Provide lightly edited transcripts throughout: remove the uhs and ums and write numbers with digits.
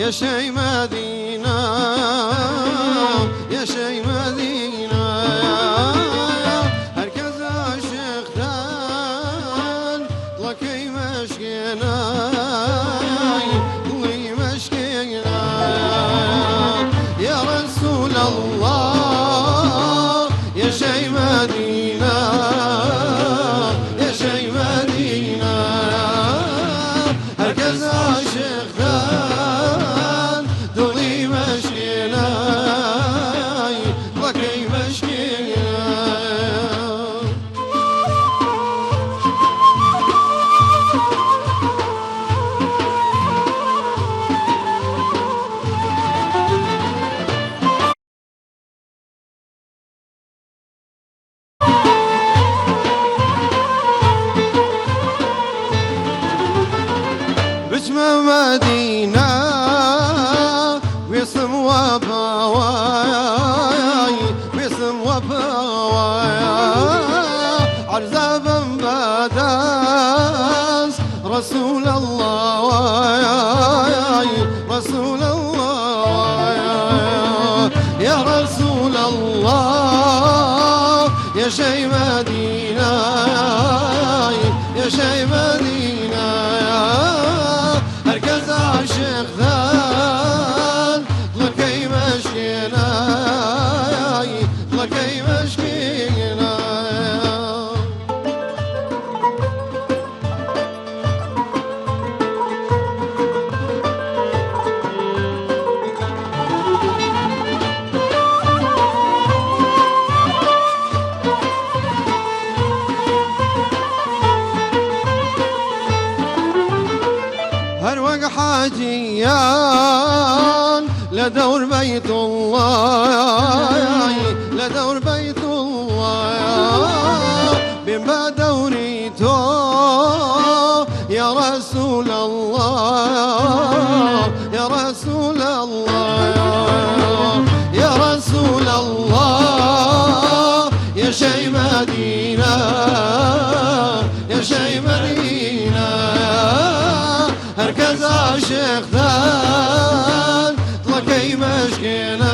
يا شي مدينة يا شي مدينة هركز عاشق دان لكي مشكينا ضلي مشكينا يا رسول الله يا شي مدينة يا شي مدينة هركز عاشق دان ضلي مشكينا لكي مشكينا بجمع مدينة باسم وبواي باسم وبواي عرزابا بداس رسول الله رسول الله يا رسول الله يا شي مدينة يا شي مدينة هركز عاشق ذان لكي مشكينا لكي مشكينا هروق حاجيان لدور بيت الله لدور بيت الله بما دوريته يا رسول الله يا رسول الله يا رسول الله يا شي مدينة يا شي مدينة هركز عاشق ذان لكي مشكينا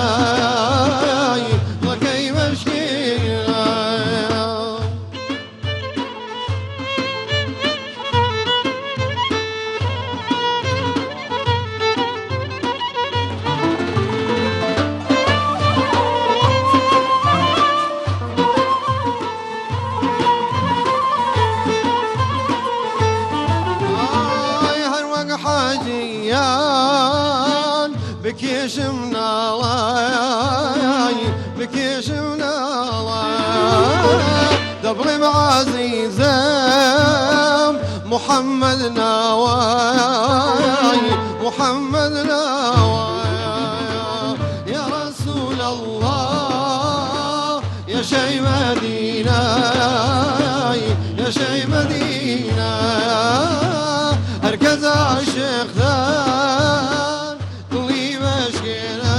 لكي مشكينا حاجيان بكيش من الله بكيش من الله دبر معزيزم محمد نواي محمد نواي يا رسول الله يا شي مدينة يا شي مدينة هركز عاشق ذان ضلي مشكينا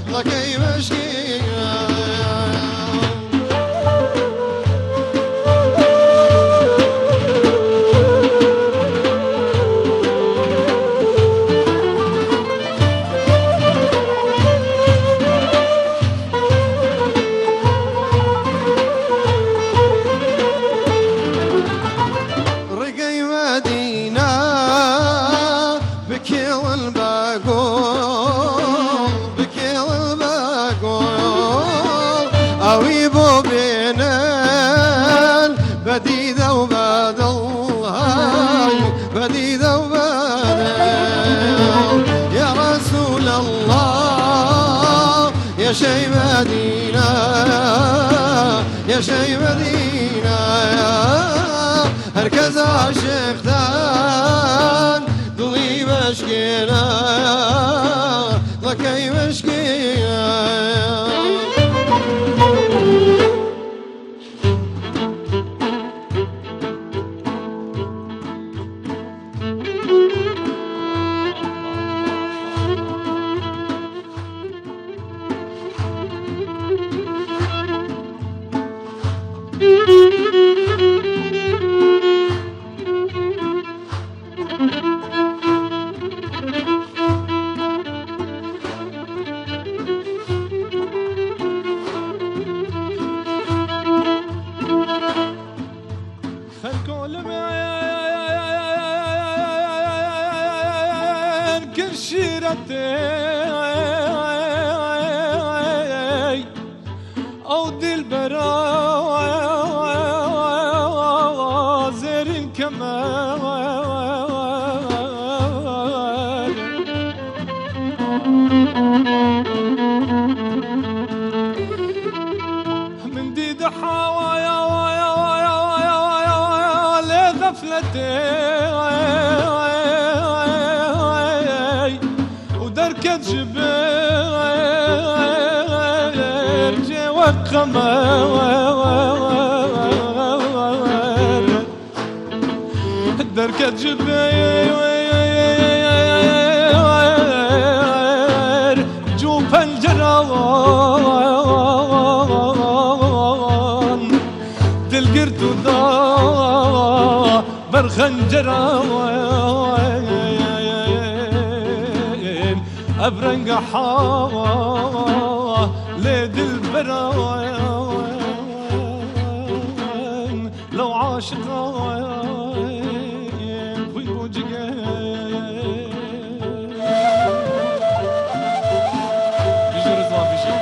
لكي مشكينا أويبو بين البديدة وبدل بديدة وبدل يا رسول الله يا شي مدينة يا شي مدينة هركز عاشق ذان ضلي مشكينا لكي مشكينا Thank you. فالكل من كل شيرتي أو دي البراء زير كمان من دي دحاوى ودركة جبال جوا قمر دركة جبال جو بنجران دل قرتو دا برخنجران أبرنج حوا ليد البراوان لو عاشقان ويوجقان بيجي رضوان بيجي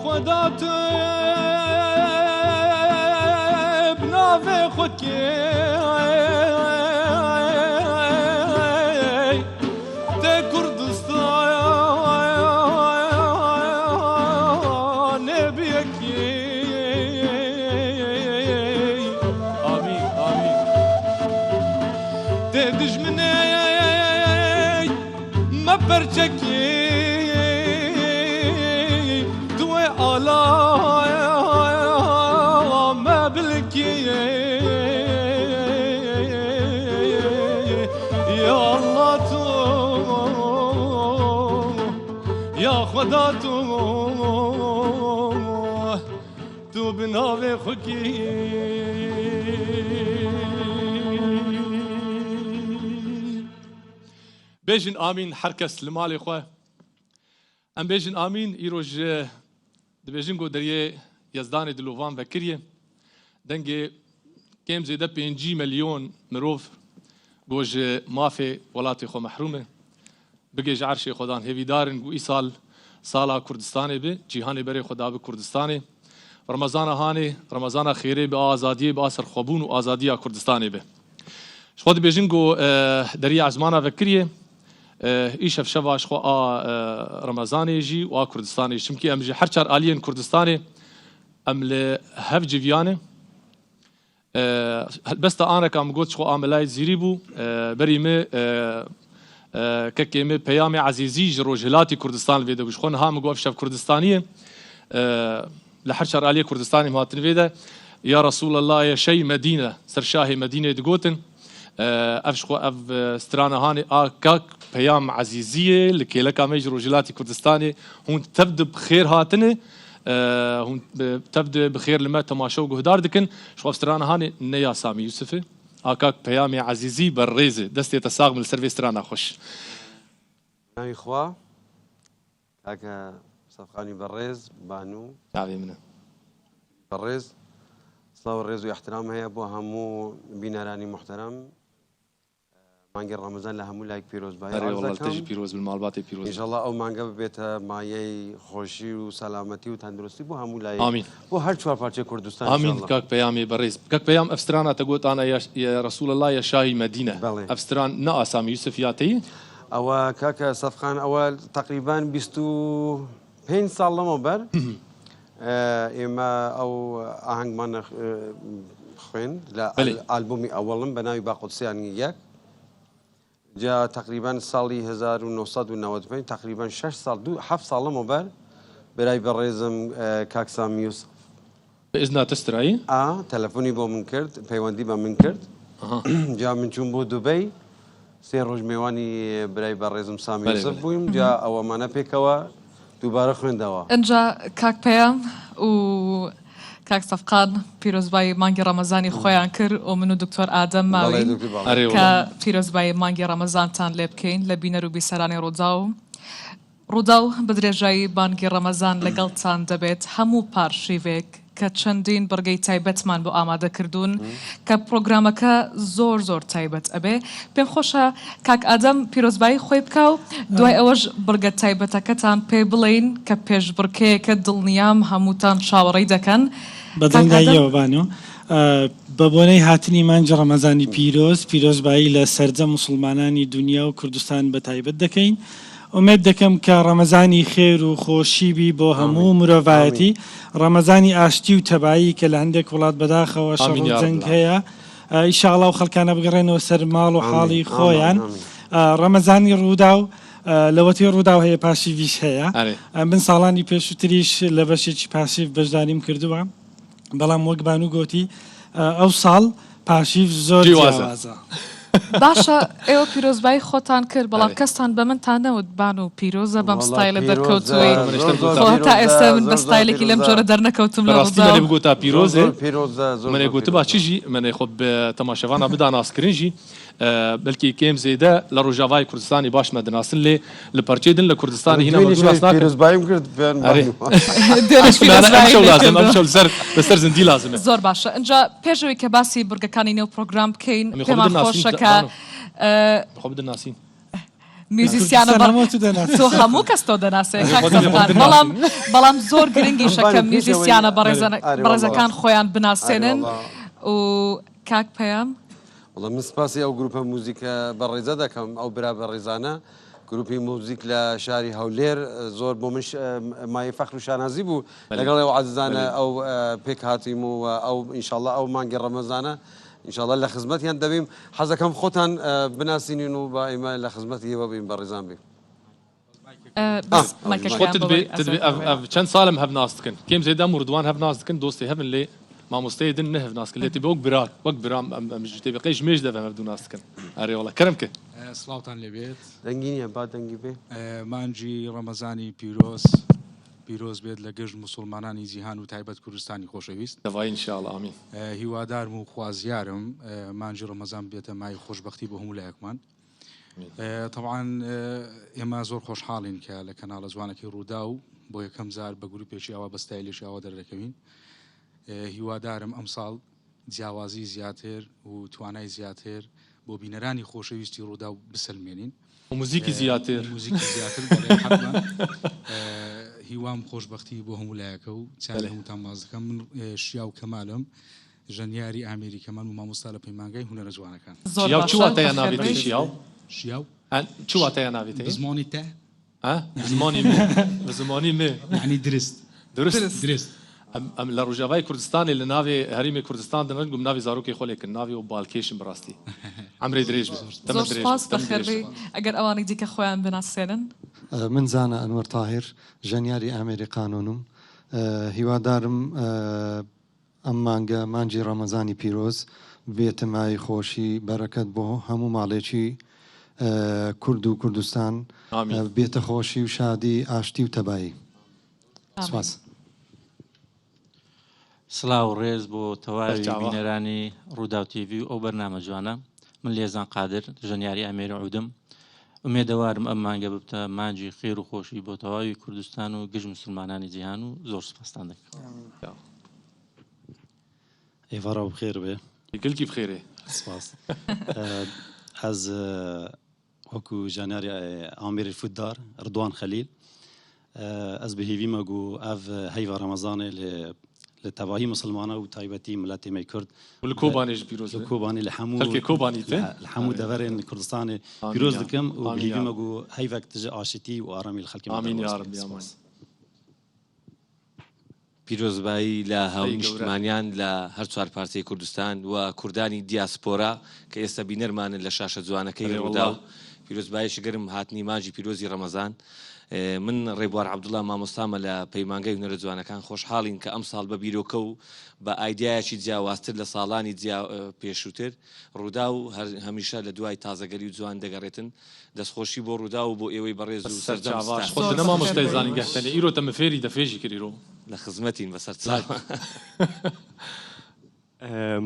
خدات بنافي خدكي تي كردستان بيكي آمين آمين تي دجمني ما برجكي الله ما بلكي يا الله يا خدا تو بناوي خكي بيجن آمين حركة سلمالي خواه ام بيجن آمين إيروج دبیجن گو دریه یزدان دلوان وکریه دنگه کم زیده 5 میلیون مروف گوج مافی ولاتی خو محرومه بگه عرش خدان هیوی دارن گو ای سالا کردستانه به جیهانی بری خدا به کردستانه رمضان هانه رمضان خیره به آزادی به آسر خوبون و آزادی کردستانه به خود بیجن گو دریه عزمانه وکریه ایش افشواش خو رمضانی جی و کردستانی چمکی ام جی هر چار آلین کردستانی ام له هف جویانه بس تا آن کام گوت خو عملای زیری بو بریمه ككيمه بيامي عزيزي جروجلاتي كردستان فيدا وش خون هام قوف شاف كردستانيه لحرشر عليه كردستاني مهاتن فيدا يا رسول الله يا شي مدينه سرشاهي مدينه دقوتن افشخو اف سترانا هاني كاك بيام عزيزيه لكيلكا مي جروجلاتي كردستاني هون تبدا بخير هاتنه هون تبدا بخير لما تماشو قهدار دكن شو سترانا هاني نيا سامي يوسفي آكاك بيامي عزيزي بالريزة دستي تساق من السيرفيس ترانا خوش ناوي إخوة كاكا صفقاني بالريز بانو تعبي منه بالريز صلاة الريز واحترام هي أبو همو بيناراني محترم مانجر رمضان لهمو لايك بيروز باي أري والله تجي بيروز بالمالباتي بيروز إن شاء الله أو مانجا ببيتها مايي خوشي وسلامتي وتندرستي بو همو لايك آمين بو هر شوار بارچه كردستان آمين كاك بيامي بالريز كاك بيام أفسترانا تقول أنا يا رسول الله يا شاهي مدينة بله. أفستران نا أسامي يوسف ياتي أو كاكا صفقان أول تقريبا 25 سال لما بر ئێمە ئەو ئاهەنگمانە خوێن لە ئالبومی ئەوەڵم بە ناوی باقودسیانی یەک جا تقریبان ساڵی 1995 تقریبان 6 ساڵ 7 ساڵەمە بەر برای بەڕێزم کاکسام یوسف بإذنها تسترعي؟ تەلەفۆنی بۆ من کرد پەیوەندی بە من کرد جا من چوون بۆ دوبەی سێ ڕۆژ میێوانی برای بەڕێزم سامی یوسف بوویم جا ئەوەمانە پێکەوە دووبارە خوێندەوە اینجا کاک پەیام و کاک سەفقان پیرۆزبایی مانگی ڕەمەزانی خۆیان کرد و من و دکتۆر ئادەم ماوین کە پیرۆزبایی مانگی ڕەمەزانتان لێ بکەین لە بینەر و بیسەرانی ڕوودا و بە درێژایی بانگی ڕەمەزان لەگەڵتان دەبێت هەموو پارشیڤێک کە چەندین بڕگەی تایبەتمان بۆ ئامادەکردوون کە پرۆگرامەکە زۆر تایبەت ئەبێ پێم خۆشە کاک ئادەم پیرۆزبایی خۆی بکە و دوای ئەوەش بڕگە تایبەتەکەتان پێ بڵین کە پێشبڕکەیەکە دڵنیام هەمووتان چاوەڕێی دەکەن بەدڵنیاییەوە بانۆ بە بۆنەی هاتنی مانگی ڕەمەزانی پیرۆزبایی لە سەرجە موسڵمانانی دنیا و کوردستان بە تایبەت دەکەین ئومێد دەکەم کە ڕەمەزانی خێر و خۆشیبی بۆ هەموو مرۆڤایەتی ڕەمەزانی ئاشتی و تەبایی کە لە هەندێک وڵات بەداخەوە شەڕ و جەنگ هەیە ئیشاڵڵا و خەڵکانە بگەڕێنەوە سەر ماڵ و حاڵی خۆیان ڕەمەزانی ڕوودا و لەوەتی ڕوودا و هەیە پاشیڤیش هەیە من ساڵانی پێشووتریش لە بەشێکی پاشیڤ بەشداریم کردووە بەڵام وەک بانوو گوتی ئەو ساڵ پاشیڤ زۆر جیاوازە باشە ئێوە پیرۆزبایی خۆتان کرد بەڵام کەستان بە منتان نەوت بان و پیرۆزە بەم ستایلە دەرکەوتوی تا ئێستا من بە ستایلێکی لەم جۆرە دەرنەکەوتم لە ڕاستی منێ بگوتا پیرۆزێ منێ گوتە با چیژی منێ خۆ بە تەماشەوانە بدا ناسکرنجی بەلکی کێم زێدە لە ڕۆژاوای کوردستانی باش مەدەناسن لێ لە پەرچێ دن لە کوردستانی هینە پیرۆزبایم کرد بەسەر زندی لازمە زۆر باشە اینجا پێشەوەی کە باسی بڕگەکانی نێو پرۆگرام بکەین پێمان خۆشە کە خۆ بدەناسین میوزیسیانە تۆ هەموو کەس تۆ دەناسێ بەڵام زۆر گرنگیشە کە میوزیسیانە بەڕێزەکان خۆیان بناسێنن و کاک پەیام وڵام من سپاسی ئەو گروپە موزیکە بەڕێزە دەکەم ئەو برا بەڕێزانە گروپی موزیک لە شاری هەولێر زۆر بۆ من مای فەخر و شانازی بوو لەگەڵ ئەو عەزیزانە ئەو پێک هاتیم و ئەو ئینشاڵڵا ئەو مانگی ڕەمەزانە ئینشاڵڵا لە خزمەتیان دەبیم حەزەکەم خۆتان بناسینین و با ئێمە لە خزمەتی ئێوە بین بەڕێزان بێ چەند ساڵم هەف ناس دکن کێم زێدە مردوان هەف ناس دکن دۆستی هەبن لێ مامۆستەی دن نەهێف ناسکن لێتی بە وەک برام تێبقەی ژمێژ دەبێ هەردوو ناسکن ئەرێوەڵە کەرم کرد سڵاوتان لێبێت دەنگینیە با دەنگی بێ مانجی ڕەمەزانی پیرۆز بێت لە گەژن موسڵمانانی جیهان و تایبەت کوردستانی خۆشەویست دەوای ئینشاءڵڵا ئامین هیوادارم و خوازیارم مانجی ڕەمەزان بێتە مای خۆشبەختی بۆ هەموو لایەکمان طبعا ئێمە زۆر خۆشحاڵین کە لە کەناڵە جوانەکەی ڕوودا و بۆ یەکەم جار بە گروپێکی ئەوە بە ستایلێکی ئەوە دەردەکەوین هیوادارم ئەم ساڵ جیاوازی زیاتر و توانای زیاتر بۆ بینەرانی خۆشەویستی ڕوودا و بسەلمێنین موزیکی زیاتر هیوام خۆشببختی بۆ هەموو لایەکە و چای هەمووتان باز دەکەم من شیا و کەمالم ژەنیاری ئامریکەمان و مامۆستا لە پەیمانگای هونەرە جوانەکان چواتەیە ناوێتی شیاو چواتەیە ناوێتی زمانی تە زمانی مێ یعنی درست ئەم لە ڕۆژاوای کوردستانی لە ناوێ هەریمی کوردستان دەنگم ناوی زارۆکی خۆلێکن ناوی و باڵکێشم بڕاستی ئەمرێ درێژ ئەگەر ئەوانێک دیکە خۆیان بناسێنن من زانە ئەنوەر تاهیر ژەنیاری ئامێری قانونم هیوادارم ئەم مانگە مانجی ڕەمەزانی پیرۆز بێتە مای خۆشی بەرەکەت بۆ هەموو ماڵێکی کورد و کوردستان بێتە خۆشی و شادی ئاشتی و تەبایی سپاس سڵاو ڕێز بۆ تەواوی بینەرانی ڕوودا و تیڤی و ئەو بەرنامە جوانە من لێزان قادر ژەنیاری ئامێری عودم ئومێدەوارم ئەم مانگە ببتە مانجی خێر و خۆشی بۆ تەواوی کوردستان و گژ مسلمانانی جیهان و زۆر سپاستان دەکەم ئێڤارا بخێر بێ گلکی بخێرێ سپاس ئەز وەکو ژانیاری ئامێری فوتدار ڕدوان خەلیل ئەس بە هیوی مەگو ئەڤ هەیڤا ڕەمەزانێ لە تەواهی مسلمانە و تایبەتی ملەتی مەی کورد کۆبانێش پیرۆز کۆبانی لە هەموو دەڤەرێن کوردستانی پیرۆز دەکەم و هیوی مەگو هەیڤەک تژە ئاشتی و ئارامی لە خەڵکی ئامین یا رب پیرۆزبایی لە هاونیشتمانیان لە هەر چوار پارچەی کوردستان و کوردانی دیاسپۆرا کە ئێستا بینەرمانن لە شاشە جوانەکەی ڕوودا و پیرۆزبایشی گەرم هاتنی ماژی پیرۆزی ڕەمەزان. من ڕێبوار عەبدوڵڵا مامۆستامە لە پەیمانگەی هونەرە جوانەکان خۆشحاڵین کە ئەم ساڵ بە بیرۆکە و بە ئایدیایەکی جیاوازتر لە ساڵانی پێشووتر ڕوودا و هەمیشە لە دوای تازەگەری و جوان دەگەڕێتن. دەستخۆشی بۆ ڕوودا و بۆ ئێوەی بەڕێز و سەرجاواش خۆت نەمامۆستای زانینگەهتەنێ ئیرۆ تەمە فێری دەفێژی کردیرۆ لە خزمەتین بەسەر چاوە.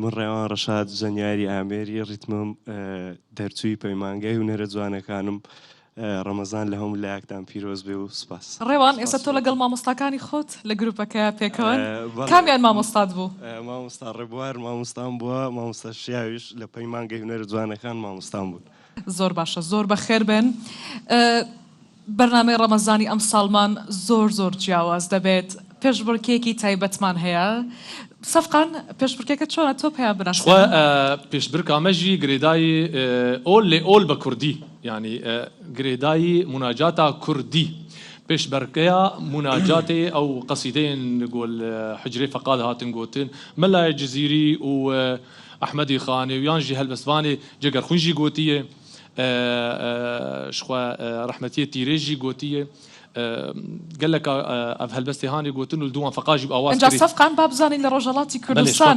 من ڕێوان ڕەشاد زەنیاری ئامێری ڕیتمم دەرچووی پەیمانگەی هونەرە جوانەکانم. ڕەمەزان لە هەموو لایەکتان پیرۆز بێ و سوپاس. ڕێوان ئێستا تۆ لەگەڵ مامۆستاکانی خۆت لە گروپەکە پێکەوەن کامیان مامۆستات بوو؟ مامۆستا ڕێبوار مامۆستان بووە، مامۆستا شیاویش لە پەیمانگەی هونەرە جوانەکان مامۆستان بوون. زۆر باشە، زۆر بەخێر بن. بەرنامەی ڕەمەزانی ئەم ساڵمان زۆر جیاواز دەبێت. پێشبڕکێکی تایبەتمان هەیە. سەفقان پێشبڕکێکە چۆنە تۆ پێیان بناسیێنە؟ پێشبڕک ئامەژی گرێدایی ئۆل لێ ئۆل بە کوردی، یعنی گرێدایی مناجاتە کوردی. پێشبڕکەیە مناجاتێ ئەو قەسیدەیەن گۆل حجرەی فەقاد هاتن گوتن مەلای جزیری و ئەحمەدی خانێ و یانژی هەلبەسوانێ جەگەرخونژی گوتیە، شخوا ڕەحمەتیە تیرێژی گوتیە. قال ئەف هەلبەستی هانی گوتن و دووان فەقاژی ئاواز ئەنجا سەفقان با بزانین لە ڕۆژهەڵاتی کوردستان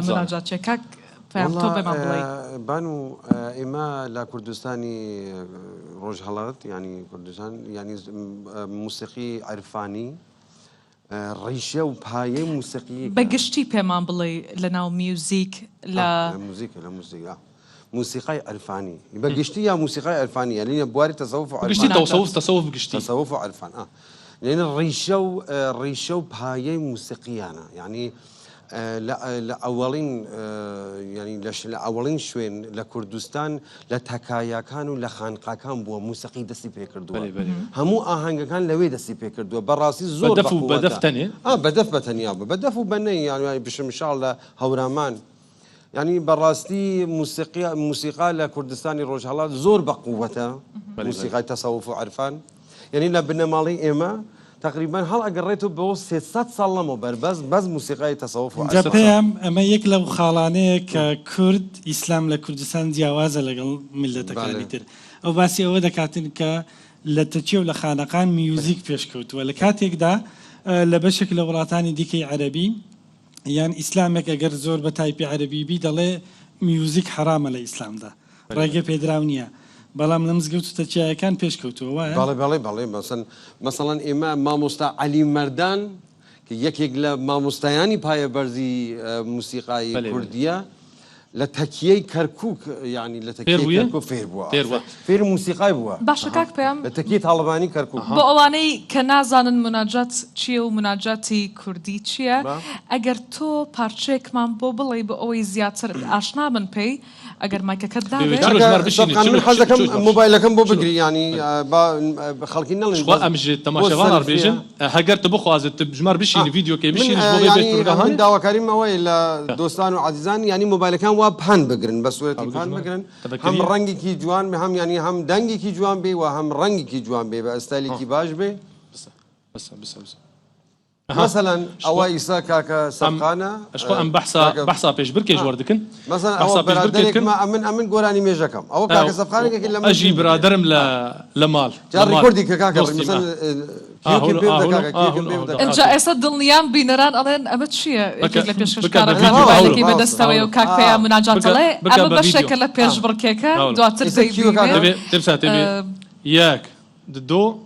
مناجاتێ کاک تۆ بێمان بڵێ. بانو ئێمە لە کوردستانی ڕۆژهەڵات ینی کوردستان ینی موسیقی عرفانی ڕیشە و پایەی موسیقی بەگشتی پێمان بڵێ لە ناو میوزیک لە موسیقا موسیقى عرفاني بقشتي يا موسيقى عرفانية لأن بواري تصوف بقشتي تصوف بقشتي تصوف عرفان لأن الريشو بهاي موسيقيانا يعني لا أولين يعني لا أولين شوين لكردستان لتكايا كانوا لخانقا كان بوا موسيقي دسي بيكردوا همو آهنگ كان لوي دسي بيكردوا براسي زور بدف تاني بدف بتنيا بدف وبني يعني بشم إن شاء الله هورامان يعني براستي موسيقى لكردستاني روجهالات زور بقوته موسيقى تصوف وعرفان يعني لبنا مالي إما تقريبا هلا قريته بوس 600 صلموا بس موسيقى تصوف وعرفان. جابهم أما يكلو خالانه ككرد إسلام لكردستان جوازه لقل ملتك كانتر أو بس هو دكاتن ك لتشيو لخانقان ميوزيك فيشكوت ولا كاتيك دا لبشكل ولاتاني ديكي عربي يعني إسلامك أجر زور بتايبي عربي بي دله ميوزيك حرام على الإسلام ده راجع بيدراونيا بلام لمزجوت تتشيا كان بيش كوتوا بالي مثلا إمام ما مستا علي مردان كي يكيل ما مستياني باي برزي موسيقى كردية لتكيي كركوك يعني لتكيي كركوك فير موسيقى بوا باشكاك بيام لتكيي طالباني كركوك بواني كنازان مناجات تشيو مناجاتي كردي تشيا اگر تو پارچێک مان بۆ بڵێ بە ئەوەی زیاتر ئاشنا من پێی ئەگەر مایکەکەت دابێت من حەزەکەم مۆبایلەکەم بۆ بگری ینی خەڵکی نەڵێن ئەمژێت تەماشەوان بێژن هەگەر تو بخوازت بژمار بشینی ڤیدیۆکەی بشینی بۆ بێت من داواکاریم ئەوەی لە دۆستان و عەزیزان ینی مۆبایلەکان وا پان بگرن بە سوورەتی پان بگرن هەم ڕەنگێکی جوان بێ هەم ینی هەم دەنگێکی جوان بێ و هەم ڕەنگێکی جوان بێ بە ئەستایلێکی باش بێ. مثلا أو إيسا كاكا سبقانا أشخو أم بحثا بيش بركيج وردكن مثلا أو برادرك ما أمن قولاني ميجاكم أو كاكا سبقانا كلا أجي برادرم لمال جار ريكوردي كاكا مثلا كيف كاكا إنجا إيسا دلنيان بينران ألين أمت شيء كيف لبيش كشكارا كي بدستوي وكاك بيا مناجات عليه أما بشكل بيش بركيكا دواتر زي بيبي تبسا تبي ياك دو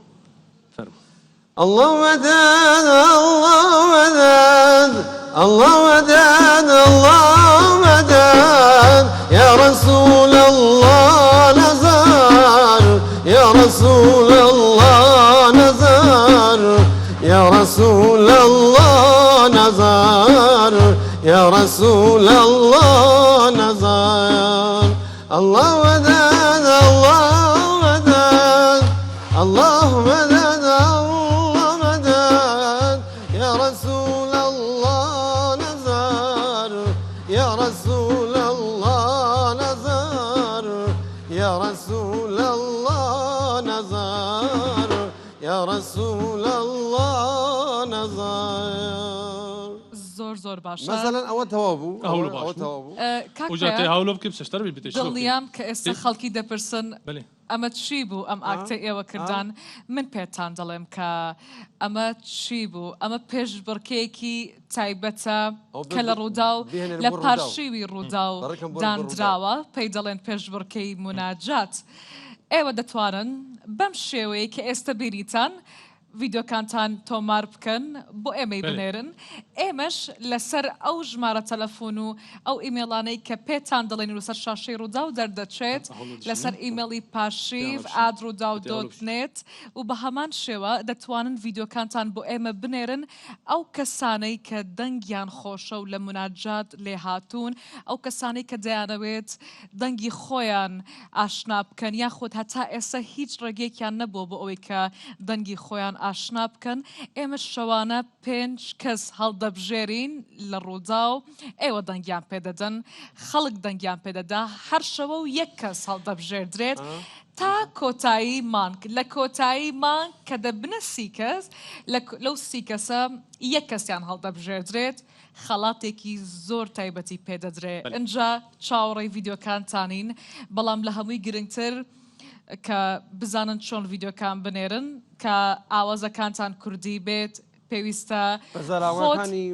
الله ودان الله ودان الله ودان الله ودان يا رسول الله نزار يا رسول الله نزار يا رسول الله نزار يا رسول الله نزار الله ودان الله ودان الله ودان يا رسول الله نزار يا رسول الله نزار يا رسول الله نزار يا رسول الله نزار زۆر باشە مەسەلەن ئەوە تەواو بوو هەوڵ باش ئەوە بوو. تەواو بوو وجاتێ هەوڵە بکەم سەشتەر بێ بتێ دڵنیام کە ئێستا خەڵکی دەپرسن بەێ ئەمە چی بوو ئەم ئاکتەی ئێوە کردان من پێتان دەڵێم کە ئەمە چی بوو ئەمە پێش بڕکەیەکی تایبەتە کە لە ڕوودا و لە پارشیوی ڕوودا و دانراوە پێی دەڵێن پێش بڕکەی مناجات ئێوە دەتوانن بەم شێوەیە کە ئێستا بیریتان ڤیددیۆکانتان تۆمار بکەن بۆ ئێمەی بنێرن ئێمەش لەسەر ئەو ژمارە تەلەفۆن و ئەو ئیمێڵانەی کە پێتان دەڵێن لەسەر شاشەی ڕوودا و دەردەچێت لەسەر ئیمێڵی پاشیف ئادڕوودا و دۆتنێت و بە هەمان شێوە دەتوانن ڤیددیۆکانتان بۆ ئێمە بنێرن ئەو کەسانەی کە دەنگیان خۆشە و لە مناجات لێ هاتوون ئەو کەسانەی کە دەیانەوێت دەنگی خۆیان ئاشنا بکەن یاخود هەتا ئێستا هیچ ڕێگەیەکیان نەبووە بۆ ئەوەی کە دەنگی خۆیان ئاشنا بکەن ئێمە شەوانە 5 کەس هەڵدەبژێرین لە ڕوودا و ئێوە دەنگیان پێدەدەن خەڵک دەنگیان پێدەدا هەر شەوە و 1 کەس هەڵدەبژێردرێت تا کۆتایی مانک لە کۆتایی مانک کە دەبنە 30 کەس لەو 30 کەسە 1 کەسیان هەڵدەبژێردرێت خەڵاتێکی زۆر تایبەتی پێدەدرێت ئەنجا چاوەڕێی ڤیددیۆکانتانین بەڵام لە هەمووی گرنگتر کە بزانن چۆن ڤیددیۆکان بنێرن کە ئاوازەکانتان کوردی بێت پێویستە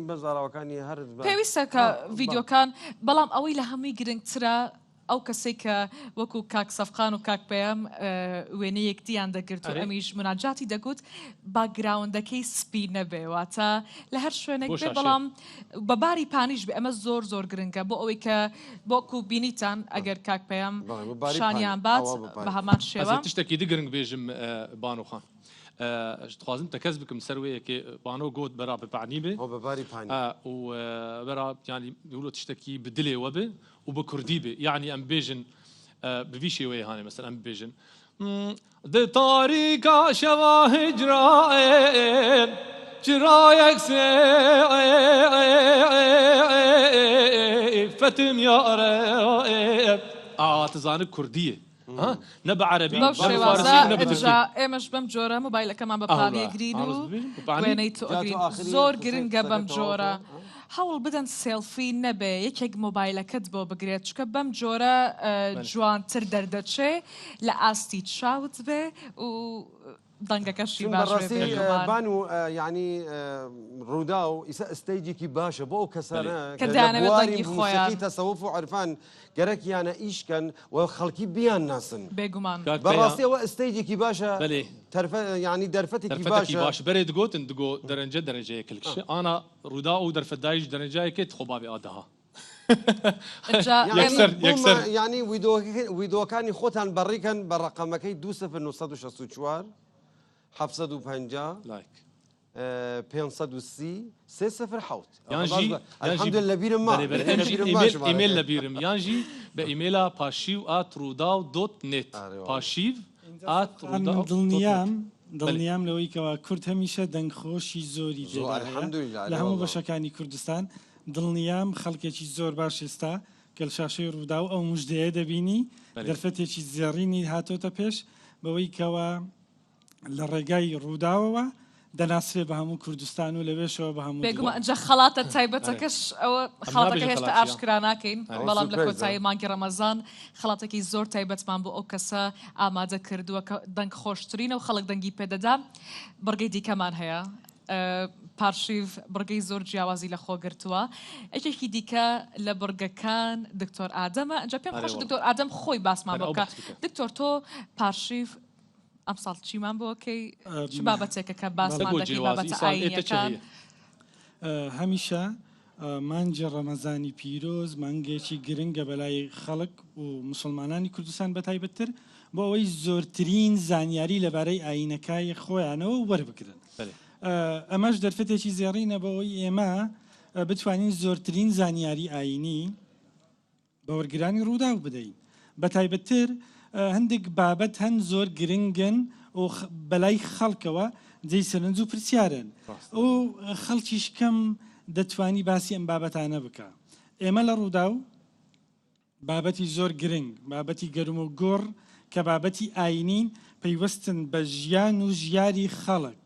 بەزاراوەکانی هەر پێویستە کە ڤیددیۆکان بەڵام ئەوەی لە هەمووی گرنگترە ئەو کەسێک کە وەکو کاک سەفقان و کاک پێم وێنەی یەکتیان دەگرت و ئەمیش مناجاتی دەگوت باگراوندەکەی سپی نەبێواتە لە هەر شوێنێک بێ بەڵام بەباری پانیش بێ ئەمە زۆر زۆر گرنگە بۆ ئوەی کە بۆکو بینیتان ئەگەر کاک پێم شانیان بات بە هەمان شێوە تشتێکی دیگرنگ بێژم بانوخان خوازم تەکەس بکەم سەروەیەکێ بانۆ گوت بەرا بپانی بێ و بەرا ینی وڵۆ تشتێکی بدلێوە بێ و بە کوردی بێ یعنی ئەم بێژن بڤی شێوەیە هاانێ مەسەر ئەم بێژن د تاریکا شەوا هجرائێن چرایەک سێ فتم یارە تزانە کوردیە نە بە عەرەبی ئێمەش بەم جۆرە مۆبایلەکەمان بە پانیەگرین و وێنەی تۆگرین زۆر گرنگە بەم جۆرە هەوڵ بدەن سێلفی نەبێ یەکێک مۆبایلەکەت بۆ بگرێت چکە بەم جۆرە جوانتر دەردەچێ لە ئاستی چاوت بێ و دەنگەکەشی بان و ینی ڕوودا و ئیسا ئستەیجێکی باشە بۆ ئەو کەسانە کە دەیانەوێت دەنگی خۆیان تەسەوف و عرفان گەرەکیانە ئیشکەن و خەڵکی بیان ناسن بێگومان بەڕاستیەوە ئستەیجێکی باشە ینی دەرفەتێکی باش بەرێ دگوتن دگۆ دەرەنجە دەرەجەیە کلکش ئانا ڕوودا و دەرفەتدایش دەرەنجایەکەت خۆباوی ئادەها ینی ویدۆکانی خۆتان بەڕیکەن بە ڕقەمەکەی 2964 750 530 307 لە بیرم ئیمێل لە بیرم یانژی بە ئیمێلا پاشیو ئاتڕوودا و دۆت نێت پاشیو دڵنیام لەوەی کەوا کورد هەمیشە دەنگخۆشی زۆری لە هەموو بەشەکانی کوردستان دڵنیام خەڵکێکی زۆر باش ئێستا کە لە شاشەی ڕوودا و ئەو مژدەیە دەبینی دەرفەتێکی زێڕینی هاتۆتە پێش بەوەی کەوا لە ڕێگای ڕووداوەوە دەناسرێ بە هەموو کوردستان و لەوێشەوە بە هەموو بێگومە ئەجا خەڵاتە تایبەتەکەش ئەوە خەڵاتەکە هێشتا ئاشکرا ناکەین بەڵام لە کۆتایی مانگی ڕەمەزان خەڵاتێکی زۆر تایبەتمان بۆ ئەو کەسە ئامادە کردووە کە دەنگ خۆشترینە و خەڵک دەنگی پێدەدا بڕگەی دیکەمان هەیە پارشیڤ بڕگەی زۆر جیاوازی لە خۆگرتووە ئەکێکی دیکە لە بڕگەکان دکتۆر ئادەمە ئەجا پێم خۆش دکتۆر ئادەم خۆی باسمان بکە دکتۆر تۆ پارشیڤ ئەم ساڵ چیمان بۆکەی چ بابەتێکە کە باسمان دەکەی بابەتە ئاینیەکان هەمیشە مانگی ڕەمەزانی پیرۆز مانگێکی گرنگە بەلای خەڵک و مسلمانانی کوردستان بەتایبەتتر بۆ ئەوەی زۆرترین زانیاری لەبارەی ئاینەکانی خۆیانەوە وەربگرن ئەمەش دەرفەتێکی زێڕینە بەوەی ئێمە بتوانین زۆرترین زانیاری ئاینی بە وەرگرانی ڕوودا بدەین بەتایبەتتر هەندێک بابەت هەن زۆر گرنگن و بەلای خەڵکەوە جێی سەرنج و پرسیارن و خەڵکیش کەم دەتوانی باسی ئەم بابەتانە بکە ئێمە لە ڕوودا و بابەتی زۆر گرنگ بابەتی گەرم و گۆڕ کە بابەتی ئاینین پەیوەستن بە ژیان و ژیاری خەڵک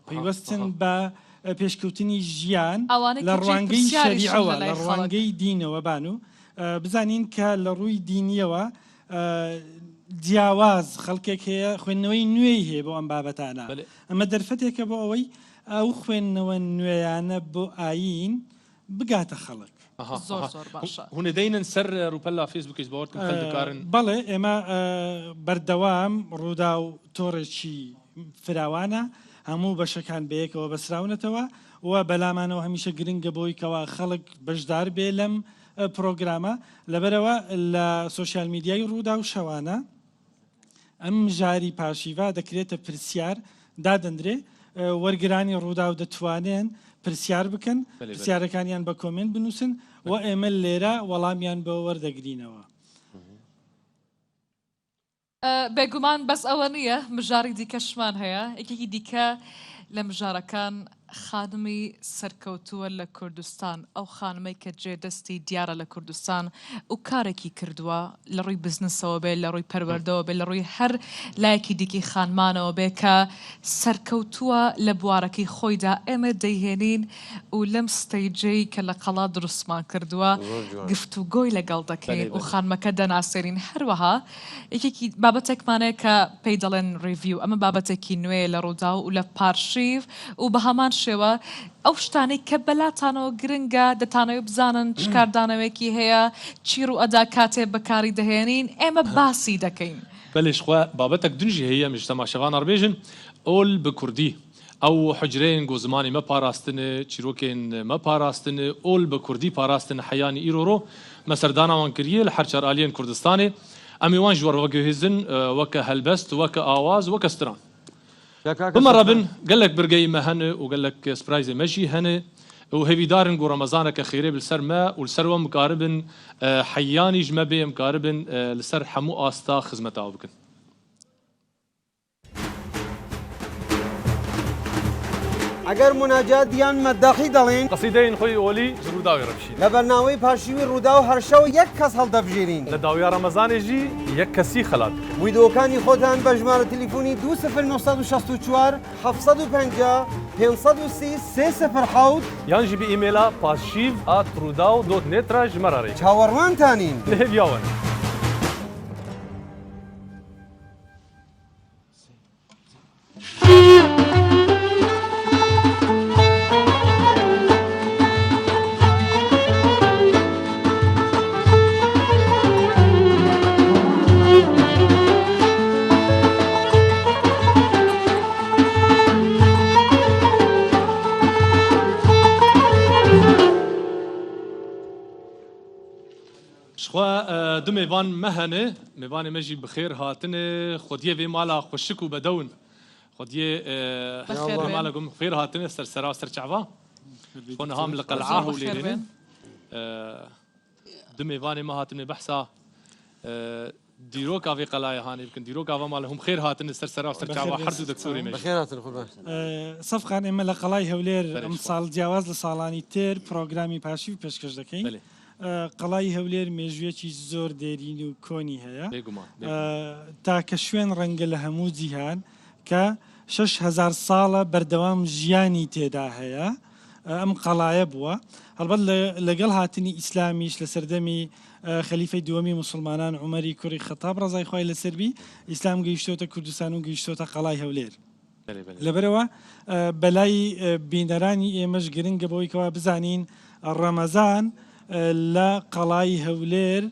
پەیوەستن بە پێشکەوتنی ژیان ئەوانەی لە کە ڕوانگەی پرسیاریشن شەریعەوە لە لای لە ڕوانگەی دینەوە بانو بزانین کە لە ڕووی دینیەوە جیاواز خەڵکێک هەیە خوێندنەوەی نوێی هەیە بۆ ئەم بابەتانە ئەمە دەرفەتێکە بۆ ئەوەی ئەو خوێندنەوە نوێیانە بۆ ئاین بگاتە خەڵک زۆر باشە هون دەینن سەر ڕووپەلا فێسبووکیش باوەڕکن خەڵکارن بەڵێ ئێمە بەردەوام ڕوودا و تۆڕێکی فراوانە هەموو بەشەکان بەیەکەوە بەسراونەتەوە و بەلامانەوە هەمیشە گرنگە بۆی کەوا خەڵک بەشدار بێ لەم پرۆگرامە لەبەرەوە لە سۆشیال میدیای ڕوودا و شەوانە ئەم ژاری پاشیڤ دەکرێتە پرسیار دادەندرێ وەرگرانی ڕوودا و دەتوانێن پرسیار بکەن پرسیارەکانیان بە کۆمنت بنووسن و ئێمە لێرە وەڵامیان بە وەردەگرینەوە بێگومان بەس ئەوە نییە مژاری دیکەشمان هەیە یەکێکی دیکە لە مژارەکان خانمی سەرکەوتووە لە کوردستان ئەو خانمەی کە جێدەستی دیارە لە کوردستان و کارێکی کردووە لە ڕووی بزنسەوە بێ لە ڕووی پەروەردەوە بێ لە ڕووی هەر لایەکی دیکی خانمانەوە بێ کە سەرکەوتووە لە بوارەکەی خۆیدا ئێمە دەیهێنین و لەم ستەیجەی کە لە قەڵا دروستمان کردووە گفتوگۆی لەگەڵ دەکەین و خانمەکە دەناسێرین هەروەها یەکێکی بابەتێکمانەیە کە پێی دەڵێن ریڤیو ئەمە بابەتێکی نوێ لە ڕوودا و لە پارشیڤ و بە هەمان شێوە ئەو شتانەی کە بەلاتانەوە گرنگە دەتانەوێت بزانن چکاردانەوەیەکی هەیە چیر و ئەدا کاتێ بەکاری دەهێنین ئێمە باسی دەکەین بەلێشخوا بابەتێک دنجی هەیە میش تەماشەوان ڕبێژن ئۆل بە کوردی ئەو حجرەیەن گۆ زمانی مەپاراستنە چیرۆکێن مەپاراستنە ئۆل بە کوردی پاراستن حەیانی ئیرۆڕۆ مەسەرداناوان کردیە لە هەرچار ئالیەن کوردستانێ ئەمیوان ژوەر وەگەهێزن وەکە هەلبەست وەکە ئاواز وەکە ستران بمەڕەبن گەلک برگەی مە هەنە و گەلک سپرایزێ مەژی هەنە و هەویدارن گۆ ڕەمەزانەکە خێرێ لەسەر مە و لەسەروە مکاربن حەیانیش مە بێ مکاربن لەسەر هەموو ئاستا خزمەتاوە بکەن ئەگەر مناجات دیان مەداخی دەڵێن قەسیدەین خۆی ئۆلی ڕووداوی ڕەبشین لە بەرنامەی پاشیوی ڕوودا و هەرشەو یەک کەس هەڵدەبژێرین لە داویا ڕەمەزانێژی یەک کەسی خەلات ویدۆکانی خۆتان بە ژمارە تەلیفۆنی 2964 750 530 307 یانجی بە ئیمێلا pashiv@rudaw.net ژمارەڕێ چاوەڕوانتانین لێبیاون دو میوان مهنه میوان مجی بخیر هاتنه خودیه وی مالا خوشک و بدون خودیه مالا گم بخیر هاتنه سر سرا سر چعوا خون هم لقلعه وليرين دو میوان ما هاتنه بحثا دیروکا وی قلعه هانی بکن دیروکا و مالهم خیر هاتنه سر سرا سر چعوا هر دو دکتوری مجی بخیر هاتن قربان سەفقان ئێمە لە قەڵای هەولێر ئەم ساڵ جیاواز لە ساڵانی تر پرۆگرامی پاشیو پێشکەش دەکەین قەڵای هەولێر مێژوێکی زۆر دێرین و کۆنی هەیە تاکە شوێن ڕەنگە لە هەموو جیهان کە 6,000 ساڵە بەردەوام ژیانی تێدا هەیە ئەم قەڵایە بووە هەڵبەت لەگەڵ هاتنی ئیسلامیش لە سەردەمی خەلیفەی دووەمی موسڵمانان عومەری کوڕی خەتاب ڕەزای خوای لەسەربی ئیسلام گەیشتۆتە کوردستان و گەیشتۆتە قەڵای هەولێر لەبەرەوە بەلای بینەرانی ئێمەش گرنگە بەوەی کەوا بزانین ڕەمەزان لە قەڵای هەولێر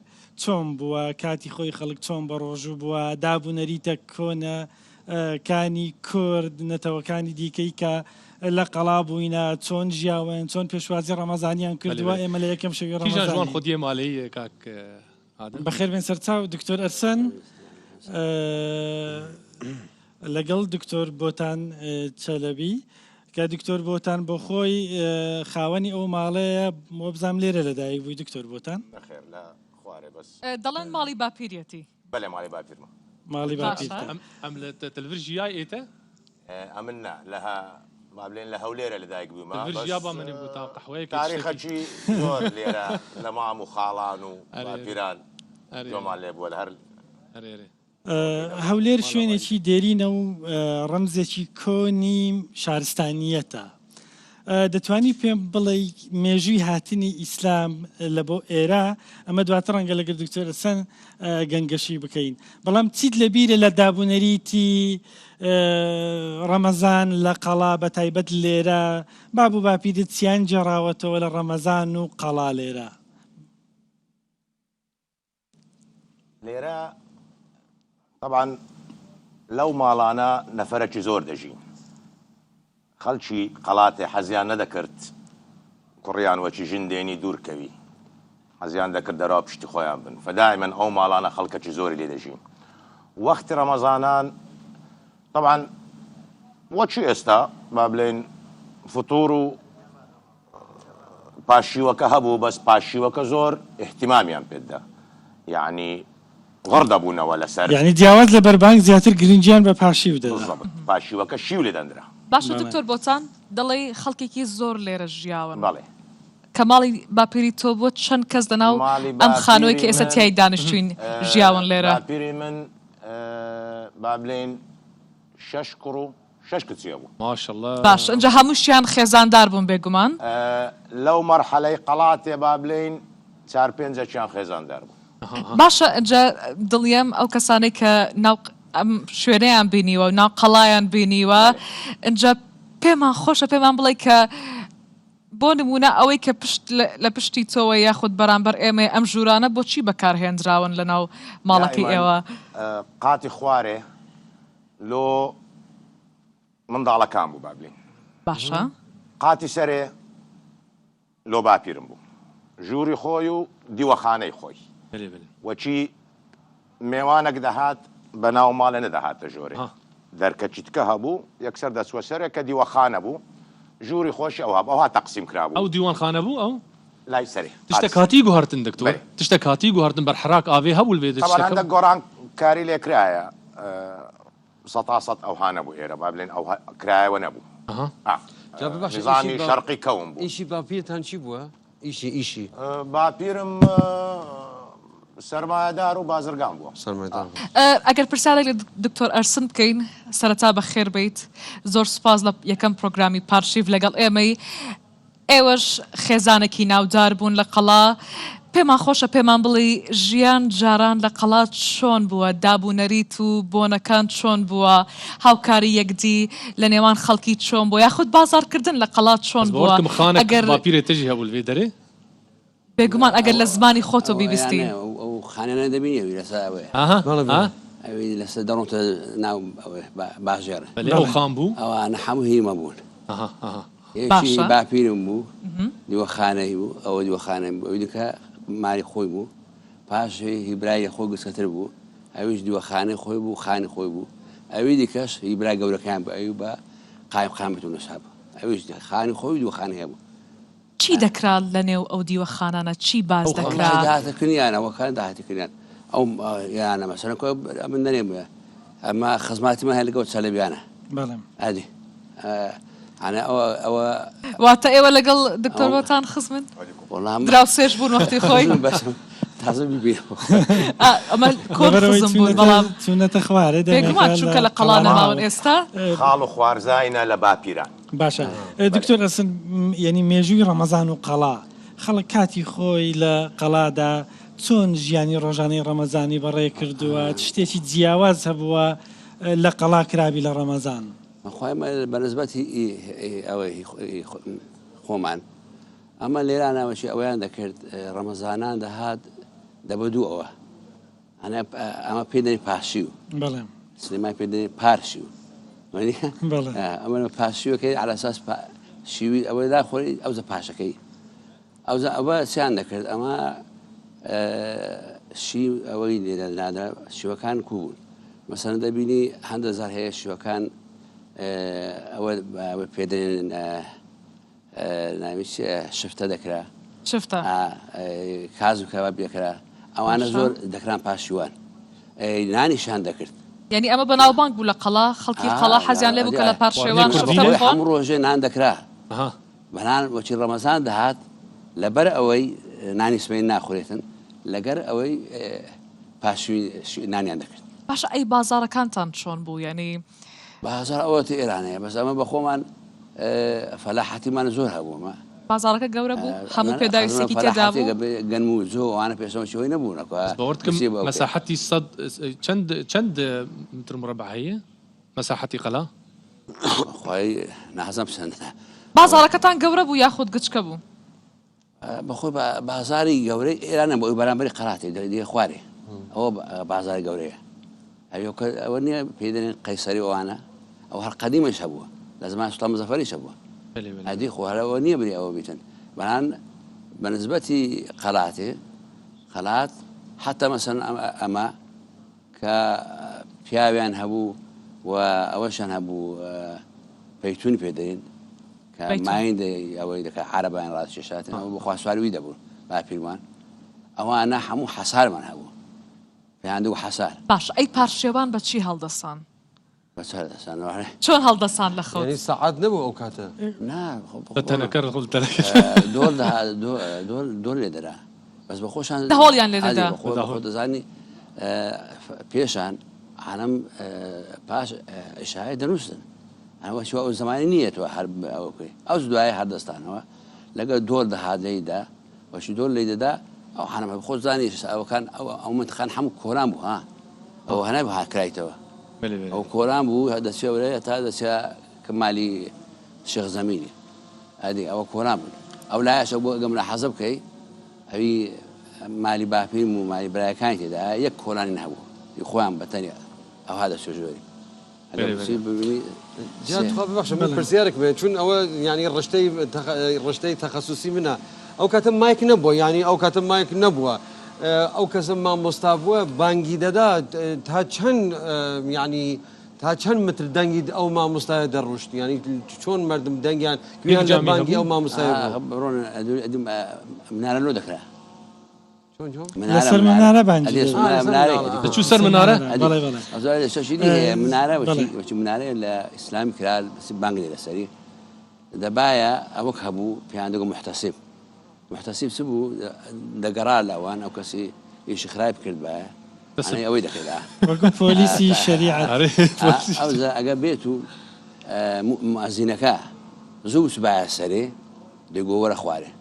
چۆن بووە کاتی خۆی خەڵک چۆن بە ڕۆژوو بووە دابوونەریتە کۆنە کانی کورد نەتەوەکانی دیکەی کە لە قەڵا بووینە چۆن ژیاوێن چۆن پێشوازی ڕەمەزانیان کردووە ئێمە لە یەکەم شەوی ڕەمەزان خودیە ماڵەیە کاک بەخێر بێن سەرچاو دکتۆر ئەرسەن لەگەڵ دکتۆر بۆتان چەلەبی کە دکتۆر بۆتان بۆ خۆی خاوەنی ئەو ماڵەیە مۆ بزانام لێرە لەدایک بووی دکتۆر بۆتان دەڵێن ماڵی باپیرەتی بەڵێ ماڵی باپیرمە ماڵی باپیر ئەم لە تەلڤیزیای ئێتە ئەمنە لەها ما بڵێن لە هەولێرە لەدایک بوومە تاریخەکی زۆر لێرە لە مام و خاڵان و باپیران جۆمان لێ بووە هەر هەولێر شوێنێکی دێرینە و ڕەمزێکی کۆنی شارستانیەتە دەتوانی پێم بڵێ مێژووی هاتنی ئیسلام لە بۆ ئێرە ئەمە دواتر ڕەنگە لەگەر دکتۆر حەسەن گەنگەشی بکەین بەڵام چیت لەبیرە لە دابوونەریتی ڕەمەزان لە قەڵا بە تایبەت لێرە بابوو باپیرت چیان جێڕاوەتەوە لە ڕەمەزان و قەڵا لێرە لێرە طبعا لەو ماڵانە نەفەرەکی زۆر دەژین خەڵکی قەڵاتێ حەزیان نەدەکرد کوڕیان وەکی ژن دێنی دوورکەوی حەزیان دەکرد دەرەوە پشتی خۆیان بن فدائیمەن ئەو ماڵانە خەڵکەکی زۆری لێ دەژین وەختی ڕەمەزانان طبعا وەچی ئێستا با بڵێن فطور و پاشیوەکە هەبوو بەس پاشیوەکە زۆر احتیمامیان پێدا یعنی غڕ دەبوونەوە لەسەر یعنی جیاواز لە بەربانگ زیاتر گرنگیان بە پاشیو دەدا پاشیوەکە شیو لێ دەندرا باشە دکتۆر بۆچان دەڵێ خەڵکێکی زۆر لێرە ژیاون بەڵێ کە ماڵی باپیری تۆ بۆ چەند کەس دەناو ئەم خانووی کە ئێستا تیای دانیشتوین ژیاون لێرە باپیری من با بڵێن 6 کوڕ و 6 کچیە بوو ماشەڵڵا باش ئەنجا هەمووشیان خێزاندار بوون بێگومان لەو مەرحەلەی قەڵاتێ با بڵێن 4-5 خێزاندار بوو باشە ئەنجا دڵیەم ئەو کەسانەی کە ناو شوێنەیان بینیوە و ناو قەڵایان بینیوە ئەنجا پێمان خۆشە پێمان بڵێ کە بۆ نمونە ئەوەی کە لە پشتی تۆوە یاخود بەرامبەر ئێمە ئەم ژوورانە بۆچی بەکارهێنراون لە ناو ماڵەکەی ئێوە قاتی خوارێ لۆ منداڵەکان بوو با بڵێن باشە قاتی سەرێ لۆ باپیرم بوو ژووری خۆی و دیوەخانەی خۆی وەچی میێوانێک دەهات بە ناو ماڵە نەدەهاتە ژۆرێ دەرکەچیتکە هەبوو یەکسەر دەچوە سەرێ کە دیوەخانە بوو ژووری خۆشی ئەو ئەوها تەقسیم کرابوو ئەو دیوانخانە بوو ئەو لای سەری تشتە کاتی گوهرتن دکتۆر تشتە کاتی گوهرتن بەرحراک ئاوێ هەبوو لێ هەندێک گۆڕان کاری لێکرایە سەتاسەد ئەوها نەبوو ئێرە با بڵێن ئەو کرایەوە نەبوو نظامی شەرقی کەون بوو ئیشی باپیرتان چی بووە؟ ئیشی باپیرم سەرمایەدار و بازرگان بووە ئەگەر پرسیارێک لە دکتۆر ئەرسن بکەین سەرەتا بە خێر بیت زۆر سوپاس لە یەکەم پرۆگرامی پارشیف لەگەڵ ئێمەی ئێوەش خێزانێکی ناودار بوون لە قەڵا پێمان خۆشە پێمان بڵێ ژیان جاران لە قەڵا چۆن بووە دابوونەریت و بۆنەکان چۆن بووە هاوکاری یەکدی لە نێوان خەڵکی چۆن بووە یاخود بازارکردن لە قەڵا چۆن بووە ئەگەر باپیرێ تژی هەبوو لێ دەرێ بێگومان ئەگەر لە زمانی خۆتۆ بیبیستین ئەو خانێنە دەبینی لەسەر ئەوەی لەسەر دەڕۆتە ناو باژێر ئەو خام بوو ئەوانە هەموو هیمە بوون باپیرم بوو دیوەخانەی بوو ئەوە دیوەخانەی بوو ئەوی دیکە ماری خۆی بوو پاش هیبرای خۆی گوسکەتر بوو ئەویش دیوەخانەی خۆی بوو خانی خۆی بوو ئەوی دیکەش هیبرای گەورەکان بوو ئەوی بە قایم قامەت و نەساب ئەویش خانی خۆی دیوەخانەی هەبوو چی دەکرا لە نێو ئەو دیوەخانانە چی باز دەکرا داهاتەکردیانەوەکان داهاتەکردیان ئەو یانە مەسەرە من نەنێ بووە ئەمە خزماتیمە هەر لەگەڵ چەلەبیانە ئەدی ئەوە واتە ئێوە لەگەڵ دکتۆر بۆتان خزمن دراو سێش بوون وەختی خۆی تازە بیبینەوە ئەمە کۆر خزم بوون بەڵام چوونەتە خوارێ بێگومان چونکە لە قەڵا نەماون ئێستا خاڵ و خوارزاینە لە باپیران باشە دکتۆر ئەسن یعنی مێژووی ڕەمەزان و قەڵا خەڵک کاتی خۆی لە قەڵادا چۆن ژیانی ڕۆژانەی ڕەمەزانی بەڕێ کردووە شتێکی جیاواز هەبووە لە قەڵا کرابی لە ڕەمەزان خۆی بەنسبەتی ئەوەی خۆمان ئەمە لێرانەوەشی ئەویان دەکرد ڕەمەزانان دەهات دەبدوو ئەوە ئەمە پێدەنی پاشی و سلێمای پێدەنی پارشی و ئەمە پاشیوەکەی علەساس شیوی ئەوەی داخۆری ئەوزە پاشەکەی ئەوە چیان دەکرد ئەمە شی ئەوەی لێدەنادا شیوەکان کوبوون مەسەن دەبینی 100,000 هەیە شیوەکان ئەوە پێدەێن ناویچ شفتە دەکرا شفتە کاز و کەوا بێکرا ئەوانە زۆر دەکران پاشیوان نانیشان دەکرد یعنی ئەمە بەناوبانگ بوو لە قەڵا خەڵکی قەڵا حەزیان لێ بوو کە لە پارشێوان هەم ڕۆژێ نان دەکرا بەنان وەچی ڕەمەزان دەهات لەبەر ئەوەی نانی سبەی ناخورێتن لەگەر ئەوەی پاشوی نانیان دەکرد باشە ئەی بازارەکانتان چۆن بوو یعنی بازار ئەوەتی ئێرانەیە بەس ئەمە بە خۆمان فەلاحەتیمان زۆر هەبوومە بازارەکە گەورە بوو هەموو پێداویستێکی تێدا بوو گەنم و زۆوانە پێشەوەی نەبوونەکە مساحتي چەند متر مربع هەیە مساحتي قەلا خۆی نازەم چەند بازارەکەتان گەورە بوو یاخود گچکە بوو بەخۆی بازاری گەورەی ئێرانە بۆ بەرامبەری قەڵاتی دەردی خوارێ ئەوە بازاری گەورەیە ئەوە نییە پێی دەێن قەیسەری ئەوانە ئەو هەر قەدیمەش هەبووە لە زمان سوڵتان مزەفەریش هەبووە ئەدی خۆهرەوە نییە بری ئەوە بیتن بەڵام بەنسبەتی قەلات حتا مەسەن ئەمە کە پیاویان هەبوو و ئەوەشان هەبوو پەیتون پێدەین کە ماین ئەوەی دەکە عەرەبیان ڕاستکێشاتن ئەوە بۆ خواسواروی دەبوون باپیرمان ئەوانە هەموو حەسارمان هەبوو پێیان دوو حەسار باش ئەی پارشێوان بە چی هەڵدەسان بەچەردەسانەوە چۆن هەڵدەسان لە خەوت سەعات نەبوو ئەو کاتە دۆر لێ دەرا بەس بە خۆشان هەوڵیان لێ دەدا دەزانی پێشان عالم پاش ئشاعە دەنووسن ئەوە شو ئەو زمانی نییە تۆ هەر ئەوکەی ئەو دوایە هەردەستانەوە لەگەڵ دۆر دەهات لێیدا بەشی دۆر لێ دەدا ئەو حانەمە خۆ زانی ئەوکان ئەو منتخان هەموو کۆران بوو ها ئەو هەنای بە هاکرایتەوە ئەو کۆران بوو دەچێورەیە تا دەچێ کە مالی شێخ زەمینی ئەدی ئەوە کۆران بوون ئەو لایەشە بۆ گەم لە حەزە بکەی ئەوی مالی باپیم و مالی برایەکانی تێدا یەک کۆرانی نەبوو خۆیان بەتەنیا ئەو هادە سوژۆری ببخشە من پرسیارێک بێت چون ئەوە ینی ڕشتەی تەخەسوسی منە ئەو کاتە مایک نەبووە ینی ئەو کاتە مایک نەبووە ئەو کەسم مامۆستا بووە بانگی دەدا تا چەند ینی تا چەند متر دەنگی ئەو مامۆستایە دەڕۆشت ینی چۆن مردم دەنگیان گویان لە بانگی ئەو مامۆستایە منارە لۆ دەکرا لەسەر منارە بانگی دەچوو سەر منارە شەشیدی هەیە منارە وەچی منارەیە لە ئیسلامی کرا بانگ لێ لەسەری دەبایە ئەوەک هەبوو پێیان دەگە محتەسیب چ بوو دەگەڕا لەوان ئەو کەسی ئیشی خراپ کرد بایە ئەوەی دەکەیدا وەکو پۆلیسی شەریعەت ئەگە بێت و مؤەزینەکە زوو سبایە سەرێ دەیگۆ وەرە خوارێ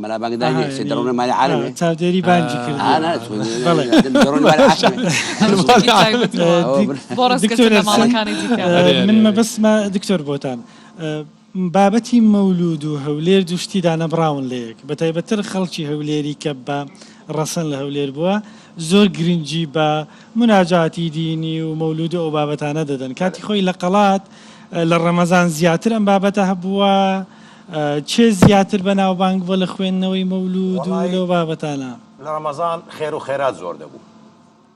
مەلا بانگدانی دەڕۆنە مالی عالەمێ چاودێری بانگی کرد من مەبەستمە دکتۆر بۆتان بابەتی مەولود و هەولێر دوشتی دانەبراون لە یەک بە تایبەتر خەڵکی هەولێری کە بە ڕەسەن لە هەولێر بووە زۆر گرنگی بە مناجاتی دینی و مەولود و ئەو بابەتانە دەدەن کاتی خۆی لە قەڵات لە ڕەمەزان زیاتر ئەم بابەتە هەبووە چێ زیاتر بەناوبانگ بۆ لە خوێندنەوەی مەولود و لەو بابەتانە لە ڕەمەزان خێر و خێرات زۆر دەبوو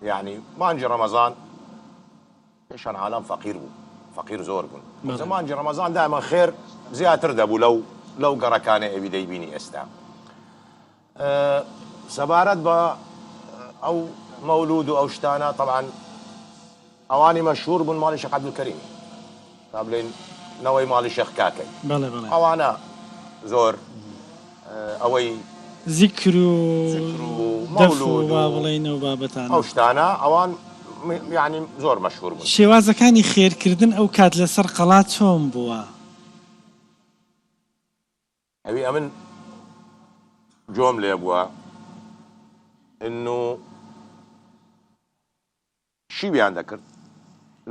یعنی مانجی ڕەمەزان پێشان عالەم فەقیر بوو فەقیر زۆر بوون زمانجی ڕەمەزان دائما خێر زیاتر دەبوو لەو گەڕەکانە ئەوی دەیبینی ئێستا سەبارەت بە ئەو مەولود و ئەو شتانە طبعا ئەوانی مەشهور بوون ماڵی شێخ عەبدولکەریم تا بڵێن نەوەی ماڵی شێخ کاکەی ئەوانە زۆر ئەوەی زیکر و دەف و بڵێنەوە بابەتانە ئەو شتانە ئەوان یعنی زۆر مەشهور بوون شێوازەکانی خێرکردن ئەو کات لەسەر قەڵات چۆن بووە ئەوی ئەمن جۆم لێ بووە ئنو شیویان دەکرد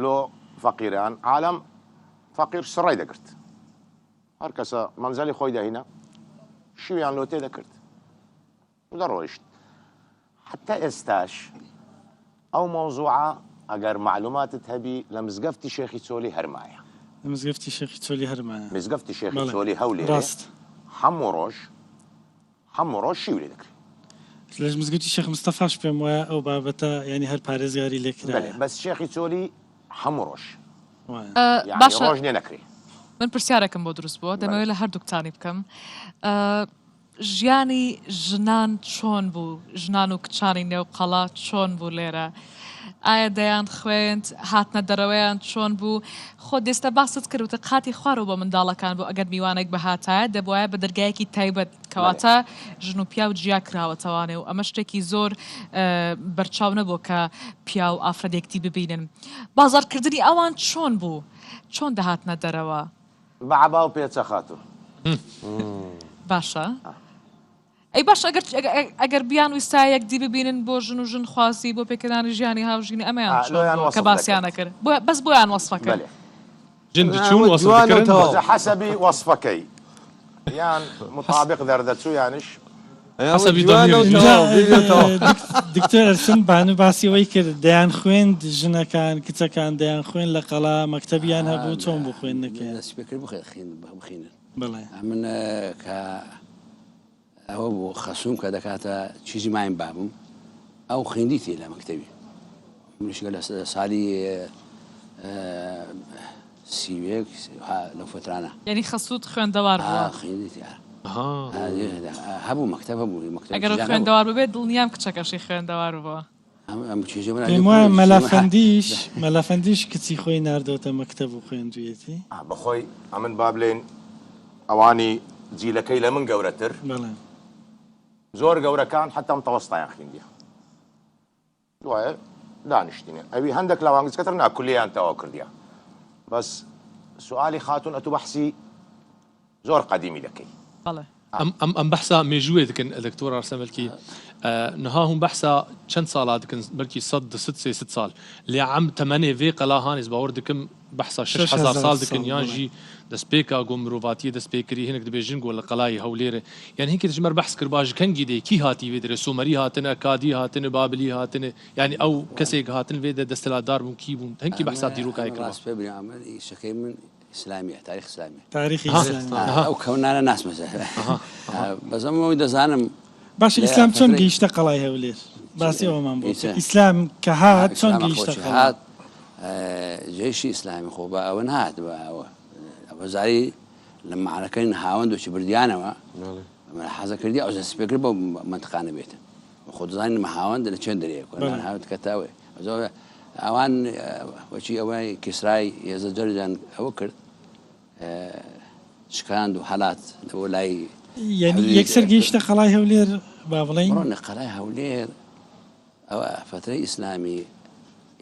لۆ فەقیران عالەم فەقیر سڕای دەکرد هەر کەسە مەمزەلی خۆی دەهینە شیویان لۆ تێ دەکرد و دەڕۆیشت حتا ئێستاش ئەو مەوزوعە ئەگەر معلوماتت هەبی لە مزگەفتی شێخی چۆلی هەرمایە مزگەفتی شێخی چۆلی هەرمایە مزگەفتی شێخی چۆلی هەولێرە هەموو ڕۆژ شیو لێ دەکرد لەش مزگەوتی شێخ مستەفاش پێم وایە ئەو بابەتە ینی هەر پارێزگاری لێکرا بەس شێخی چۆلی هەموو ڕۆژ باشە ڕۆژ نێ نەکرێ من پرسیارێکم بۆ دروست بووە دەمەوێت لە هەردووکتانی بکەم ژیانی ژنان چۆن بوو ژنان و کچانی نێو قەڵا چۆن بوو لێرە ئایا دەیان خوێند هاتنە دەرەوەیان چۆن بوو خۆ دێستە باست کردوتە قاتی خوارەوە بە منداڵەکان بوو ئەگەر میوانێک بەهاتایە دەبواە بە دەرگایەکی تایبەت کەواتە ژن و پیا و جیا کراوەتەوانێ و ئەمە شتێکی زۆر بەرچاو نەبوو کە پیا و ئافرەتێکتی ببینن بازارکردنی ئەوان چۆن بوو چۆن دەهاتنە دەرەوە بەعبا و پێچە خاتون باشە ئەی باش ئەگەر بیان ویستا یەکدی ببینن بۆ ژن و ژن خوازی بۆ پێکردانی ژیانی هاوژینی ئەمەیان کە باسییانە کرد بەس بۆیان وەسفەکە حسبی وەسفەکەی یان مطابق دەردەچوو یانش دکتۆر ئەرسن بانو باسیەوەی کرد دەیان خوێند ژنەکان کچەکان دەیان خوێن لە قەڵا مەکتەبیان هەبوو چۆن بۆ خوێندنەکە پێکرد بخینن بڵێ من کە ئەوە بۆ خەسووم کە دەکاتە چیزی مایم بابووم ئەو خوێندی تێ لە مەکتەبی منیشگە لە ساڵی سیوێک لەو فترانە یعنی خەسووت خوێندەوار بووە خوێندی تیار هەبوو مەکتەب هەبوو ئەگەر خوێندەوار ببێت دڵنیام کچەکەشی خوێندەوار بووە پێم وایە مەلافەندیش کچی خۆی ناردۆتە مەکتەب و خوێندویەتی بەخۆی ئەمن با بڵێن ئەوانی جیلەکەی لە من گەورەتر زۆر گەورەکان حتەم تەوەستایان خوێندیە دوایە دانیشتینێ ئەوی هەندێک لاوانگچکەتر ناکولیان تەواو کردیە بەس سوالی خاتون ئەتو بەحسی زۆر قەدیمی دەکەی ئەم بەحسا مێژوێ دکن دکتۆر ئارسەمەلکی نها هەم بەحسا چەند ساڵا دکن بەلکی 100 ساڵ لێ عەم تەمەنێ vê قەلا هانیز باوەڕ دکم بەحسا 6000 ساڵ دکن یانژی دەستپێکا گۆ مرۆڤاتیە دەستپێکری هێنێک دەبێژن گۆ لە قەڵای هەولێرە یان هینکە دژمەر بەحس کرد باش کەنگی دێ کی هاتی وێ دەرێ سومەری هاتنە کادی هاتنە بابلی هاتنە یعنی ئەو کەسێک هاتن وێ دەستەلاتدار بوون کی بوون هەنکی بەحسا دیرۆکای کرد شەکەی من ئیسلامیە تاریخ ئیسلامی تاریخی ئەو کەونانە ناسمەزە بەزەمەوەی دەزانم باش ئیسلام چۆن گەیشتە قەڵای هەولێر باسی ئەومان بۆ ئیسلام کە هات چۆن گەیشتە هات جێشی ئیسلامی خۆ بە ئەوە نهات بە ئەوە ئەوەزاری لە معنەکەی هاوەند دۆچی بردیانەوە حەزە کردی ئەو دەستپێکرد بۆ منتقانە بێتن خۆ دەزانین هاوەند لە چێن دەرەیە هاوت کەتاوێ ئەوان وەچی ئەوەی کیسرای هێزەجەرجان ئەوە کرد شکاند و هەلات لەوە لای یعنی یەکسەر گەیشتە قەڵای هەولێر با بڵێین ڕۆنە قەڵای هەولێر ئەوە فترەی ئیسلامی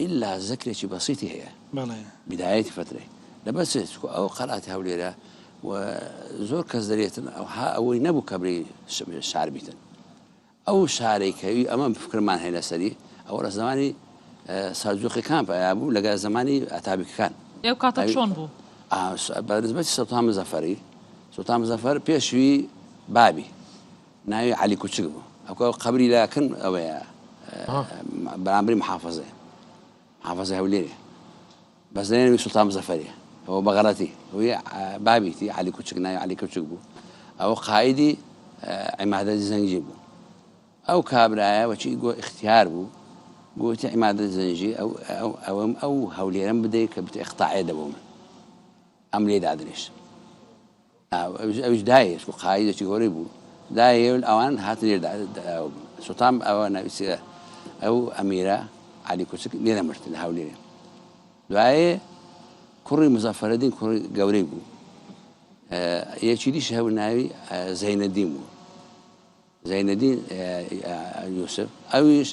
ئیلا زەکرێکی بەسیتی هەیە بدایەتی فترەی لەبەر ئەو قەڵاتی هەولێرە و زۆر کەس دەرێتن ئەوەی نەبوو کەبری شار بیتن ئەو شارێکەوی ئەمە فکرمان هەیە لەسەری ئەوە لە زمانی سەرجۆقیەکان پیا بوو لەگەڵ زمانی ئەتابیکەکان ئەو کاتە چۆن بوو بەنسبەتی سەڵتان مزەفەری سڵتان مزەفەر پێشوی بابی ناوی عەلی کوچک بوو ئەو قەبری لاکن ئەوەیە بەرامبەری محافەزەیە محافەزە هەولێرێ بەس دەێنەوی سڵتان مزەفەریە ئەوە بەغەڵەتی ئەوەی بابیتی عەلی کوچک ناوی عەلی کوچک بوو ئەوە قائیدی عیمادەتی زەنگی بوو ئەو کابرایە وەچی گۆ اختیار بوو گوتی عیمادەتی زەنگی ئەو هەولێرەم بدەیت کە بتێ ئیقتاعێ دەبوو من ئەم لێ دادرێش ئەوش دایە قائیدێکی گەورەی بوو دایە ئەوان هاتن لێ سوتام ئەوە ناویسە ئەو ئەمیرە عەلی کوچک لێرە مرد لە هەولێرە دوایێ کوڕی مزەفەرەدین کوڕی گەورەی بوو یەکی دیش هەبوو ناوی زەینەدین بوو زەینەدین یوسف ئەویش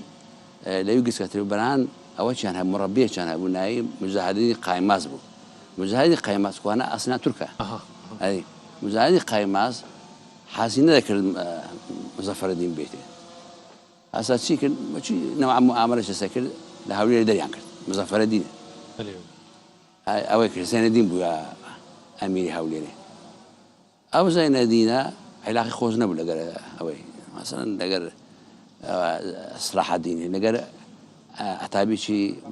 لەوی گسکەتر بەران ئەوە چیان هەبوو مڕەبیەکیان هەبوو ناوی مجاهدینی قایماز بوو مجاهدی قایماز کوانە ئەسنا تورکە مجاهدی قایماز حاسی نەدەکرد مزەفەرەدین بێتێ ئەسا چی کرد چی نەوع معاملەش لەسەر کرد لە هەولێر دەریان کرد مزەفەرەدینە ئەوەی کرد زەینەدین بووە ئەمیری هەولێرێ ئەو زەینەدینە عیلاقی خۆش نەبوو لەگەر ئەوەی مەسەڵەن لەگەر سلاحەدینی لەگەر ئەتابیی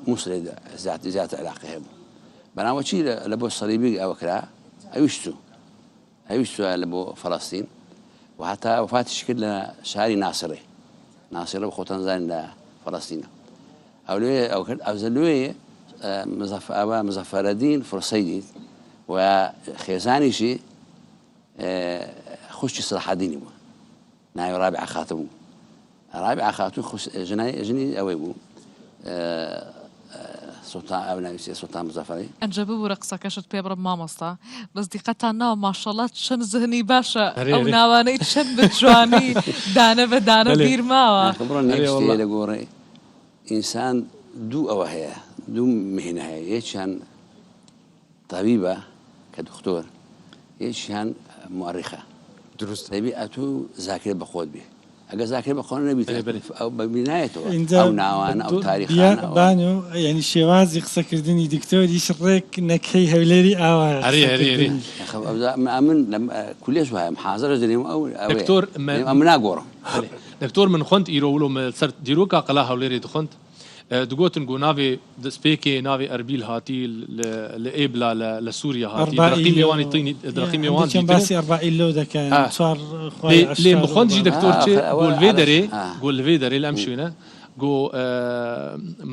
مووسڵێ زیاتر عیلاقی هەبوو بەناوەچی لە بۆ سەلیبی ئەوە کرا ئەویشتوە لە بۆ فەڵەستین و هەتا وفاتیش کرد لە شاری ناسڕێ ناسیڕە بە خۆتان زانین لە فەڵەستینە ئەو لێ ئەو کرد ئەوزە لێیە ئەوە مزەفەرەدین فرسەی دیت و خێزانیشی خوشتی سەلاحەدینی بوو ناوی ڕابعە خاتم بوو ڕابعە خاتون ژنی ئەوەی بوو ئەو ناویسێ سوڵتان مزەفەری ئەنجە ببوورە قسەکەشت پێ بڕم مامۆستا بەس دیقەتان ناوە ماشەڵڵا چەند زهنی باشە ئەو ناوانەی چەند بجوانی دانە بە دانە بیر ماوە بڕۆن لە گۆڕێ ئینسان دوو ئەوە هەیە دوو مهنە هەیە یەکیان تەبیبە کە دکتۆر هیچیان مؤرخە دروست دەبێت ئەتوو زاکرێت بە خۆت بێ ئەگە زاکرێت بە خۆن نەبیێت ئەو بەبینایەتەوە ئەو ناوانە ئەو تاریخانە بانو ینی شێوازی قسەکردنی دکتۆریش ڕێک نەکەی هەولێری ئاوا من کولێش وایە حاضرە دەنێم ئەو ئەم ناگۆڕم دکتۆر من خوند ئیرۆولۆ سەر دیرۆکا قەلا هەولێری دخوند دگوتن گو ناوێ دەستپێکێ ناوێ ئەربیل هاتی لە ئێبلا لە سووریا هاتی دڕقی میێوانی تینی دڕقی میێوان باسی ئەربعیل لەو دەکەن لێ بخۆنجی دکتۆر چێ گۆلڤێ دەرێ گۆلڤێ دەرێ لەم شوێنە گۆ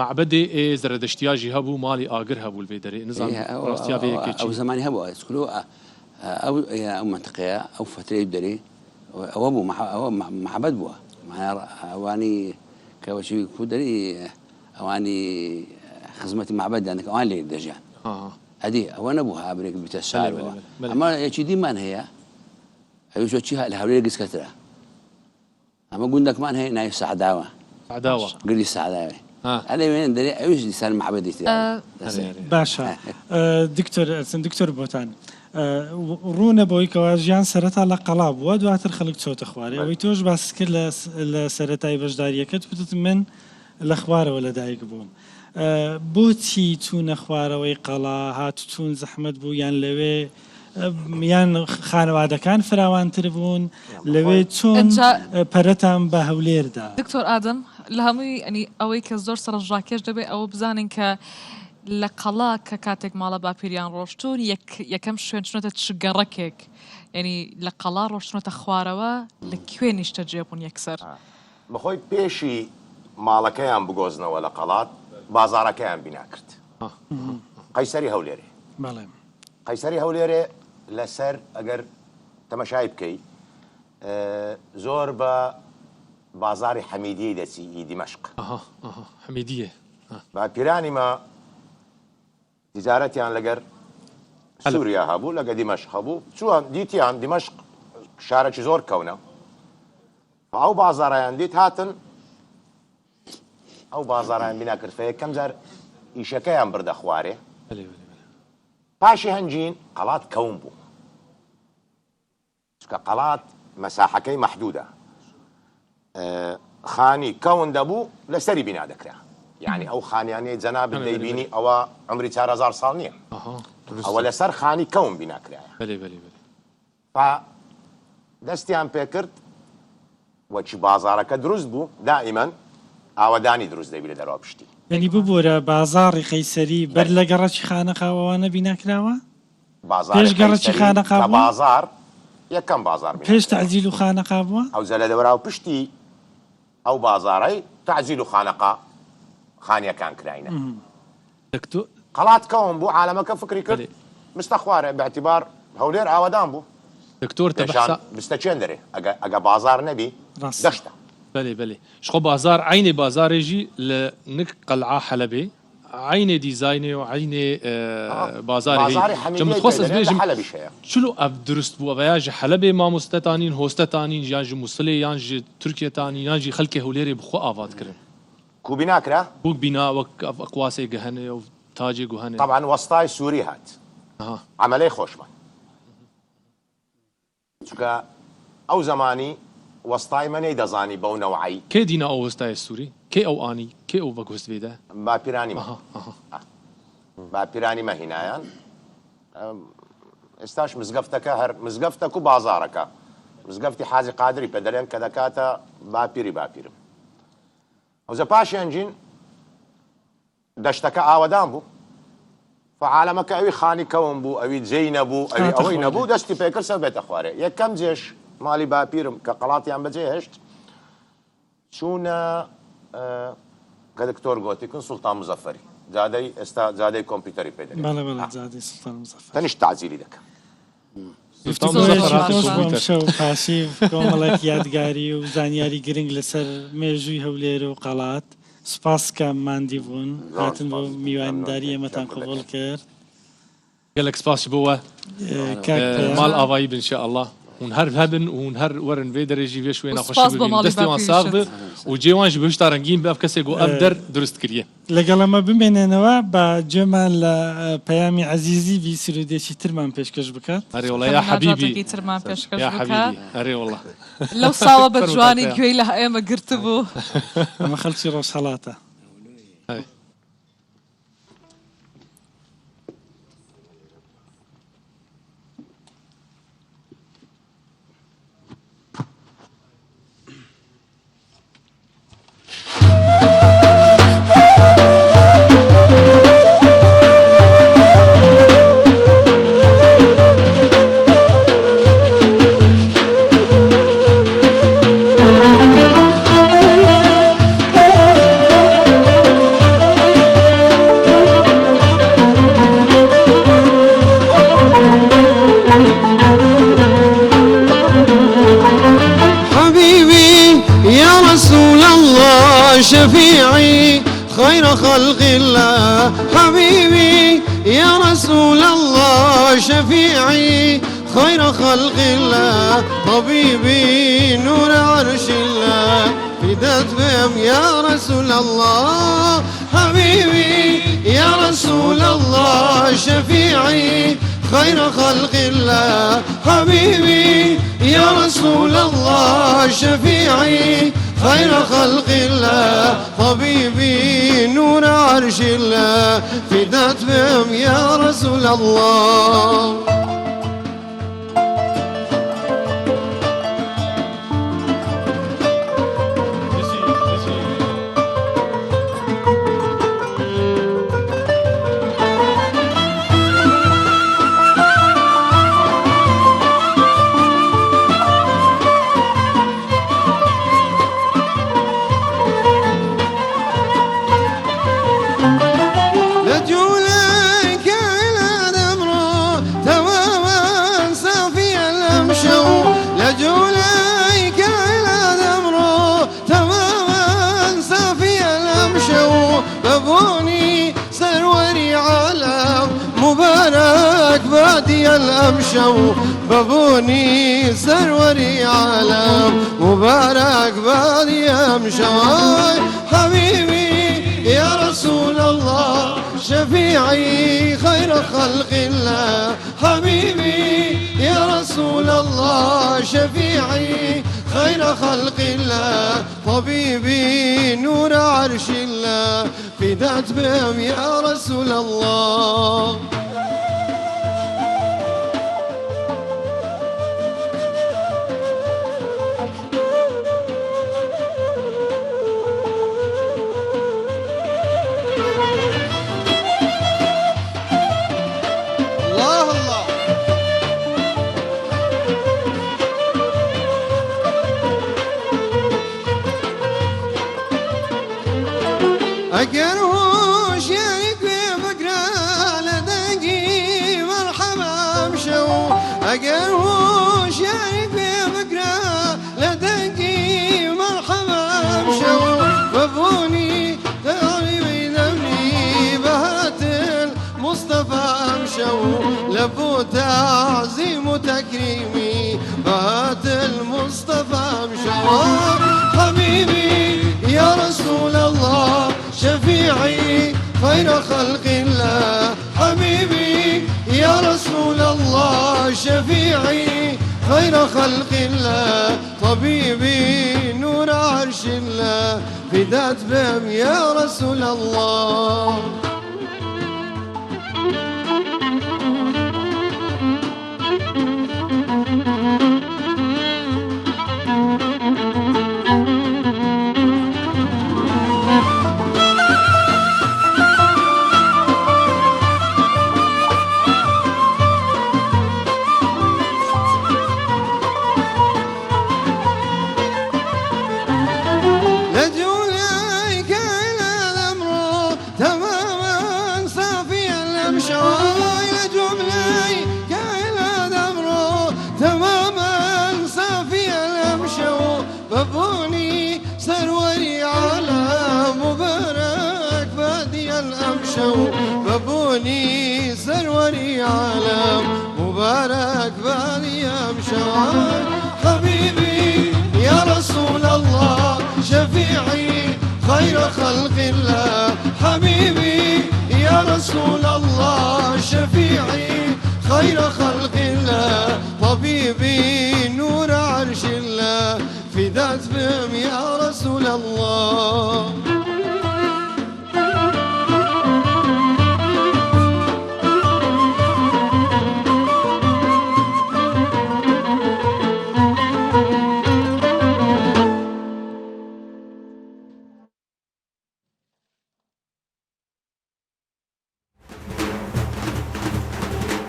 معبدێ زەردەشتیاژی هەبوو ماڵی ئاگر هەبوو لێ دەرێ نزان ڕاستیاوەیەکی ئەو زمانی هەبوو سکولۆ ئەو منطقەیە ئەو فترەی دەرێ ئەوە بوو ئەوە محەبەت بووە ئەوانی کەوەچی کودەری ئەوانی خزمەتی معبەدیان دەکە ئەوان لێ دەژیان ئەدی ئەوە نەبوو هابرێک بتە شارەوە ئەمە یەکی دیمان هەیە ئەویشۆ چی لە هەولێر گسکەترە ئەمە گوندەکمان هەیە ناوی سەعداوە گلی سەعداوێ ئەلێ وێنن دەرێ ئەویش دیسان معبەدی باشە دکتۆر بۆتان ڕوونە بۆی کەوا ژیان سەرەتا لە قەڵا بووە دواتر خەڵک چۆتە خوارێ ئەوەی تۆش باس کرد لە سەرەتای بەشداریەکەت وتت من لە خوارەوە لەدایک بووم بۆچی چوونە خوارەوەی قەڵا هاتوچوون زەحمەت بوو یان لەوێ یان خانەوادەکان فراوانتر بوون لەوێ چۆن پەرەتان بە هەولێردا دکتۆر ئادەم لە هەمووی ئەنی ئەوەی کە زۆر سەرنجڕاکێش دەبێت ئەوە بزانین کە لە قەڵا کە کاتێک ماڵە باپیریان ڕۆشتون یەکەم شوێن چنۆتە چگەڕەکێک ینی لە قەڵا ڕۆشتنۆتە خوارەوە لەکوێ نیشتە جێبوون یەکسەر بەخۆی پێشی ماڵەکەیان بگۆزنەوە لە قەڵات بازارەکەیان بینا کرد قەیسەری هەولێرێ قەیسەری هەولێرێ لەسەر ئەگەر تەمەشای بکەیت زۆر بە بازاری حەمیدیەی دەچی دیمەشق حەمیدیە باپیرانی ما تجارەتیان لەگەر سووریا هەبوو لەگە دیمەشق هەبوو چووان دیتیان دیمەشق شارێکی زۆر کەونە ئەو بازاڕیان دیت هاتن ئەو بازاڕیان بینا کرد یەکەم جار ئیشەکەیان بردە خوارێ پاشی هەنجین قەڵات کەون بوو چکە قەڵات مەساحەکەی مەحدودە خانی کەون دەبوو لەسەری بینا دەکرا یعنی ئەو خانیانەی جەنابت دەیبینی ئەوە عمری 4000 ساڵ نییە ئەوە لەسەر خانی کەون بیناکرایە دەستیان پێکرد وەچی بازارەکە دروست بوو دائیمەن ئاوەدانی دروست دەبی لە دەرەوە پشتی ینی ببوورە بازاڕی قەیسەری بەر لە گەڕەکی خانەقاوەوانە بیناکراوە پێش گەڕەکی خانەقا بازار یەکەم بازار پێش تەعجیل و خانەقا بووە ئەو زەلە دەوراو پشتی ئەو بازارەی تەعجیل و خانەقا خانیەکان کراینە قەڵات کەون بوو عالەمەکە فکری کرد مستە خوارێ باعتیبار هەولێر ئاوەدان بوو دکتۆر بستە چێن دەرێ ئەگە بازار نەبی دەشتە بەێ شخۆ بازار عینێ بازارێژی لە نک قەلعا حەلەبێ عینێ دیزاینێ و عینێ بازارخواست بێژم چلو ئەف دروست بووە بەیاژە حەلەبێ مامۆستەتانین هۆستەتانین یانژی مووسڵێ یانژی تورکێتانی یانژی خەلکی هەولێرێ بخۆ ئاواتکردن کوبی ناکرا بووک بینا وەک ئەقواسێ گەهنێ و تاجێ گوهنێ طبعا وەستای سووری هات عملەی خۆشمان چکە ئەو زمانی وەستای منەی دەزانی بەو نەوعی کێ دینا ئەو وەستای سووری کێ ئەو ئانی کێ ئەو بەگوست بێدا باپیرانی مەهینایان ئێستاش مزگەفتەکە هەر مزگەفتەک و بازارەکە مزگەفتی حاجی قادری پێدەرێن کە دەکاتە باپیرم ئەوزە پاشی ئەنجین دەشتەکە ئاوەدان بوو فعالەمەکە ئەوی خانی کەون بوو ئەوی جێی نەبوو ئەوی ئەوەی نەبوو دەستی پێکرد سەر بێتە خوارێ یەکەم جێش ماڵی باپیرم کە قەڵاتیان بەجێ هێشت چوونە کە دکتۆر گۆتیکن سوڵتان مزەفەری جادەی ئێستا جادەی کۆمپیوتەری پێدەێت تەنیشت تعجیلی دەکەم شەو پاشیف کۆمەڵێک یادگاری و زانیاری گرنگ لەسەر مێژووی هەولێر و قەڵات سپاس کە ماندی بوون هاتن بۆ میوانداری ئێمەتان قبوڵ کرد گەلێک سپاسی بووە ماڵ ئاوایی بن ئینشاء الله هون هر هبن وهون هر ورن في درجي في شوي ناخوش وسپاس ببین بمالی دستی وان باپیشت. ساغ بر و جیوانش بهش تارنگین به کسی گو افدر درست کریه لەگەڵەمە بمێنێنەوە بە گوێمان لە پەیامی عەزیزی وی سرودێکی ترمان پێشکەش بکات. أري والله يا حبيبي ترمان پێشکەش يا بکات. حبيبي أري والله لەو ساوە بە جوانی گوێی لە ئێمە گرت بوو. ئەمە خەڵکی ڕۆژهەڵاتە. شفيعي خير خلق الله حبيبي يا رسول الله شفيعي خير خلق الله طبيبي نور عرش الله فدات بهم يا رسول الله حبيبي يا رسول الله شفيعي خير خلق الله حبيبي يا رسول الله شفيعي خير خلق الله طبيبي نور عرش الله فدات بهم يا رسول الله بادي الأمشو بابوني سروري عالم مبارك بادي أمشو حبيبي يا رسول الله شفيعي خير خلق الله حبيبي يا رسول الله شفيعي خير خلق الله طبيبي نور عرش الله فدات بهم يا رسول الله أجر وش يكفي فكرة لدقي مرحبا مشو أجر وش يكفي فكرة لدقي مرحبا مشو بابوني تغريبي ذمني بهات المصطفى مشو لبو تعظيم وتكريمي بهات المصطفى مشو حبيبي يا رسول الله شفيعي خير خلق الله حبيبي يا رسول الله شفيعي خير خلق الله طبيبي نور عرش الله فدات بهم يا رسول الله بابوني سروري على مبارك بادي الأمشو بابوني سروري على مبارك مبارك بأيام شوال حبيبي يا رسول الله شفيعي خير خلق الله حبيبي يا رسول الله شفيعي خير خلق الله طبيبي نور عرش الله فداك بهم يا رسول الله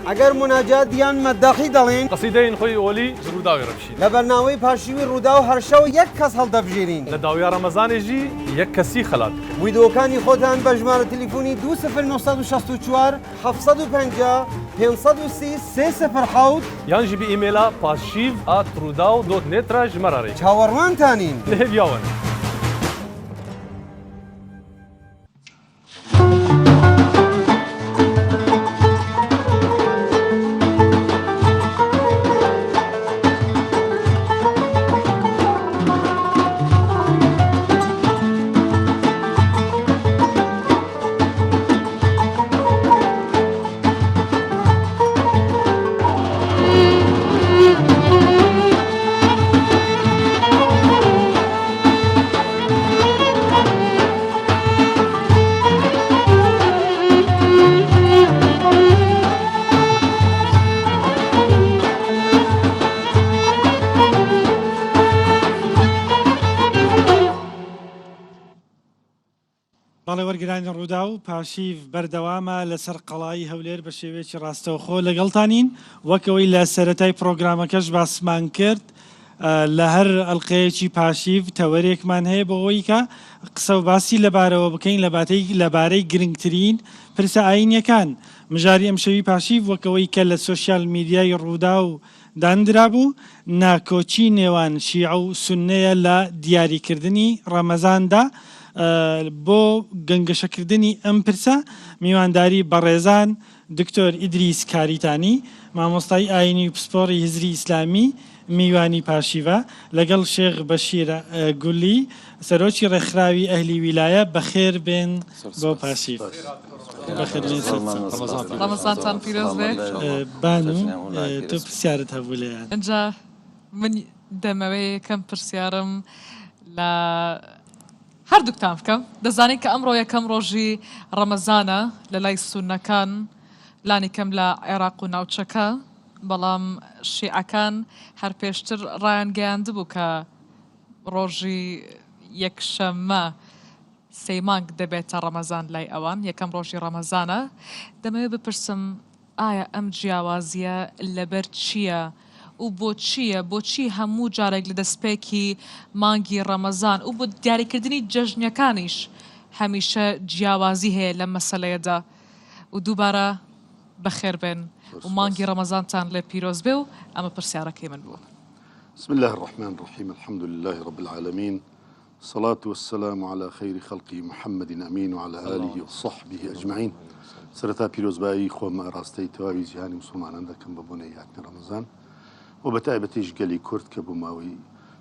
ئەگەر مناجات یان مەداخی دەڵێن قەسیدەین خۆی ئۆلی ڕووداوی ڕەبشین لە بەرنامەی پاشیوی ڕوودا و هەرشەو یەک کەس هەڵدەبژێرین لە داویا ڕەمەزانێژی یەک کەسی خەلات ویدۆکانی خۆتان بە ژمارە تەلیفۆنی 2964 750 530 307 یانژی بە ئیمێلا pashiv@rudaw.net را ژمارەڕێ چاوەڕوانتانین لە هێبیاوەن بەڵێ وەرگرانی ڕوودا و پاشیف بەردەوامە لەسەر قەڵایی هەولێر بە شێوەیەکی ڕاستەوخۆ لەگەڵتانین وەکەوەی لە سەرەتای پرۆگرامەکەش باسمان کرد لە هەر ئەڵلقەیەکی پاشیف تەوەرێکمان هەیە بۆەوەی کە قسە و باسی لەبارەوە بکەین لەبارەی گرنگترین پرسە ئاینیەکان مژاری ئەمشەوی پاشیف وەکەوەی کە لە سۆشیال میدیای ڕوودا و دانرا بوو ناکۆچی نێوان شیع و سوننەیە لە دیاریکردنی ڕەمەزاندا بۆ گەنگەشەکردنی ئەم پرسە میوانداری بەڕێزان دکتۆر ئیدریس کاریتانی مامۆستای ئاینی و پسپۆڕی هزری ئیسلامی میوانی پاشیڤە لەگەڵ شێخ بەشیر گولی سەرۆکی ڕێکخراوی ئەهلی ویلایە بەخێر بێن بۆ پاشیڤ ڕەمەزانتان پیرۆز بێ بانو تۆ پرسیارت هەبوو لێیان ئەجا من دەمەوەی یەکەم پرسیارم لە هەردووکتان بکەم دەزانین کە ئەمڕۆ یەکەم ڕۆژی ڕەمەزانە لە لای سوننەکان لانی کەم لە عێراق و ناوچەکە بەڵام شیعەکان هەر پێشتر ڕایان گەیاندبوو کە ڕۆژی یەکشەممە سێ مانگ دەبێتە ڕەمەزان لای ئەوان یەکەم ڕۆژی ڕەمەزانە دەمەوێت بپرسم ئایا ئەم جیاوازیە لەبەر چییە و بۆچی هەموو جارێک لە دەستپێکی مانگی ڕەمەزان و بۆ دیاریکردنی جەژنیەکانیش هەمیشە جیاوازی هەیە لە مەسەلەیەدا و دووبارە بەخێر بێن و مانگی ڕەمەزانتان لێ پیرۆز بێ و ئەمە پرسیارەکەی من بوو. بسم الله الرحمن الرحيم الحمد لله رب العالمين الصلاة والسلام على خير خلقه محمد أمين وعلى آله وصحبه أجمعين سرتا پیرۆزبایی خۆمە ڕاستەی تەواوی جیهانی مسلمانان دەکەم بە بۆنەی هاتنی ڕەمەزان و بە تایبەتیش گەلی کورد کە بوو ماوەی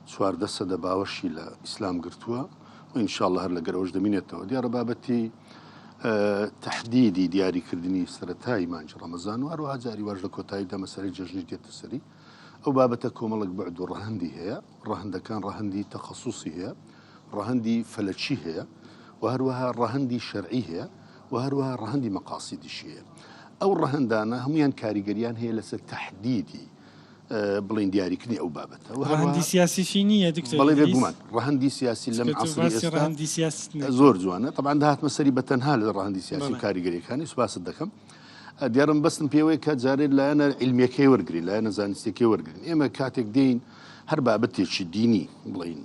14 سەدە باوەشی لە ئیسلام گرتووە و ئینشاءالله هەر لەگەرەوەش دەمینێتەوە دیارە بابەتی تحدیدی دیاریکردنی سەرەتایی مانگی ڕەمەزان و هەروەها جاری واژ لە کۆتاییدا مەسەلەی جەژنی دێتە سەری ئەو بابەتە کۆمەڵک بەعد و ڕەهەندی هەیە ڕەهەندەکان ڕەهەندی تەخەسوسی هەیە ڕەهەندی فەلەکی هەیە و هەروەها ڕەهەندی شەرعی هەیە و هەروەها ڕەهەندی مەقاسیدیشی هەیە ئەو ڕەهەندانە هەمویان کاریگەریان هەیە لەسەر تحدیدی بڵین دیاریکردنی ئەو بابەتە ڕەهەندی سیاسیشی نییە دکتۆر بەڵێ بێگومان ڕەهەندی سیاسی لەم عەسری ئێستا زۆر جوانە طبعا داهاتمە سەری بەتەنها لە ڕەهەندی سیاسی و کاریگەریەکانی سوپاست دەکەم دیارم بەستم پێوەیە کە جارێت لایەنە علمیەکەی وەرگین لایەنە زانستیەکەی وەرگین ئێمە کاتێک دێین هەر بابەتێکی دینی بڵین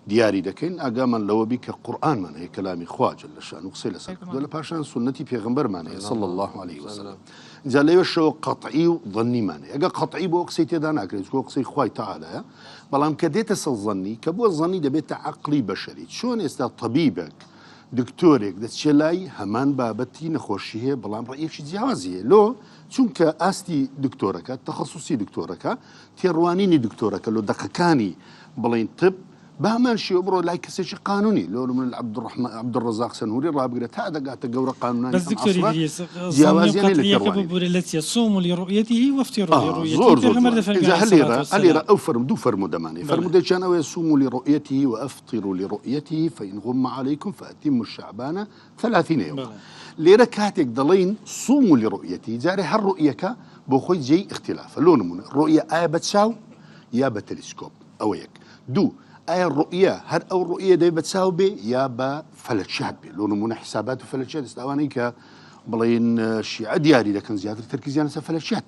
دیاری دەکەین ئاگامان لەوە بی کە قورئانمان هەیە کەلامی خوا جەل شان و قسەی لەسەر کردووە لە پاشان سنەتی پێغەمبەرمان هەیە صلی الله عليه وسلم جا لەوێشەوە قەطعی و ظەنیمان هەیە ئەگە قەطعی بۆ قسەی تێدا ناکرێت بۆ قسەی خوای تەعالایە بەڵام کە دێتە سەر ظەنی کە بۆ ظەنی دەبێتە عەقلی بەشەری چۆن ئێستا طەبیبێک دکتۆرێک دەچێ لای هەمان بابەتی نەخۆشی هەیە بەڵام ڕێیەکی جیاوازی هەیە لۆ چونکە ئاستی دکتۆرەکە تەخەسوسی دکتۆرەکە تێڕوانینی دکتۆرەکە لۆ دەقەکانی بڵین تب بامان شێوە بڕۆ لای کەسێکی قانونی لۆ من عەبدوڕەزاق سەنووری ڕابگرێت تا دەگاتە گەورە قانونانی بس دكتوري جیاوازیانە لە تێڕوانی صوموا لرؤيته وافطروا لرؤيته إذا هل أو دو فرمو دماني فرمو كان أو يصوموا لرؤيته وأفطروا لرؤيته فإن غم عليكم فأتموا الشعبان 30 يوم ليرة كاتك ضلين صوموا لرؤيته جاري هالرؤية بوخوي جي اختلاف لون من الرؤية آية بتساو يا بتلسكوب أو يك دو آية الرؤية هر أو الرؤية دي بتساو بي يا بفلتشات بي لون من حسابات وفلتشات استواني ك بلين الشيعة دياري لكن زيادة التركيز يعني سفلتشات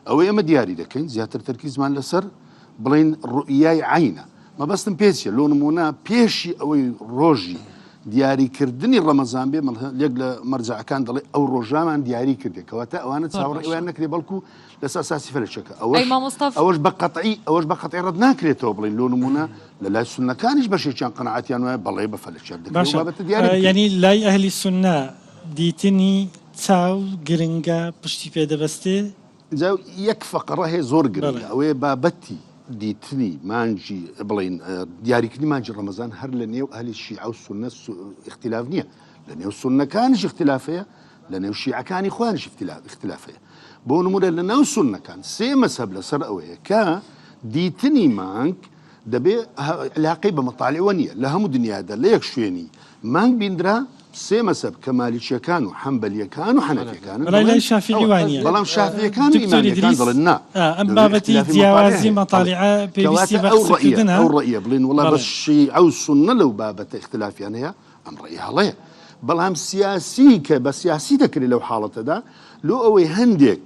أو يا ما دياري لكن زيادة التركيز مان لسر بلين الرؤية عينة ما بس نبيسي لون منا بيشي أو روجي دیاری کردنی ڕەمەزان بێ لەک لە مەرجەعەکان دەڵێ ئەو ڕۆژامان دیاری کردێ کەواتە ئەوانە چاوەڕێی ئەویان نەکرێ بەڵکو لەسەر ئاساسی فەلەکێکە ئەوەش بە قەتعی ڕەت ناکرێتەوە بڵێن لۆ نمونە لە لای سونەکانیش بەشێکیان قەنەعەتیان وایە بەڵێ بە فەلەکێک باشە یعنی لای ئەهلی سونە دیتنی چاو گرنگە پشتی پێدەبەستێ جا یەک فەقەڕە هەیە زۆر گرنگە ئەوەیە بابەتی دیتنی مانجی بڵین دیاریکردنی مانجی ڕەمەزان هەر لە نێو ئەهلی شیعە و سونە اختلاف نییە لە نێو سونەکانیش اختلافەیە لە نێو شیعەکانی خۆیانیش اختلافەیە بۆ نمونە لە ناو سونەکان سێ مەسەب لەسەر ئەوەیە کە دیتنی مانگ دەبێ علاقەی بە مەطالیعەوە نییە لە هەموو دنیادا لە یەک شوێنی مانگ بیندرا سێ مەسەب کە مالیکیەکان و حەمبەلیەکان و حەنەفیەکان بەڵام شافعیەکان و ئیمامیەکان دەڵێن نا ئەم بابەتی جیاوازی مەطالیعە پێویستی بە قسەکردنە ئەو ڕێیە بڵێن وەڵا بە شیعە و سونە لەو بابەتە اختلافیان هەیە ئەم ڕێی هەڵەیە بەڵام سیاسی کە بە سیاسی دەکرێت لەو حاڵەتەدا لۆ ئەوەی هەندێک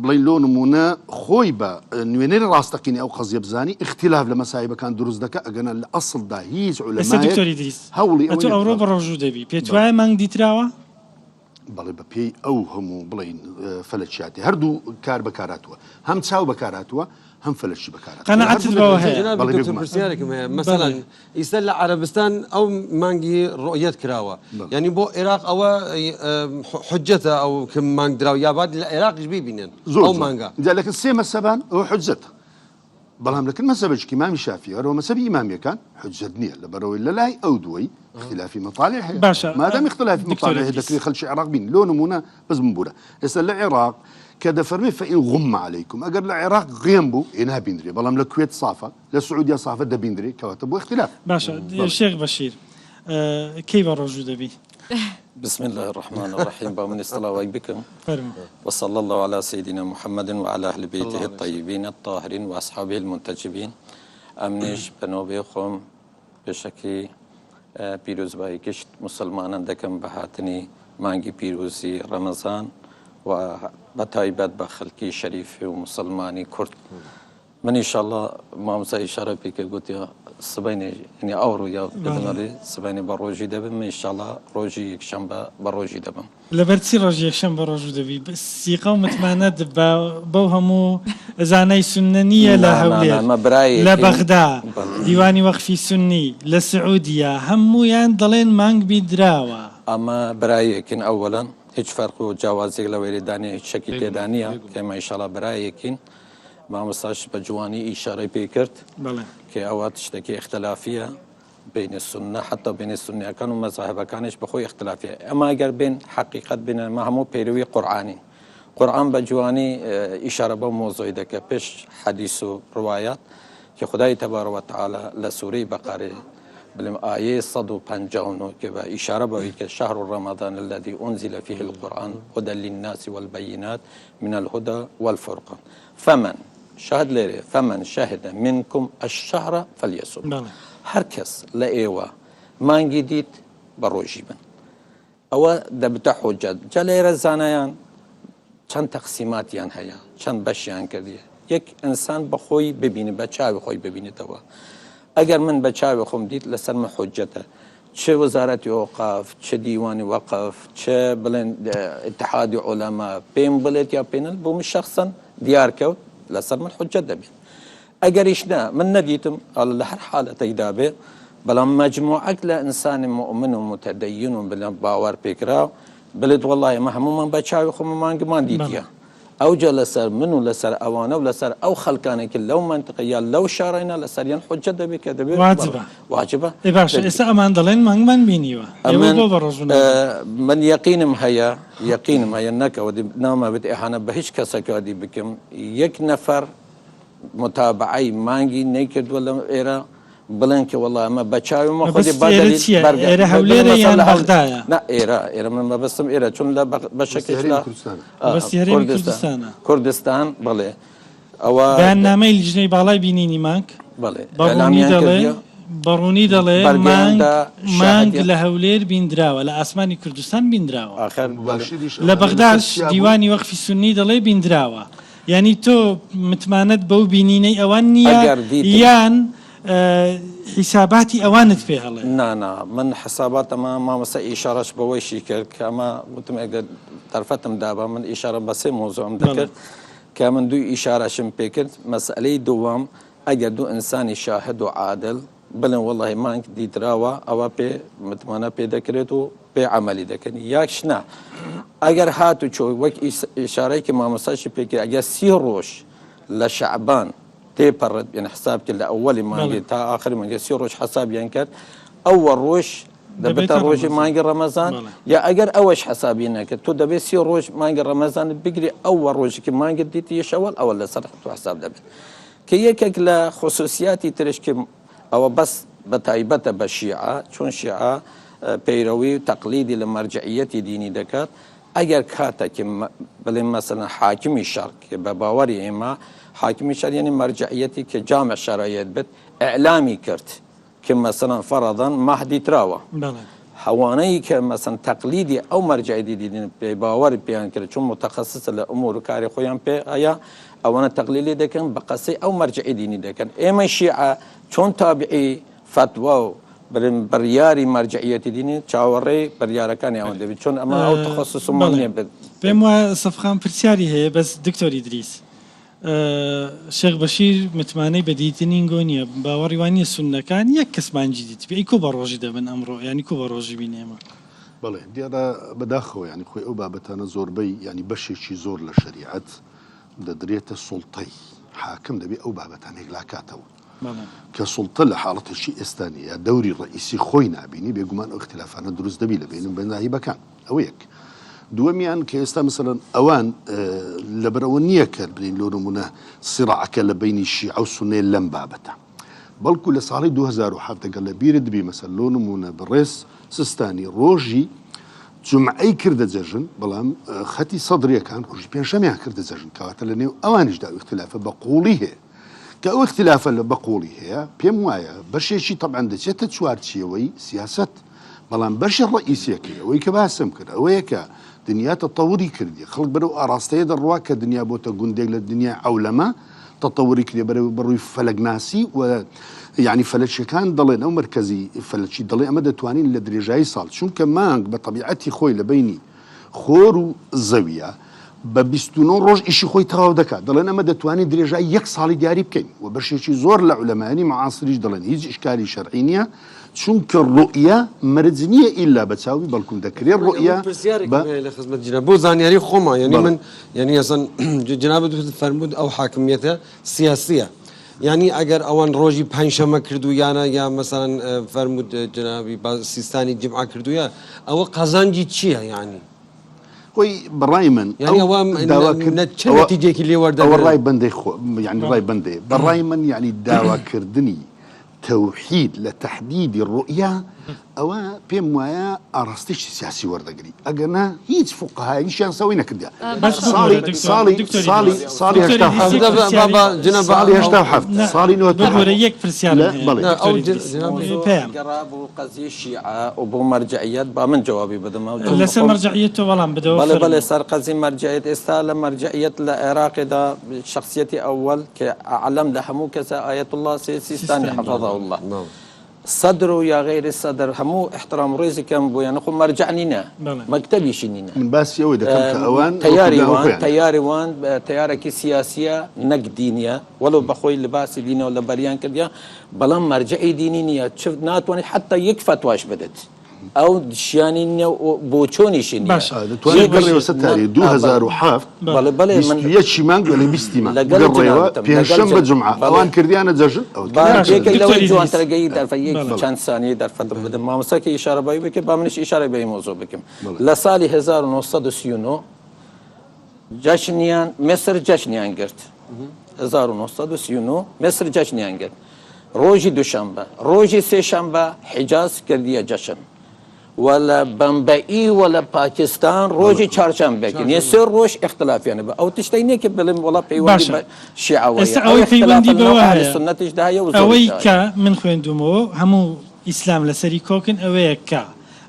بڵین لۆ نمونە خۆی بە نوێنەری ڕاستەقینی ئەو قەزیە بزانی اختلاف لە مەسایبەکان دروست دەکە ئەگەنە لە ئەسڵدا هیچ عولەمایەک هەوڵی ئەوڕۆ بە ڕۆژوو دەبی پێت وایە مانگ دیتراوە بەڵێ بە پێی ئەو هەموو بڵین فەلەکیاتی هەردوو کار بەکاراتوە هەم چاو بەکاراتوە هەم فەلەکی بەکارات قەنەعەتت بەوە هەیە پرسیارێکم هەیە مەسەڵەن ئیستا لە عەرەبستان ئەو مانگی ڕؤیەت کراوە یعنی بۆ عێراق ئەوە حجەتە ئەو کە مانگ دراوە یاباد لە عێراقیش بیبینن ئەو مانگە جا لەکن سێ مەسەبان ئەوە حجەتە بەڵام لەکن مەسەبێکی ئیمامی شافعی ئەوە مەسەبی ئیمامیەکان حجەت نییە لەبەرەوەی لە لای ئەو دووەی اختلافی مەطالیع هەیە مادام اختلافی مەطالیع هەیە دەکرێت خەڵکی عێراق بین لۆ نمونە بەس بمبورە ئێستا لە عێراق کە دەفەرمێ فەئین غم عەلەیکم ئەگەر لە عێراق غێم بوو نابیندرێ بەڵام لە کوێت سافە لە سعودیا سافە دەبیندرێ کەواتە بۆ اختلاف باشە شێخ بەشیر کەی بە ڕۆژوو دەبی بسم الله الرحمن الرحيم بامن الصلاة بكم وصلى الله على سيدنا محمد وعلى أهل بيته الطيبين الطاهرين وأصحابه المنتجبين أمنش بنوبي خوم بشكل بيروز باي كشت مسلمانا دكم بهاتني مانجي بيروزي رمضان وبتايبات بخلقي شريف ومسلماني كرد من إن شاء الله ما مسا إشارة بك قلت يا سبيني يعني أورو يا بدنالي سبيني بروجي دبم إن شاء الله روجي يكشنبه بروجي دبم لبرتي روجي يكشنبه روجي دبي بس سيقا متمانات بوهمو زاني سننية لهولير لبغداد ديواني وقفي سني لسعودية همو يعني ضلين مانج بيدراوا أما برايكين أولا هیچ فرق و جوازی لویری دانی هیچ شکی تدانیه که ما انشالله برای یکین ما مستاش بجوانی اشاره پیکرد که اواتش دکی اختلافیه بین السنه حتی بین السنه کان و مذاهب کانش بخوی اختلافیه اما اگر بین حقیقت بین ما همو پیروی قرآنی قرآن بجوانی اشاره به موضوعی دکه پیش حدیث و روایات که خدای تبارک و تعالی لسوره بقره بلم آية 159 كبا إشارة بويك شهر رمضان الذي أنزل فيه القرآن هدى للناس والبينات من الهدى والفرقان فمن شهد ليري فمن شهد منكم الشهر فليصم هركس لأيوة ما جديد بروجيبا أو دبت حجة جلير الزانيان چند تقسيمات هيا چند بشيان كرديه يك إنسان بخوي ببيني بچاوي خوي ببيني توا اگر من بچاوی خوم دید لسر من حجته چه وزارت اوقاف چه دیوان وقف چه بلند اتحاد علماء بین بلد یا بینل بوم شخصا دیار کود لسر من حجت دبین اگر ایش نه من ندیتم على هر حالة ایدابه بەڵام مەجموعەك لە ئینسانی مؤمن و متدین و بڵێن باوەڕ پێکراو بڵێت وەڵڵاهی ئێمە هەمومان بە چاوی خۆمان مانگمان دیتە ئەوجا لەسەر من و لەسەر ئەوانە و لەسەر ئەو خەڵکانێکی لەو منطقەیە لەو شاراینا لەسەریان حجە دەبێت کە دەبێت واجبە باشە ئێستا ئەمان دەڵێن مانگمان بینیوە من یەقینم هەیە نەکەوە نامەوێت ئێحانە بە هیچ کەسەکەوادی بکەم یەک نەفەر متابعی مانگی نەیکردووە لە ئێرە بڵێن کە وەڵڵا ئەمە بە چاویمە خۆی ئێرە هەولێرە یان بەغدایە نا ئێرە من مەبەستم ئێرە چون لە بەشێکێک لە کوردستان بڵێ ئەوە بەیاننامەی لیژنەی باڵای بینینی مانگ بەڕوونی دەڵێ مانگ لە هەولێر بیندراوە لە ئاسمانی کوردستان بیندراوە لە بەغداش دیوانی وەقفی سونی دەڵێ بیندراوە یعنی تۆ متمانەت بەو بینینەی ئەوان نییە یان حیساباتی ئەوانت پێ هەڵێ نانا من حساباتەمە مامەسە ئیشارەش بەوەیشی کرد کە ئەمە وتم ئەگەر تەرفەتم دابا من ئیشارە بە سێ مۆزوعم دەکرد کە من دوی ئیشارەشم پێ کرد مەسئلەی دووەم ئەگەر دوو ئینسانی شاهد و عادل بڵێن وەڵڵاهی مانگ دیتراوە ئەوە پێ متمانە پێ دەکرێت و پێ عملی دەکەن یاکش نا ئەگەر هاتو چۆی وەک ئیشارەیەکی مامەساشی پێکرد ئەگەر 30 ڕۆژ لە شەعبان تێپەڕێت یعنی حساب کرد لە ئەوەلی مانگی تا ئاخری مانگی 30 ڕۆژ حسابیان کرد ئەوە ڕۆژ دەبێتە ڕۆژی مانگی ڕەمەزان یا ئەگەر ئەوەش حسابی نەکرد تۆ دەبێت 30 ڕۆژ مانگی ڕەمەزانت بگری ئەوە ڕۆژێکی مانگت دیتی یەشەوەڵ ئەوە لەسەر تو حساب دەبێت کە یەکێک لە خصوصیاتی ترشکی ئەوە بەس بە تایبەتە بە شیعە چون شیعە پەیرەوی و تەقلیدی لە مەرجعیەتی دینی دەکات ئەگەر کاتێکی بڵێن مەسەلەن حاکمی شەڕ کە بە باوەری ئێمە حاکمی شەڕ یعنی مەرجعیەتی کە جامع شەرایەت بێت ئیعلامی کرد کە مەسەلەن فەرەضەن مەحدیتراوە هەوانەی کە مەسەلەن تەقلیدی ئەو مەرجعیەتی دینی پێ باوەری پێیان کرد چون متەخەسسە لە ئومور و کاری خۆیان پێ هەیە ئەوانە تەقلیدی دەکەن بە قەسەی ئەو مەرجعی دینی دەکەن ئێمە شیعە چۆن تابعی فتوا و بڕیاری مەرجعیەتی دینی چاوەڕێی بڕیارەکانی ئەوان دەبێت چون ئەمە ئەو تەخەسوسمان نییە بێت پێم وایە سەفخان پرسیاری هەیە بەس دکتۆری دریس شێخ بەشیر متمانەی بەدیتنین گۆ نییە باوەڕی وانیە سوننەکان یەک کەس مانجی دیت پێی کو بە ڕۆژی دەبن ئەمڕۆ ینی کو بە ڕۆژی بینێمە بەڵێ دیارە بەداخەوە ینی خۆی ئەو بابەتانە زۆربەی ینی بەشێکی زۆر لە شریعەت دەدرێتە سوڵتەی حاکم دەبێت ئەو بابەتان هێگلاکاتەوە کە سوڵتە لە حاڵەتێکی ئێستانیە دەوری ڕئیسی خۆی نابینی بێگومان ئەو اختلافانە دروست دەبی لە بینم بەناهیبەکان ئەوە یەک دووەمیان کە ئێستا مثلەن ئەوان لەبەرەوە نییە کە بنین لۆ نمونە سیڕعەکە لە بینی شیعە و سوننێ لەم بابەتە بەڵکو لە ساڵی 2007 دەگەڵ لە بیرت دەبی مەسەل لۆ نمونە بەڕێز سستانی ڕۆژی جمعەی کردە جەژن بەڵام خەتی سەدرەکان ڕۆژی پێنجشەمیان کردە جەژن کەواتە لە نێو ئەوانیشدا اختلافە بە قوڵی هەیە کە ئەو اختلافە لە بەقوڵی هەیە پێم وایە بەشێکی تەبعەن دەچێتە چوارچێوەی سیاست بەڵام بەشی ڕئیسیەکەی ئەوەی کە باسم کرد ئەوەیە کە دنیا تەتەوری کردی خەڵک بەرەو ئاراستەیە دەڕوا کە دنیا بۆتە گوندێک لە دنیا ئەولەمە تەتەوری کردی بەڕووی فەلەگناسی و یعنی فەلەکیەکان دەڵێن ئەو مرکزی فەلەکی دەڵێ ئەمە دەتوانین لە درێژایی ساڵ چونکە مانگ بە تەبیعەتی خۆی لە بینی خۆر و زەویە بە 29 ڕۆژ ئیشی خۆی تەواو دەکات دەڵێن ئەمە دەتوانین درێژای 1 ساڵی دیاری بکەین و بەشێکی زۆر لە عولەمانی معاسریش دەڵێن هیچ ئیشکالی شەرعی نییە چونکە ڕوئیە مەرج نییە ئیلا بە چاوی بەڵکو دەکرێت ڕوئیە لە خزمەت جناب بۆ زانیاری خۆمە یعنی من یعنی ئەسەن جنابەت فەرمود ئەو حاکمیەتە سیاسیە یعنی ئەگەر ئەوان ڕۆژی پەنجشەمە کردو یانە یا مەسەڵەن فەرمود جنابی سیستانی جمعە کردووە ئەوە قەزانجی چییە یعنی خۆی بەڕای من نەتیجێکی لێوەردە ڕای بەندەی یعنی ڕای بەندێ بەڕای من یعنی داواکردنی تەوحید لە تەحدیدی ڕوئیا ئەوە پێم وایە ئاراستێکی سیاسی وەردەگری ئەگەنا هیچ فوقەهاییشیان سەوی نەکردیا ساڵی 1970 قەزیە شیعە و بۆ مەرجعیەت با من جوابی بدەم لەسەر مەرجعیەت تۆ وەڵام بدەوە بەڵێ سەر قەزی مەرجعیەت ئێستا لە مەرجعیەت لە عێراقیدا شخصیەتی ئەوەل کە عەلەم لە هەموو کەسە ئایەت الله سیستانی حەفەظەه الله صدر ويا غير الصدر همو احترام رئيسي كم بو يعني خو مرجعنينا مكتبي شنينا من باس يوي ده كم كأوان تياري وان تيارك سياسية نقدينية ولو بخوي لباس دينه ولا بريان كديا بلام مرجعي دينية شفت ناتواني حتى يكفى واش بدت او دشيانين بوچوني شني باشا تواني قريوا ستاري 2000 وحاف بله من يشي مانغ ولا بيستيما قريوا بينشم بجمعة اوان كرديانا جرجل او هيك لو جو انت جيد در فيك كان ثانيه در فتره بدل ما مسكي اشاره باي بك بامنش اشاره باي موضوع بكم لسالي 1939 جشنيان مصر جشنيان قرت 1939 مصر جشنيان قرت روجي دوشنبه روجي سه شنبه حجاز كرديه جشن ولا بمبئي ولا باكستان روجي چهارشنبه كن يسر روش اختلاف يعني او تشتيني كبلم ولا بيوندي شيعويه او بيوندي بواها السنه جدايه اوي كا من خويندمو همو اسلام لسري كوكن اوي كا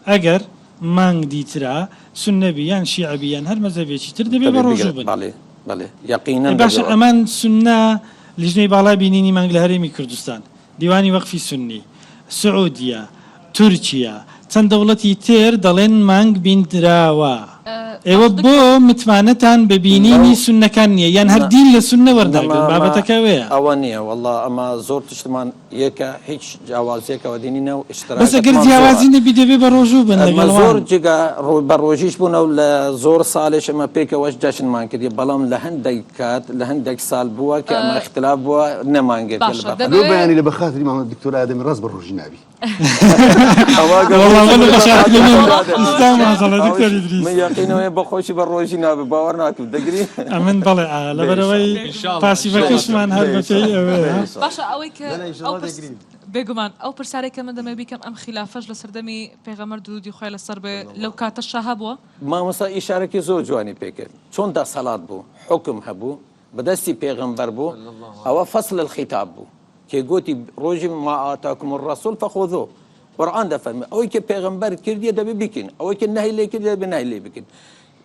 اگر مانگ ديترا سنه بيان شيعه بيان هر مذهبي تر دبي بروجوبن بله يقينا باش امان سنه لجنه بالا بينيني مانگ لهرمي كردستان ديواني وقفي سني سعوديه تركيا چەند دەوڵەتی تێر دەڵێن مانگ بیندراوە ئێوە بۆ متمانەتان بە بینینی سونەکان نییە یان هەر دین لە سونە وەرداگرن بابەتەکەوەیە ئەوە نییە والله ئەمە زۆر تشتمان یەکە هیچ جیاوازیەکەوە دینینە و اشتراک بەس ئەگەر جیاوازی نەبی دەبێ بە ڕۆژوو بن لەگەڵ زۆر جگە بە ڕۆژیش بوونە و لە زۆر ساڵێش ئەمە پێکەوەش جەشنمان کردی بەڵام لە هەندێک کات لە هەندێک ساڵ بووە کە ئەمە اختلاف بووە نەمانگرێت لۆ بەیانی لە بەخاتری مامەد دکتۆر ئادەمی ڕاست بە ڕۆژی نابی من يقينه بخوشي بالروجي نابي باور ناكل دقري امن بلع لبروي پاسی وکشمان هر بتي باشا اويك او بيغمان او برساريك من دم بكم ام خلافج لسردمي پیغمبر دودي خويا لسرب لو كات الشهابوا ما مسا اشاره كي زو جواني بكر چون دا صلاه بو حكم هبو بدسي پیغمبر بو او فصل الخطاب بو كي قوتي روجي ما اتاكم الرسول فخذوه قرآن ده فرمي أو كي پیغمبر كرديه ده ببكين أو كي نهي لي كرديه بنهي لي بكين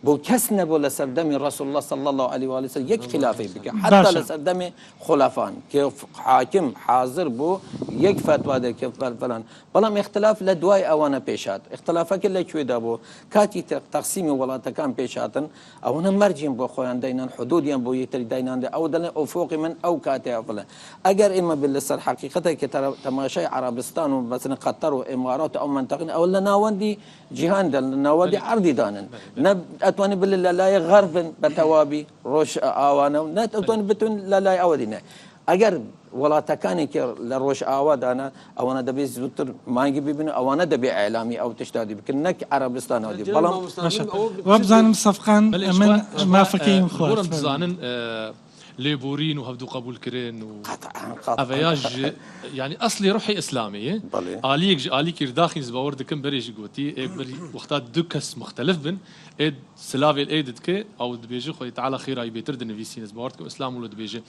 بو كس نبو لسردمي رسول الله صلى الله عليه وآله وسلم يك خلافي بك حتى لسردمي خلافان كيف حاكم حاضر بو يك فتوى ده كيف فلان بلام اختلاف لدواي اوانا بيشات اختلافك اللي شوي دابو كاتي تقسيم ولا تكان بيشاتن اوانا مرجين بو خويان دينان حدوديان بو يتري دينان ده او دل افوق من او كاتي افلا اگر اما باللسر حقيقه كتر تماشي عربستان وبس قطر وامارات او منطقه او لناوندي جهان دل ناوندي عرضي دانن اتواني بالله لا غرب بتوابي روش اوانا نت اتواني بتون لا اودينا اگر ولا تكاني كير لروش آواد أنا أو أنا دبي زوتر ما يجي بيبنا أو أنا دبي إعلامي أو تشتادي بكنك عربستان هذه بلام وابزانم صفقان من ما فكين خوات ورم بزانن ليبورين وهبدو قبول كرين افياج يعني اصلي روحي اسلامي اليك داخل زباور دكم بريج قوتي بري وقتات دكس مختلف بن اد سلافي الايدتك او دبيجي خو تعالى خير اي بيتر دنفيسين زباورتك اسلام ولا دبيجي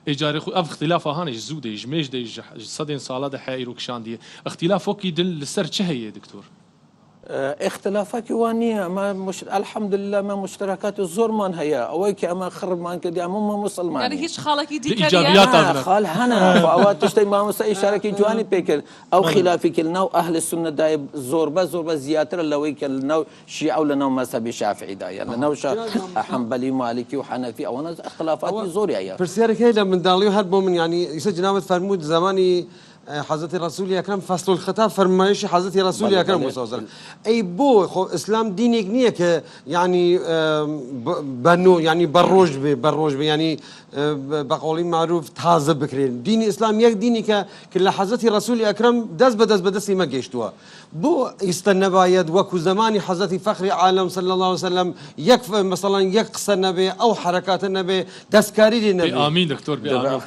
ايجاري خو اف اختلاف هاني زوده جميج دي صدين صاله ده حيروك شان دي اختلاف فوق يدل للسر هي دكتور اختلافات وانية ما مش الحمد لله ما مشتركات الزور مان هي اويك اما خرب مان كدي اما مسلمان يعني هيش خالك يدي ايجابيات خال هنا اوقات تشتي ما مسا شاركي جواني بيكل او خلافي كلنا اهل السنه دايب زور بس زياتر لو كلنا شيعه ولا مذهبي شافعي دايا لنا حنبلي مالكي وحنفي او انا اختلافات زور يا برسيارك هيدا من داليو هاد من يعني يسجل نامت فرمود زماني حضرت رسول اکرم فصل الخطاب فرمایش حضرت رسول اکرم صلی الله علیه و ای بو خو اسلام دینی نیه که یعنی بنو یعنی بروج به یعنی بقولی معروف تازه بکرین دین اسلام یک دینی که لحضرت رسول اکرم دست به دستی ما گشتوا بو استنى باید وكو زماني حضرت فخر عالم صلى الله عليه وسلم یک مثلا یک قصه نبی او حرکات نبی دستکاری نبی آمین دکتور بیا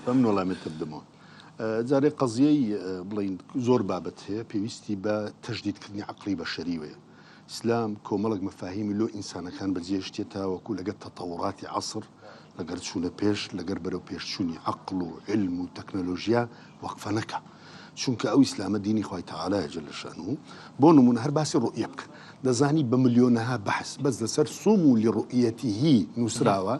فمن والله من تبدمون زاري قضية بلين زور بابتها بيوستي با تجديد كدني عقلي بشري ويا إسلام كوملق مفاهيم لو إنسان كان بزيجتها وكل لقد تطورات عصر لقد شونا بيش لقد برو بيش شوني عقل وعلم وتكنولوجيا وقفنكا شونك أو إسلام ديني خوي تعالى جل شأنه بونو من هر باسي رؤيك دزاني بمليونها بحث بس دسر صوموا لرؤيته نسراوا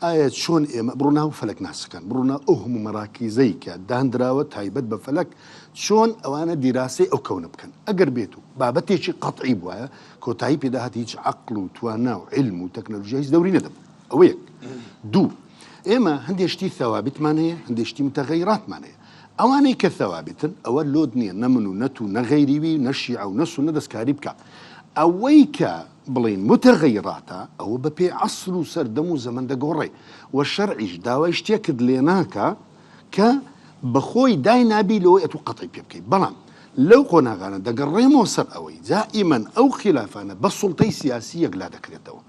ئایا چۆن ئێمە بڕوونا و فەلک ناسەکان بڕوونا ئەو هەموو مەراکیزەی کە دانراوە تایبەت بە فەلک چۆن ئەوانە دیراسی ئەو کەونە بکەن ئەگەر بێت و بابەتێکی قەتعی بووە کۆتایی پێداهات هیچ عەقڵ و توانا و علم و تەکنەلۆژیا هیچ دەوری نەدەبوو ئەوە یەک دوو ئێمە هەندێشتی ثەوابتمان هەیە هەندێشتی متەغەیراتمان هەیە ئەوانەی کە ثەوابتن ئەوە لۆد نییە نە من و نەت و نەغەیریوی نە شیعە و نە سونە دەستکاری بکە ئەوەی کە بڵین متەغەیراتە ئەوە بە پێی عەسر و سەردەم و زەمن دەگۆڕێ و شەرعیش داوای شتێکت لێ ناکە کە بەخۆی دای نابی لەوەی ئەتوو قەتعی پێ بکەیت بەڵام لەو قۆناغانە دەگەڕێمەوە سەر ئەوەی دائیمەن ئەو خلافانە بە سوڵتەی سیاسی یەکلا دەکرێتەوە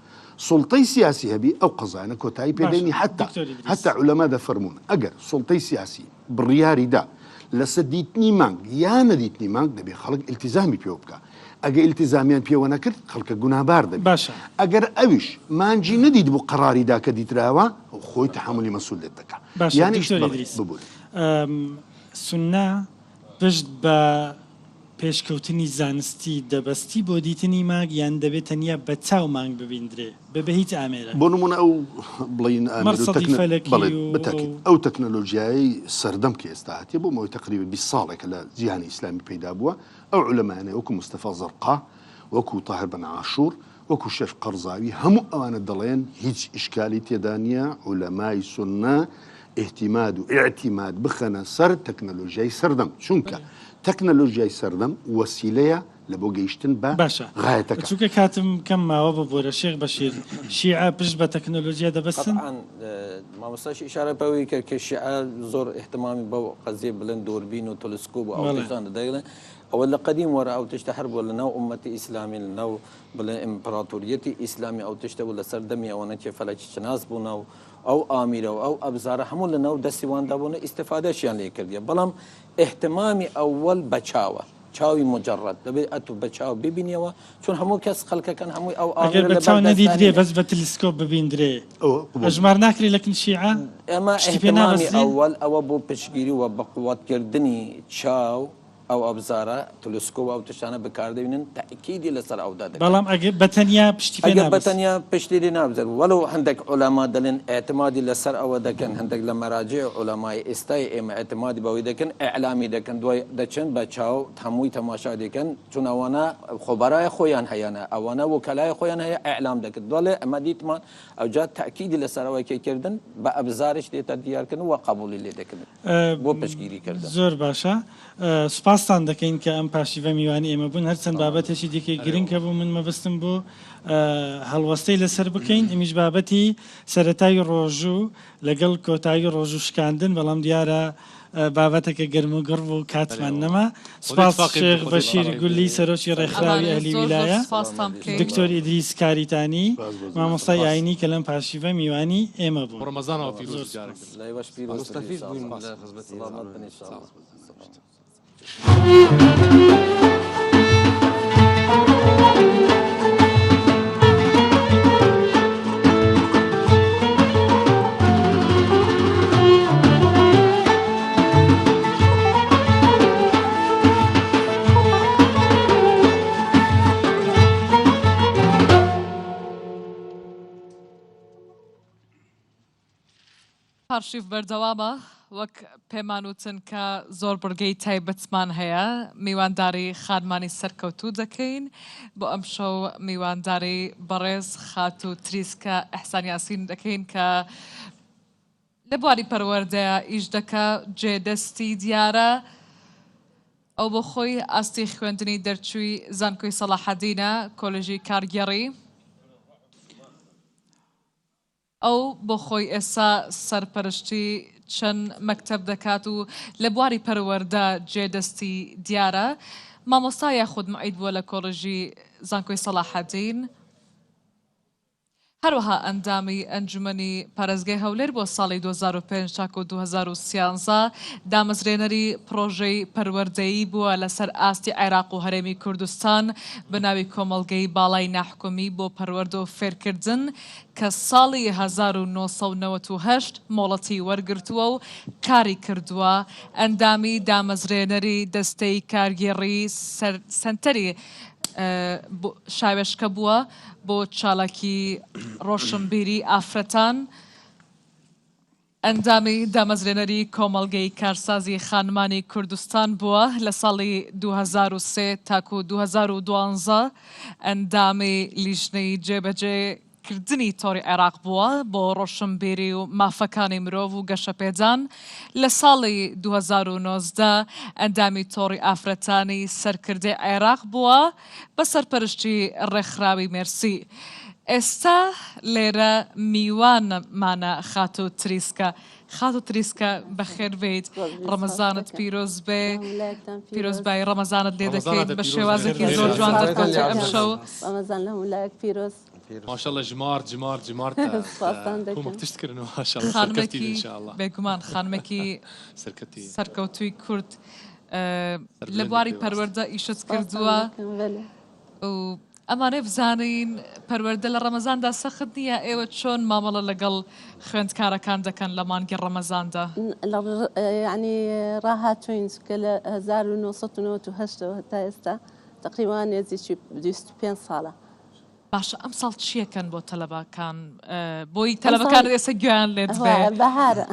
سوڵتەی سیاسی هەبی ئەو قەزانە کۆتایی پێدەینی حتا عولەما دەفەرمونون ئەگەر سوڵتەی سیاسی بڕیاریدا لەسەر دیتنی مانگ یان نەدیتنی مانگ دەبێت خەڵک ئیلتیزامی پێوە بکە ئەگە ئیلتیزامیان پێوە نەکرد خەڵکە گوناهبار دەبێت ئەگەر ئەویش مانجی نەدیت بوو قەراریدا کە دیتراوە خۆی تەحملی مەسئولیت دەکات یانی ببوون سوننا پشت بە پێشکەوتنی زانستی دەبەستی بۆ دیتنی مانگ یان دەبێت تەنیا بە چاو مانگ ببیندرێ بە هیچ ئامێرە بۆ نمونە ئەو بڵین ئەو تەکنەلۆژیایی سەردەم کە ئێستا هاتیە بۆ مەوەی تقریبا 20 ساڵێکە لە جیهانی ئیسلامی پەیدا بووە ئەو عولەمانە وەکو مستەفا زەرقا وەکو تاهر بن عاشور وەکو شەف قەرزاوی هەموو ئەوانە دەڵێن هیچ ئیشکالی تێدا نییە عولەمای سوننا احتیماد و اعتیماد بخەنە سەر تەکنەلۆژیای سەردەم چونکە تەکنەلۆژیای سەردەم وەسیلەیە لە بۆ گەیشتن بە غایەتەکە چونکە کاتم کەم ماوە بە بۆرە شێخ بەشیر شیعە پشت بە تەکنەلۆژیا دەبەستن مامۆستاش ئیشارە بەوەی کرد کە شیعە زۆر احتمامی بەو قەزیە بڵێن دۆربین و تەلسکۆب و ئەو تشتان دەدەیڵێن ئەوە لە قەدیم وەرە ئەو تشتە هەر بووە لەناو ئومەتی ئیسلامی لەناو بڵێن ئیمپراتۆریەتی ئیسلامی ئەو تشتە بوو لەسەر دەمی ئەوەنە کێ فەلەکی شناس بوون و ئەو ئامیرە و ئەو ئەبزارە هەموو لەناو دەستیواندا بوون ئیستفادەشیان لێ کردیە بەڵام احتمامی ئەوەل بەچاوە چاوی مجرد دەبێت ئەتو بە چاو ببینیەوە چون هەموو کەس خەڵکەکەن هەمووی ئەو ئەگەر بە چاو نەدیدرێ بەس بە تەلسکۆپ ببیندرێ ئەژمار ناکرێت لە شیعە ئێمە احتمامی ئەوەل ئەوە بۆ پشگیری و بە قووەتکردنی چاو ئەو ئەبزارە تەلسکۆپ ئەو تشتانە بەکاردەبێنن تاکیدی لەسەر ئەودا دەکەن بەڵام ئەگەر بەتەنیا پشتی پێ ئەگەر بەتەنیا پشتی نابزێت وەلو هەندێک عولەما دەڵێن ئێعتمادی لەسەر ئەوە دەکەن هەندێک لە مەراجع عولەمای ئێستای ئێمە ئێعتمادی بەوەی دەکەن ئیعلامی دەکەن دوای دەچن بە چاو هەمووی تەماشا دەکەن چون ئەوانە خۆبەرای خۆیان هەیەە ئەوانە وکەلای خۆیان هەیە ئیعلام دەکرد دوڵێ ئەمە دیتمان ئەوجا تاکیدی لەسەرەوەی کێکردن بە ئەبزارش دێتە دیارکردن و قبولی لێ دەکردن بۆ پشگیری کردن زۆر باشە سوپاسان دەکەین کە ئەم پاشیڤە میوانی ئێمە بوون هەرچەند بابەتێکی دیکەی گرنگ کە بوو من مەبستم بۆ هەڵوەستەی لەسەر بکەین ئەمیش بابەتی سەرەتای ڕۆژوو لەگەڵ کۆتایی ڕۆژوو شکاندن بەڵام دیارە بابەتەکە گەرم و گڕ و کاتمان نەما سپاس شێخ بەشیر گولی سەرۆکی ڕێکخراوی ئەهلی ویلایە دکتۆر ئیدریس کاریتانی مامۆستای ئاینی کە لەم پاشیڤە میوانی ئێمە بوو ڕەمەزانەوە پیرۆز مستەفید بووین لە خزمەتی پارشیف بەردەوامە وەک پێمان وتن کە زۆر بڕگەی تایبەتمان هەیە میوانداری خانمانی سەرکەوتوو دەکەین بۆ ئەم شەو میوانداری بەڕێز خات و تریسکە ئەحسان یاسین دەکەین کە لە بواری پەروەردەیە ئیش دەکە جێدەستی دیارە ئەو بۆ خۆی ئاستی خوێندنی دەرچووی زانکۆی سەلاحەدینە کۆلێژی کارگێڕی ئەو بۆ خۆی ئێستا سەرپەرشتی چەند مەکتەب دەکات و لە بواری پەروەردە جێدەستی دیارە مامۆستا یاخود مەعید بووە لە کۆڵژی زانکۆی سەلاحەدین هەروەها ئەندامی ئەنجومەنی پارێزگای هەولێر بۆ ساڵی 2005 تاکو 2013 دامەزرێنەری پرۆژەی پەروەردەیی بووە لەسەر ئاستی عێراق و هەرێمی کوردستان بە ناوی کۆمەڵگەی باڵای ناحکومی بۆ پەروەردە و فێرکردن کە ساڵی 1998 مۆڵەتی وەرگرتووە و کاری کردووە ئەندامی دامەزرێنەری دەستەی کارگێڕی سنتەری شاوێشکە بووە بۆ چالاکی ڕۆشنبیری ئافرەتان ئەندامی دامەزرێنەری کۆمەڵگەی کارسازی خانمانی کوردستان بووە لە ساڵی 2003 تاکو 2012 ئەندامی لیژنەی جێبەجێکردنی تۆڕی عێراق بووە بۆ ڕۆشنبیری و مافەکانی مرۆڤ و گەشەپێدان. لە ساڵی 2019 ئەندامی تۆڕی ئافرەتانی سەرکردەی عێراق بووە بە سەرپەرشتی ڕێکخراوی مێرسی. ئێستا لێرە میوانمانە خات و تریسکە. خات و تریسکە بەخێر بێیت، ڕەمەزانت پیرۆز بێ، پیرۆزبایی ڕەمەزانت لێ دەکەیت بە شێوازێکی زۆر جوان دەکەوت ئەمشەو. ڕەمەزان لە وڵایەک پیرۆز ماشاءالله جمار کومەکتشتکردن خانمێکی بێگومان خانمێکی سەرکەوتووی کورد لە بواری پەروەردە ئیشت کردووە و ئەمانەی بزانین پەروەردە لە ڕەمەزاندا سەخت نییە. ئێوە چۆن مامەڵە لەگەڵ خوێندکارەکان دەکەن لە مانگی ڕەمەزاندا؟ ینی ڕاهاتوین کە لە 1998 تا ئێستا تقریبان نێزیی 25 ساڵە. باشە ئەم ساڵ چیەکەن بۆ تەلەبەکان بۆی تەلەبەکان ئێستا گویان لێت بەهارە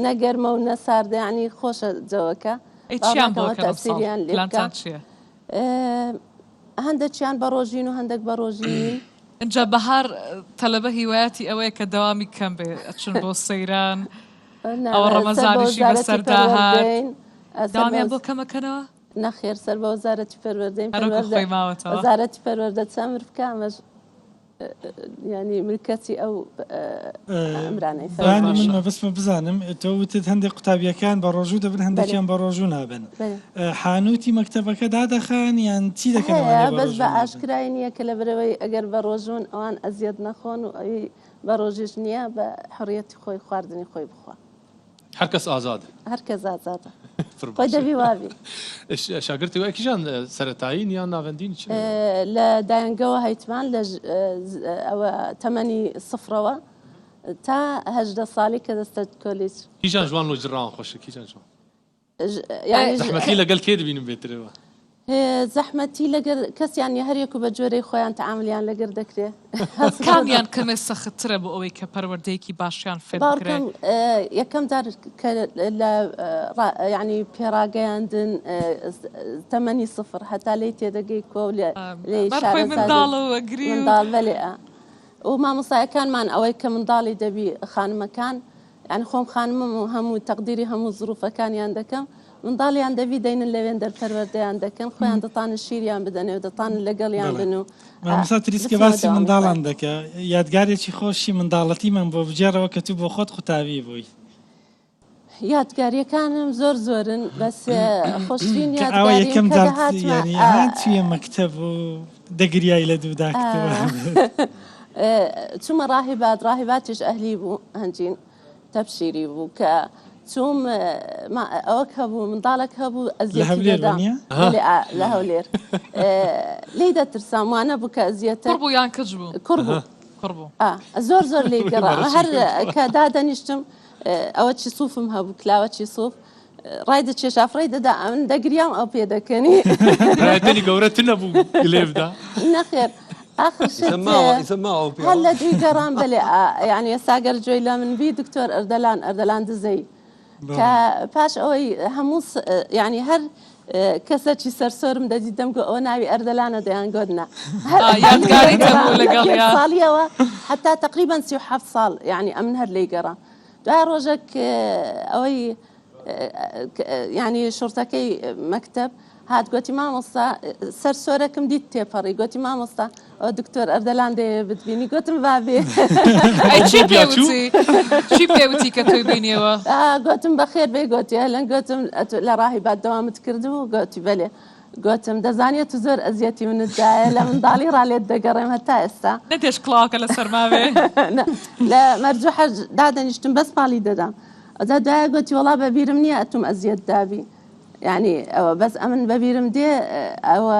نەگەرمە و نەساردە ینی خۆشە جەوەکە چیان بۆکەسیریان لێلانتان چییە؟ هەندێکیان بە ڕۆژین و هەندێک بە ڕۆژین. اینجا بەهار تەلەبە هیوایەتی ئەوەیە کە دەوامی کەم بێ ئەچون بۆ سەیران ئەوە ڕەمەزانیشی بەسەرداهات داوامیان بۆ کەمەکەنەوە؟ نەخێر سەر بە وەزارەتی پەروەردەی وەزارەتی پەروەردە چەمر بکە ئەمەش ینی ملکەتی ئەو ئەمرانەی من مەبەستمە بزانم تۆ وتت هەندێک قوتابیەکان بە ڕۆژوو دەبن هەندێکیان بە ڕۆژوو نابن. حانوتی مەکتەبەکە دادەخان یان چی دەکەن؟ بەس بە ئاشکرای نییە کە لە برەوەی ئەگەر بە ڕۆژوون ئەوان ئەزیەت نەخۆن و ئەوی بە ڕۆژیش نییە بە حڕیەتی خۆی خواردنی خۆی بخوا. هەر کەس ئازاد، هەر کەس ئازادە خۆی دەبی وابی. شاگرتی وای کیژان سەرەتایین یان ناوەندین لە دایانگەوە هەیتمان لە ئەوە تەمەنی سفرەوە تا 18 ساڵی کە دەستە کۆلیج. کیژان جوان و جڕان خۆشە کیژان جوان زەحمەتی لەگەڵ کێ دەبینم بێترەوە؟ زەحمەتی لەگەر کەسیان هەرێک و بە جۆرەی خۆیان تەعاملیان لەگەر دەکرێت. کامیان کەمێ سەختترە بۆ ئەوەی کە پەروەردەیەکی باشیان فێر بکرێت؟ یەکەم جار لە ینی پێڕاگەیاندن تەمەنی سفر هەتا لی تێدەگەی کۆ لێ منداڵ بەلێ و مامۆستایەکانمان ئەوەی کە منداڵی دەبی خانمەکان یعنی خۆم خانمم و هەموو تەقدیری هەموو زروفەکانیان دەکەم منداڵیان دەبی دەینن لەوێن دەرپەروەردەیان دەکەن خۆیان دەتانە شیریان بدەنێ و دەتانن لەگەڵیان بن و مامۆستا تریسکە باسی منداڵان دەکە یادگارێکی خۆشی منداڵەتیمان بۆ بجێڕەوە کە تو بۆ خۆت قوتابی بووی. یادگاریەکانم زۆرن بەس خۆشترین یەکەم هاتوویە مەکتەب و دەگریایی لە دوودا چوومە ڕاهیباتیش ئەهلی بوو هەنجین تەبشیری بوو کە چوم ئەوەک هەبوو منداڵک هەبوو ئەزیێدا لە هەولێر لی دەترسام وانە بوو کە ئەزیێتە بوو یان کچ بوو کوڕ بوو زۆر لێ گەڕا هەر کە دادەنیشتم ئەوە چی سوفم هەبوو کلاوە چی سوف ڕای دەچێش ئافرەی دەدا ئەمن دەگریام ئەو پێ دەکەنی گەورەتر نەبوو لێبدا نەخێر هەر لە دوی گەڕام بەلێ یعنی ئێساگەر جوێی لە من بی دکتۆر ئەردەلان دزەی کە پاش ئەوەی هەموو ینی هەر کەسێکی سەرسۆرم دەدیدەم گۆ ئەوە ناوی ئەردەلانە دەیان گۆدنا ساڵیەوە حتا تقریبان 37 ساڵ یعنی ئەمن هەر لی گەڕا دوای ڕۆژێک ئەوەی ینی شورتەکەی مەکتەب هات گوتی مامۆستا سەرسۆرەکەم دیت تێپەڕی گوتی مامۆستا ئەو دکتۆر ئەردەلان دێ بتبینی گوتم وابێ چی پێوتی کە توی بینیەوە؟ گوتم بەخێر بێ گوتی هەلەن گوتم لە ڕاهیبات دەوامت کردبوو گوتی بەلێ گوتم دەزانێت تو زۆر ئەزیەتی منتدایە لە منداڵی ڕالێت دەگەڕێم هەتا ئێستا نەتێش کڵاوکە لە سەرماوێ لە مەرجوحە دادەنیشتم بەس پاڵی دەدام ئەجا دوایە گوتی وەڵا بەبیرم نییە ئەتوم ئەزیەت دابی یعنی ئەوە بەس ئەمن بەبیرم دێ ئەوە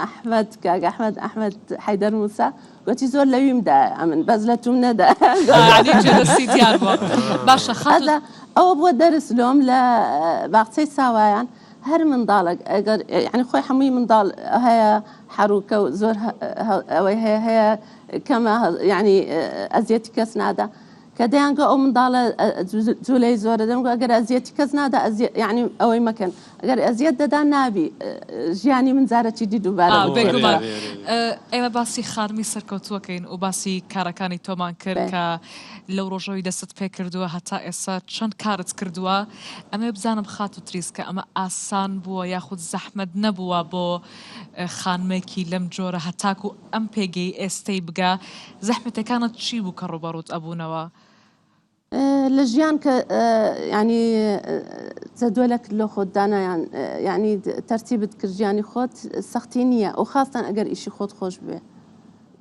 ئەحمەد کاگە ئەحمەد حەیدەر موسا گوتی زۆر لەویمدا ئەمن بەس لە توم نەدا باشە خەدا ئەوە بووە دەرسلۆم لە باخچەی ساوایان هەر منداڵک ئەگەر یعنی خۆی هەمووی منداڵ هەیە حەروکە و زۆر ئەوەی هەیە کەمە ینی ئەزیەتی کەس نادا کە دەیانگە ئەو منداڵە جوولەی زۆرە دەمگو ئەگەر ئەزیەتی کەس نادا یعنی ئەوەی مەکەن ئەگەر ئەزیەت دەدا نابی ژیانی من جارەی دی دووبارە ئێمە باسی خانمی سەرکەوتووەکەین و باسی کارەکانی تۆمان کرد کە لەو ڕۆژەوەی دەست پێ کردووە هەتا ئێستا چەند کارت کردووە ئەمە بزانم خات و تریسکە ئەمە ئاسان بووە یاخود زەحمەت نەبووە بۆ خانمێکی لەم جۆرە هەتاکو ئەم پێگەی ئێستەی بگا زەحمەتەکانت چی بوو کە ڕوبەڕوت ئەبوونەوە؟ لە ژیان کە ینی جەدوەلە کرد لە خۆت دانایان ینی تەرتیبت کرد ژیانی خۆت سەختی نییە ئەو خاستان ئەگەر ئیشی خۆت خۆش بێ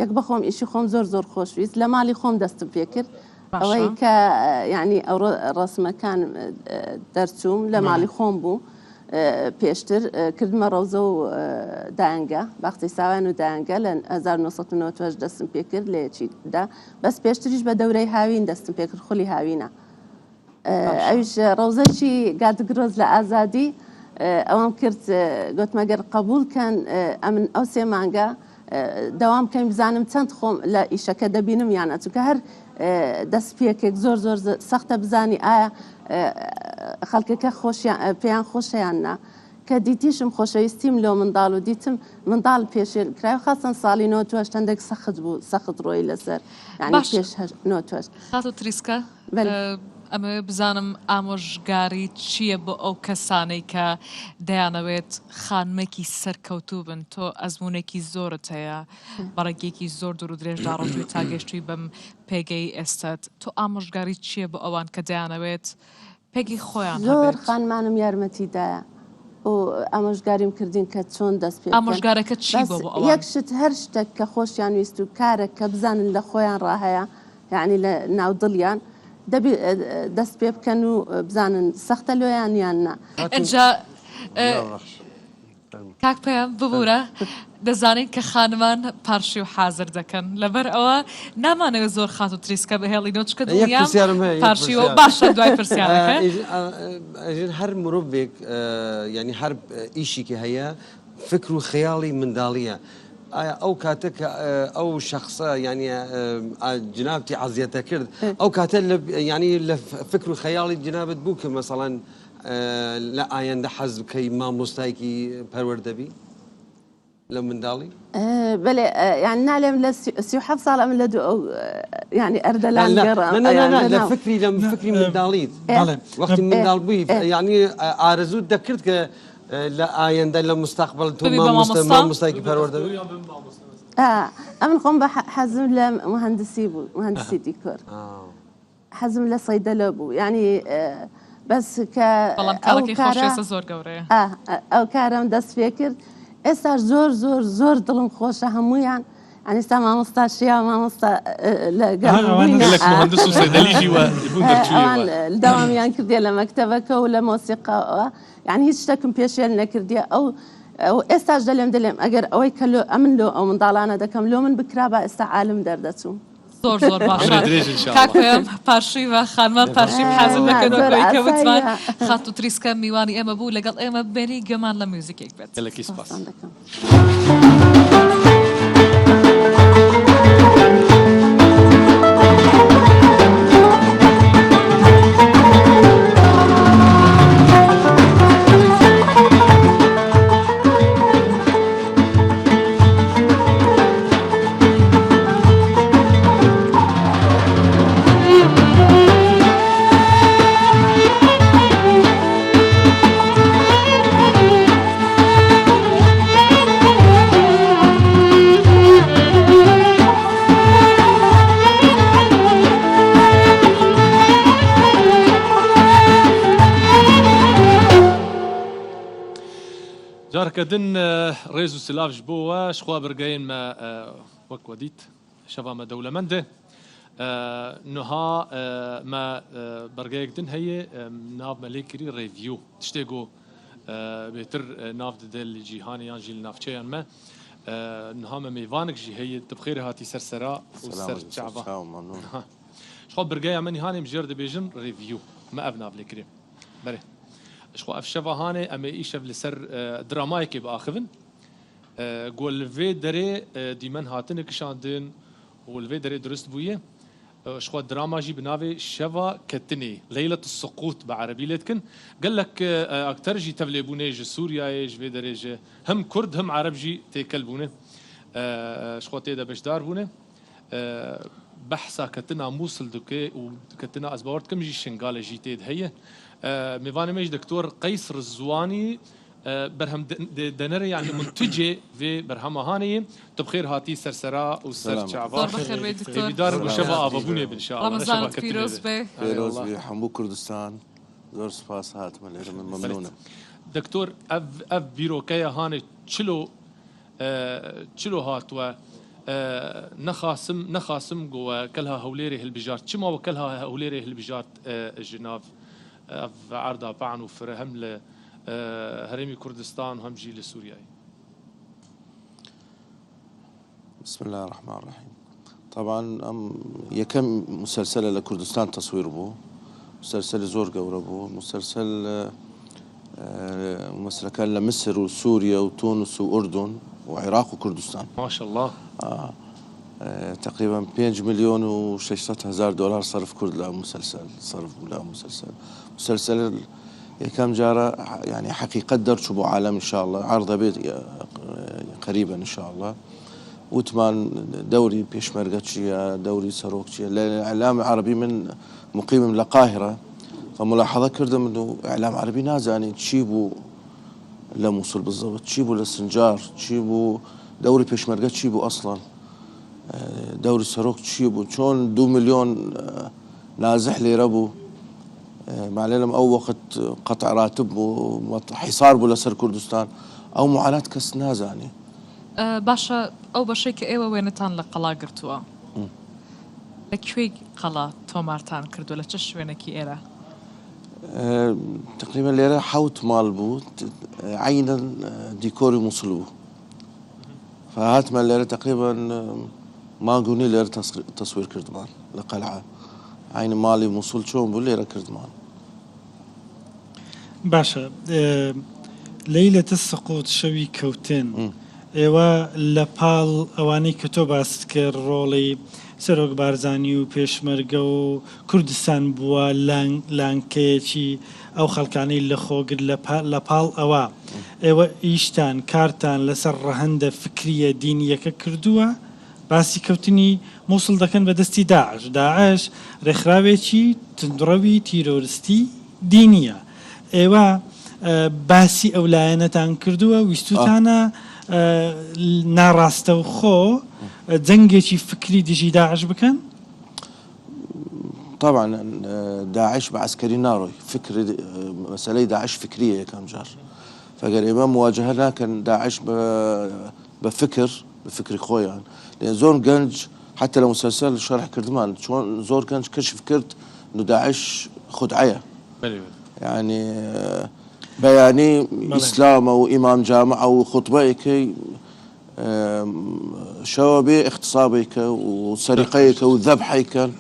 یەک بەخۆم ئیشی خۆم زۆر زۆر خۆشویست لە ماڵی خۆم دەستم پێ کرد ئەوەی کە ینی ئەو ڕسمەکان دەرچووم لە ماڵی خۆم بوو پێشتر کردمە ڕەوزە و دایانگە باختی ساوان و دایانگە لە 1990 دەستم پێ کرد لە یەکیدا بەس پێشتریش بە دەورەی هاوین دەستم پێ کرد خولی هاوینە ئەویش ڕەوزەشی گادگرۆز لە ئازادی ئەوەم کرد گوتمەگەر قبولکەن ئەمن ئەو سێ مانگە دەوام کەم بزانم چەند خۆم لە ئیشەکە دەبینم یانە چونکە هەر دەست پێکێک زۆر زۆر سەختە بزانی ئایا خەڵکەکە پێیان خۆشیان نا کە دیتیشم خۆشەویستیم لۆ منداڵ و دیتم منداڵ پێشێر کرای خاستن ساڵی 92 هەندێک سەخت بوو سەخت ڕۆی لەسەر ینی پێش 92 خات و تریسکە ئەمە بزانم ئامۆژگاری چییە بۆ ئەو کەسانەی کە دەیانەوێت خانمێکی سەرکەوتوو بن تۆ ئەزمونێکی زۆرت هەیە بەڕێگێکی زۆر دوور و درێژدا ڕۆژوی تاگەشتوی بەم پێگەی ئێستت تۆ ئامۆژگاری چییە بۆ ئەوان کە دەیانەوێت پێگی خۆیان زۆر خانمانم یارمەتیدایە و ئامۆژگاریم کردین کە چۆن دەست پێ ئامۆژگارەکە چی بۆ ئەوان یەک شت هەر شتێک کە خۆشیان ویست و کارێک کە بزانن لە خۆیان ڕاهەیە یعنی لە ناودڵیان دەبی دەست پێ بکەن و بزانن سەختە لۆیان یاننا ئەجا کاک پێیان ببوورە دەزانین کە خانمان پارشی و حازر دەکەن لەبەر ئەوە نامانەوە زۆر خات و تریسکە بەهێڵی نۆچکە دڵیان پارشی و باشە دوای پرسیارەکە هەر مرۆڤێک ینی هەر ئیشێکی هەیە فکر و خەیاڵی منداڵیە ئایا ئەو کاتە کە ئەو شخصە ینی جنابتی عەزیەتە کرد ئەو کاتە ینی لە فکر و خەیاڵی جنابەت بوو کە مەسەڵەن لە ئایەندە حەز بکەی مامۆستایکی پەروەردەبی لە منداڵی بەێ یان نالێم لە 37 ساڵ ئەم لە دوو ینی ئەردەلان لە فکری لە فکری منداڵیت وەختی منداڵ بووی ینی ئارەزوو دەکرد کە لە ئایەندە لە مستەقبل تۆ مامۆستایکی پەروەردەبی ئەمن خۆم بە حەزم لە مهندسی بوو مهندسی دیکۆر حەزم لە سەیدەلە بوو ینی بەس کە زۆر گەورەیە ئەو کارم دەست پێ کرد ئێستا زۆر زۆر زۆر دڵم خۆشە هەمویان ئەنیستا مامۆستاشیا مامۆستا داوامیان کردێ لە مەکتەبەکە و لە مۆسیقاەوە یعنی هیچ شتێکم پێشێل نەکردیە ئەو ئێستاش دەلێم ئەگەر ئەوەی کە ئەمن لۆ ئەو منداڵانە دەکەم لۆ من بکرا بە ئێستا عالم دەردەچوم زۆر زۆر باشە کاکەم پارشی و خانمان پارشی حەزم دەکەنەوەی کە وتمان خات و تریسکە میوانی ئێمە بوو لەگەڵ ئێمە بێنی گەمان لە میوزیکێک بێت گەلێکی سپاس جارکردن ڕێز و سلاافش بۆەوە شخوا بەرگەین وەک وەدیت شەوامە دەولەمەندێ نها مە بەرگەیەکدن هەیە ناومە لێکری ڕێڤیو شتێک و بێتر ناو دەدە لە جیهانی یان ژی ناوچەیان مە نهامە میوانێک ژی هەیە دبخێرە هاتی سەرسەرا و سەر جعبە شخوا بەرگەی ئەمە نیهانێم ژێر دەبێژن ڕێڤیو مە ئەڤ ناو لێکرێ بەرێ شخوا ئەف شەڤەهانێ ئەمە ئیشەv لەسەر درامایەکێ بەئاخڤن گۆ لڤێ دەرێ دیمەن هاتنە کشاندن و لڤێ دەرێ درست بوویە شخوا دراما جي بنافي شفا كتني ليلة السقوط بعربي لتكن قال لك أكتر جي تفليبوني جي سوريا جي درجة هم كرد هم عرب جي تيكلبونه شخوا تيدا بشدار بونه بحثا كتنا موصل دوكي وكتنا أزبورت كم جي شنغالة جي تيد هي ميفاني ميج دكتور قيصر الزواني برهم دنري يعني منتجة في برهم هاني تبخير هاتي سرسرا وسر شعبان بخير بي دكتور بدار وشفا أبابوني إن شاء الله رمضان فيروز بي فيروز بي حمو كردستان زور سپاس هات من ممنونة دكتور اف بيروكيا هاني تشلو هاتوا نخاسم جوا كلها هوليري هالبجارت شما وكلها هوليري هالبجارت الجناف اف عرضا بعن وفرهم ل هرمي كردستان وهم جي لسوريا. بسم الله الرحمن الرحيم. طبعا يكم مسلسل لكردستان تصوير بو مسلسل زور قورة بو مسلسل كان لمصر وسوريا وتونس وأردن وعراق وكردستان ما شاء الله. تقريبا 5 مليون و600 هزار دولار صرف كرد لا مسلسل مسلسل كم جارة يعني حقيقة درشو بو عالم إن شاء الله عرضه بيت قريبا إن شاء الله وثمان دوري بيشمرقتشيا دوري سروكشيا الإعلام العربي من مقيم للقاهرة فملاحظة كردم إنه إعلام عربي نازاني تشيبو لموصل بالضبط تشيبو للسنجار تشيبو دوري بيشمرقت تشيبو أصلا دوري سروك تشيبو شون 2 مليون نازح لي ربو معلم أو وقت قطع راتب وحصار بولا سر كردستان أو معاناة كس نازاني باشا أو بشيك إيوه وينتان لقلا قرتوا لكوي قلا تومارتان كردو لتش وينكي إيرا تقريبا ليرة حوت مالبو عينا ديكوري مصلو فهات ما ليرة تقريبا ما قوني ليرة تصوير كردمان لقلعة عين مالي موصول شون بو ليرة كردمان باشا ليلة السقوط شوي كوتين ايوا لپال اواني كتو باست كر رولي سروك بارزاني و پێشمەرگە و کوردستان بووە لانکەیەکی ئەو خەڵکانەی لە خۆگر لەپاڵ ئەوە ئێوە ئیشتان کارتان لەسەر ڕەهەندە فکریە دینیەکە کردووە باسی کەوتنی مووسڵ دەکەن بە دەستی داعش ڕێکخراوێکی تندڕەوی تیرۆریستی دینیە ئێوە باسی ئەو لایەنەتان کردووە ویستوتانە ناڕاستە و خۆ جەنگێکی فکری دژی داعش بکەن؟ طبعا داعش بعسكري ناروي فكر مسألة داعش فكرية كم جار فقال إمام مواجهة لكن داعش بفكر خويا لأن زور جنج حتى لو مسلسل شرح كردمان شلون زور جنج كشف فكرت إنه داعش خدعية يعني بياني إسلام أو إمام جامع أو خطبيك شوابي اغتصابيك وسرقيك وذبحيك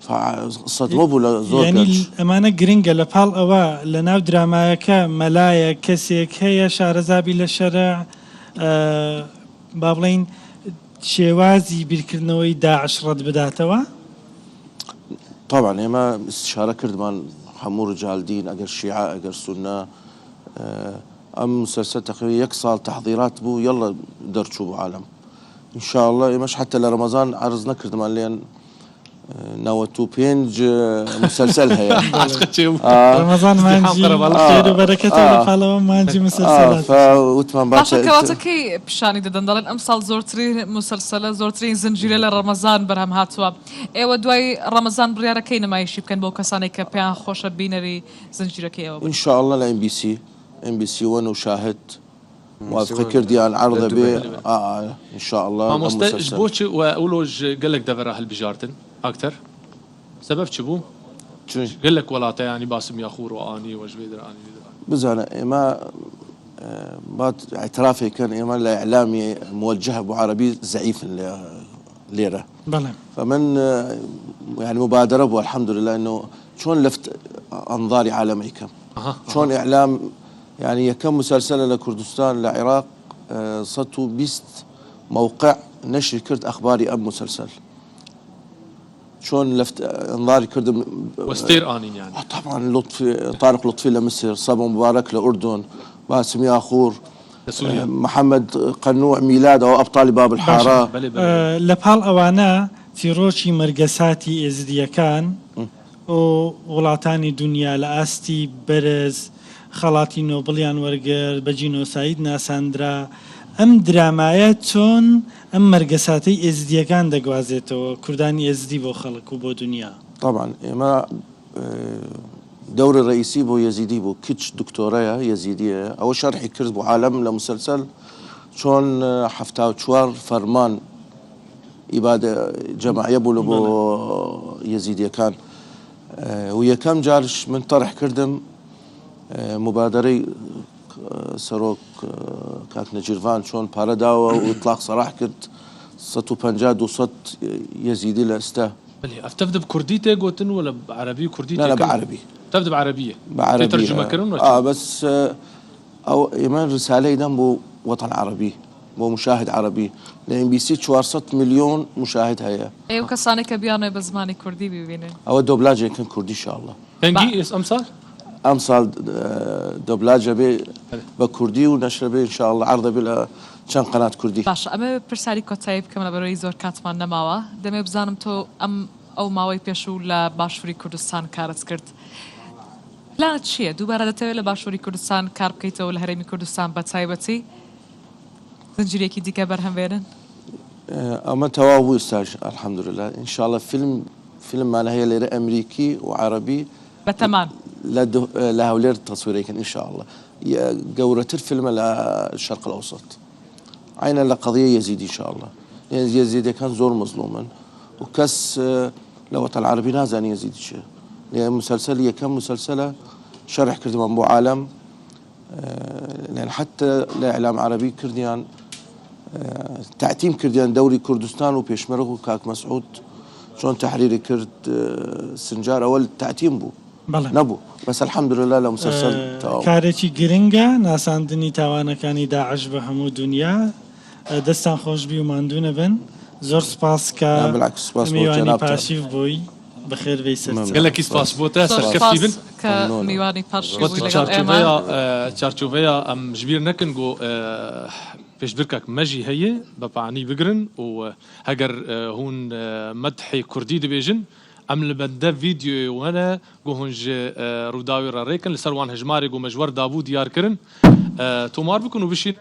فصدموا له زور يعني أمانة جرينجا لبال أوا لناو درامايك ملايا كسيك هي شارزابي للشرع بابلين شوازي بيركرنوي داعش رد بداتوا طبعا ما استشارة كردمان حمو رجال دين أجر شيعة أجر سنة أم مسلسل تقريبا يكسال تحضيرات بو يلا درتشو بو عالم إن شاء الله مش حتى لرمضان عرضنا كردمان لين نوتو بينج مسلسلها يعني رمضان مانجي خير وبركة وفالو مانجي مسلسلات فوتمان باشا كواتكي بشاني دندلن أمثال زورترين مسلسلة زورترين زنجيرة لرمضان برهم هاتوا ايوه دواي رمضان بريارة كينا ما يشيب كان بو كساني كبيان خوشة بينري زنجيرة كي ايوه إن شاء الله ل MBC 1 وشاهد موافقة كرديان عرضة به إن شاء الله مسلسل جبوش وأولوج قالك دفرة هالبجارتن أكتر سبب شبو؟ قال لك ولاته يعني باسم ياخور واني وجبيدر اني بزانا ما بعد اعترافي كان ما الاعلامي موجه ابو عربي زعيف ليره بلى فمن يعني مبادره ابو الحمد لله انه شلون لفت انظاري عالمي كم شلون اعلام يعني كم مسلسل لكردستان لعراق صدتوا بيست موقع نشر كرد اخباري اب مسلسل شلون لفت انظاري كردم وستير انين يعني طبعا لطفي طارق لطفي لمصر، صبا مبارك لاردن، باسم ياخور، محمد قنوع ميلاد او ابطال باب الحاره لەپاڵ ئەوانە تیرۆکی مەرگەساتی ئێزدیەکان و وڵاتانی دنیا لە ئاستی بەرز خەڵاتی نۆبڵیان وەرگرت بە جینۆساید ناساندرا. ئەم درامایە چۆن ئەم مەرگەساتەی ئێزدیەکان دەگوازێتەوە کوردانی ئێزدی بۆ خەڵک و بۆ دنیا. طبعا ئێمە دور الرئيسي بو يزيدي بو كتش دكتوراه يزيدية أو شرحي كرز بو عالم لمسلسل شون حفتا وشوار فرمان إبادة جماعية بو يزيدية كان ويا كم جارش من طرح كردم مبادرة سروك كانت نجيرفان شون بارداوة وإطلاق صراح كرت 150 وصد يزيدي لأسته. بلي أفتفد بكرديته قوتن ولا بعربي كرديته؟ لا بعربي. تبدأ بعربية. بعربية. ترجمة كرن ولا؟ بس أو إيمان رسالة يدم بو وطن عربي، بو مشاهد عربي، لأن بي سي 400 مليون مشاهد هيا. أيوة كسانة كبيانة بزماني كردي بيبينه. أو الدوبلاج كان كردي إن شاء الله. هنجي أمثال؟ أمثال دوبلاج بكردي ونشر به إن شاء الله عرضه بلا چند قناة كردي. باش أما برسالي كتايب كمان برای زور كاتمان نماوا دم بزانم تو أو ماوي بيشو لباشوری کردستان کارت کرد. لا چیه دوباره دتوی لباشوری کردستان کار بکیت و لهرمی کردستان بتایبتی زنجیری کی دیگه برهم بیرن؟ أما تواوي أستاذ الحمد لله إن شاء الله فيلم ما هي ليرة أمريكي وعربي. بتمام. لا هولير تصويري إن شاء الله. جورة الفيلم للشرق الأوسط. عينا لقضية يزيدي إن شاء الله. يزيدي كان زور مظلوما وكس لوطن العربي نازل يزيد شيء. لأن مسلسل كم مسلسلة شرح كردمان بو عالم لأن حتى الإعلام عربي كرديان تعتيم كرديان دوري كردستان وبيشمرغ كاك مسعود شلون تحريري كرد سنجار أول تعتيم بو نبو بس الحمد لله لمسلسل كاريتي جرينجا ناساندني تاوانكاني داعش بهمو دنيا دستان خوش بي وماندونه بن زور سپاس كا بالعكس سپاس ميواني باشيف بوي بخير بيسر قال لك سپاس بوتا سركفتي بن كميواني باشيف بوي لقد تشارتشوفيا ام جبير نكنجو فيش بركك مجي هي ببعني بقرن وهجر هون مدحي كردي دبيجن ام لبدا فيديو وانا جوهنج روداوي راريكن لسروان هجماري جو مجور داوود يار كرن تومار بكونوا بشي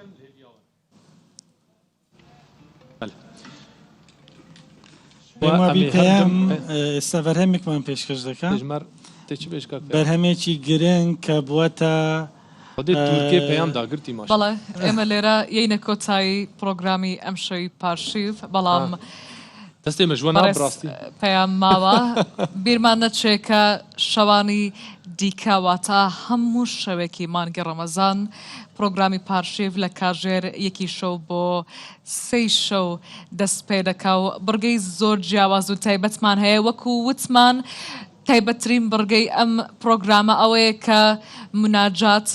ما بيپیام استفرهمك من پیشکش دکم برهمێکی گرنگ کە بووەتە تورکیە پێیام داگرتی ماش بەڵێ ئێمە لێرە یەینە کۆتایی پرۆگرامی ئەم شەوی پارشیف بەڵام دەستێ مەژوە نابڕاستی پێیان ماوە بیرمان نەچێ کە شەوانی دیکەواتە هەموو شەوێکی مانگی ڕەمەزان پرۆگرامی پارشیف لە کاژێر یەکی شەو بۆ سەی شەو دەست پێ دەکا و بڕگەی زۆر جیاواز و تایبەتمان هەیە وەکو وتمان تایبەتترین بڕگەی ئەم پرۆگرامە ئەوەیە کە مناجات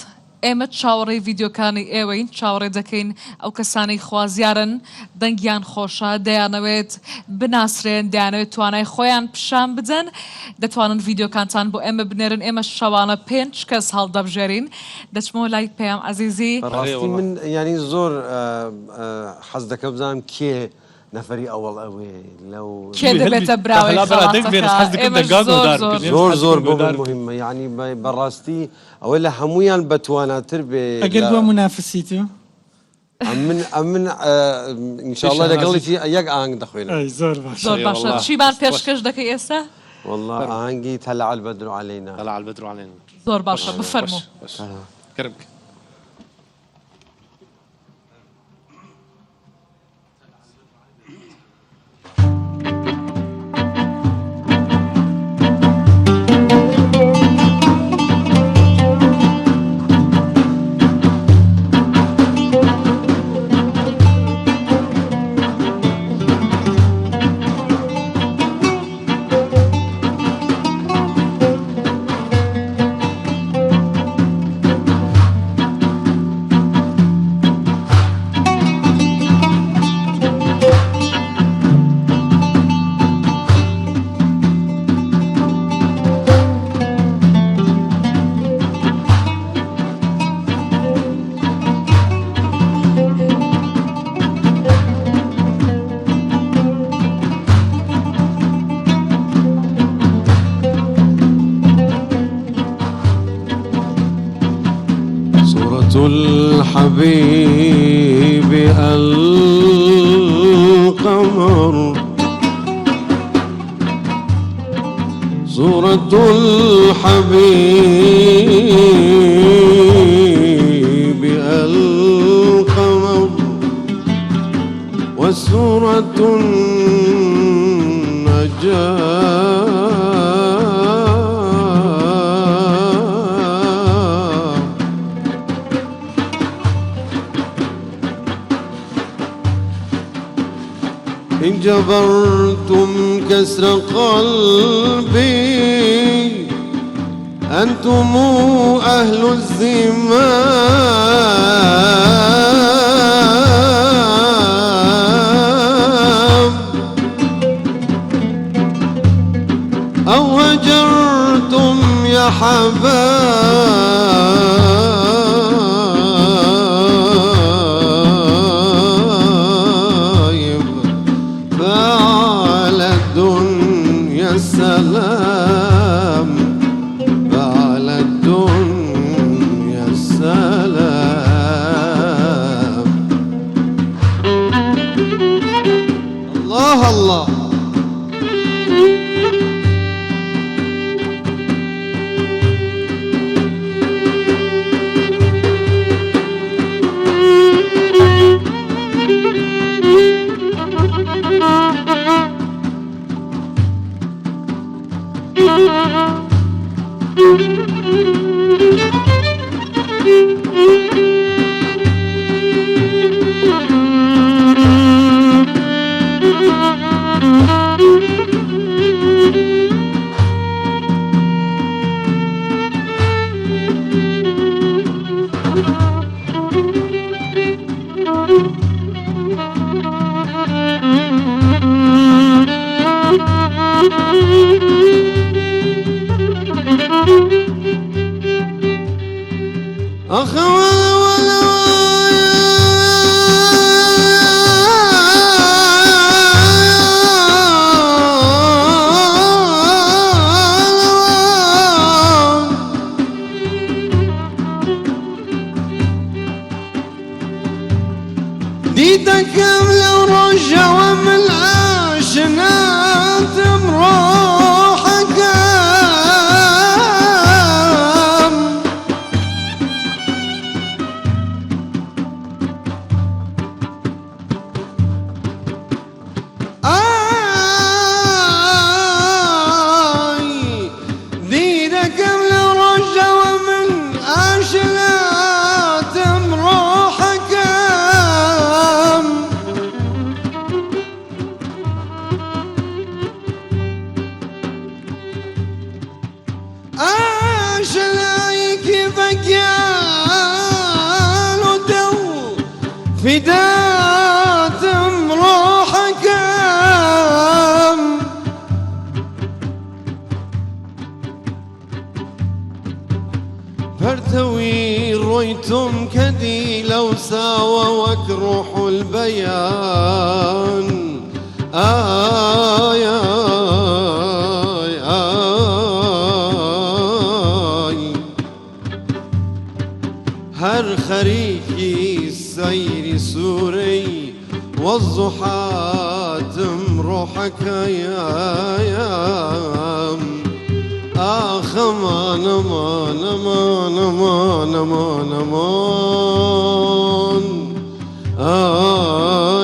ئێمە چاوەڕێی ڤیددیۆکانی ئێوەین چاوەڕێ دەکەین ئەو کەسانی خوازیارن دەنگیان خۆشە دەیانەوێت بناسرێن دەیانەوێت توانای خۆیان پیشان بدەن دەتوانن ڤیددیۆکانتان بۆ ئێمە بنێرن ئێمە شەوانە 5 کەس هەڵدەبژێرین دەچمەوە لای پێیام عەزیزی ڕاستی من ینی زۆر حەز دەکەم بزانم کێ نەفەری ئەوەڵ ئەوێ لەو کێ دەبێتە براوی زۆر زۆر بۆ مهمە یعنی بەڕاستی ئەوەی لە هەمویان بەتواناتر بێ ئەگەر بۆ منافسی تو من ئینشاءڵڵا لەگەڵی یەک ئاهەنگ دەخوێنم زۆر باشە چیمان پێشکەش دەکەی ئێستا؟ والله ئاهەنگی تەلع البەدر عەلەینا زۆر باشە بفەرموو صورة الحبيب القمر صورة الحبيب القمر وسورة النجاة إن جبرتم كسر قلبي أنتم أهل الزمام أو هجرتم يا حبايب فعلى الدنيا السلام فعلى الدنيا السلام الله الله ديتك لو رجع من العاشنات بروحك ديتك لو رجع من العاشنات بروحك فدات روحك فارتوي رويتم كدي لو ساوى وكروح البيان آي آي آي هر خريفي السير سوري والضحى تمروحك يا أمان أمان أمان أمان أمان أمان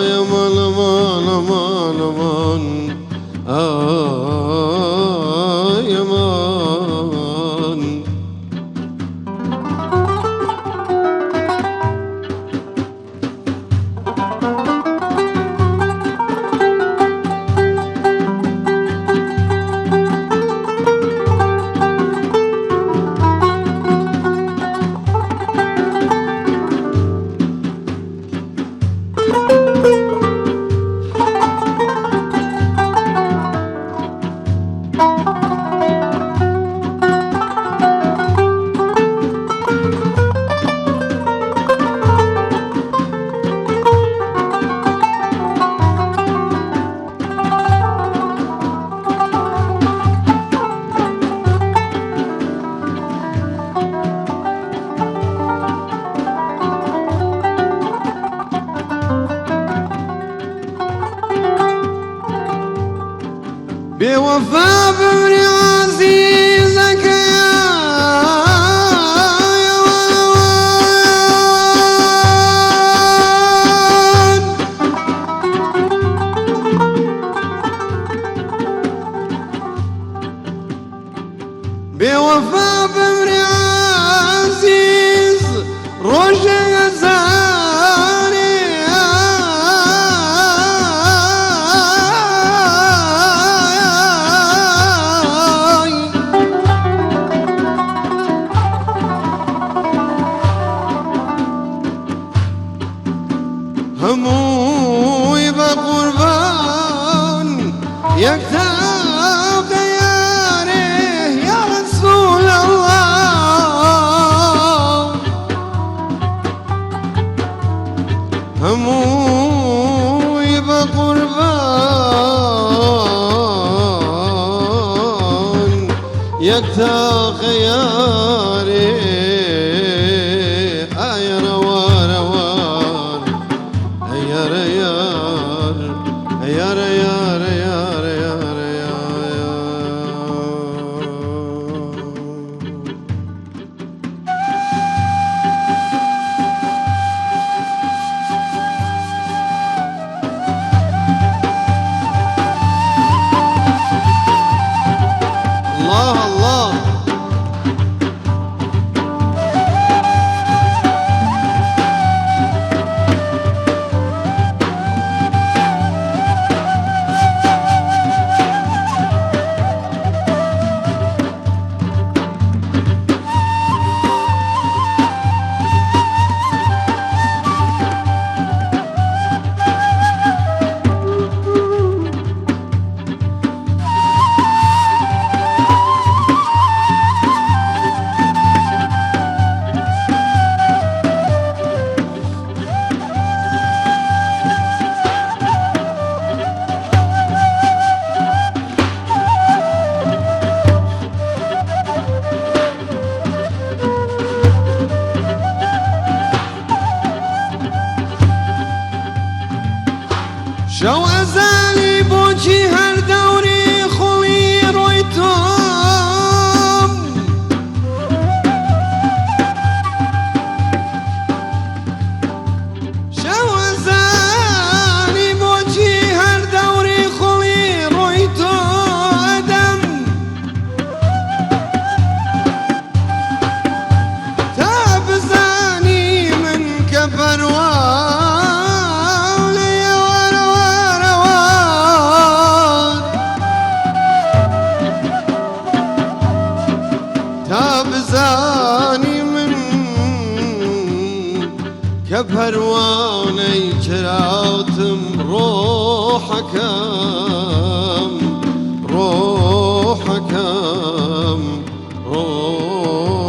يا أمان أمان أمان أمان يا أمان بوفا بمري عزيزك يا بوفا بمري عزيز رجع زاري هموي بقربان يكتاب دياره يا رسول الله هموي بقربان يكتاب خياره يا روان روان يا ريار يا ريار يا ريار الله الله شو أزالي بوجي هالدوري خوي رويتم شو أزالي بوجي هالدوري خوي رويتم أدم تاب زاني من كفروان تابزاني من كبهرواني جراتم روحكم روحكم روحكم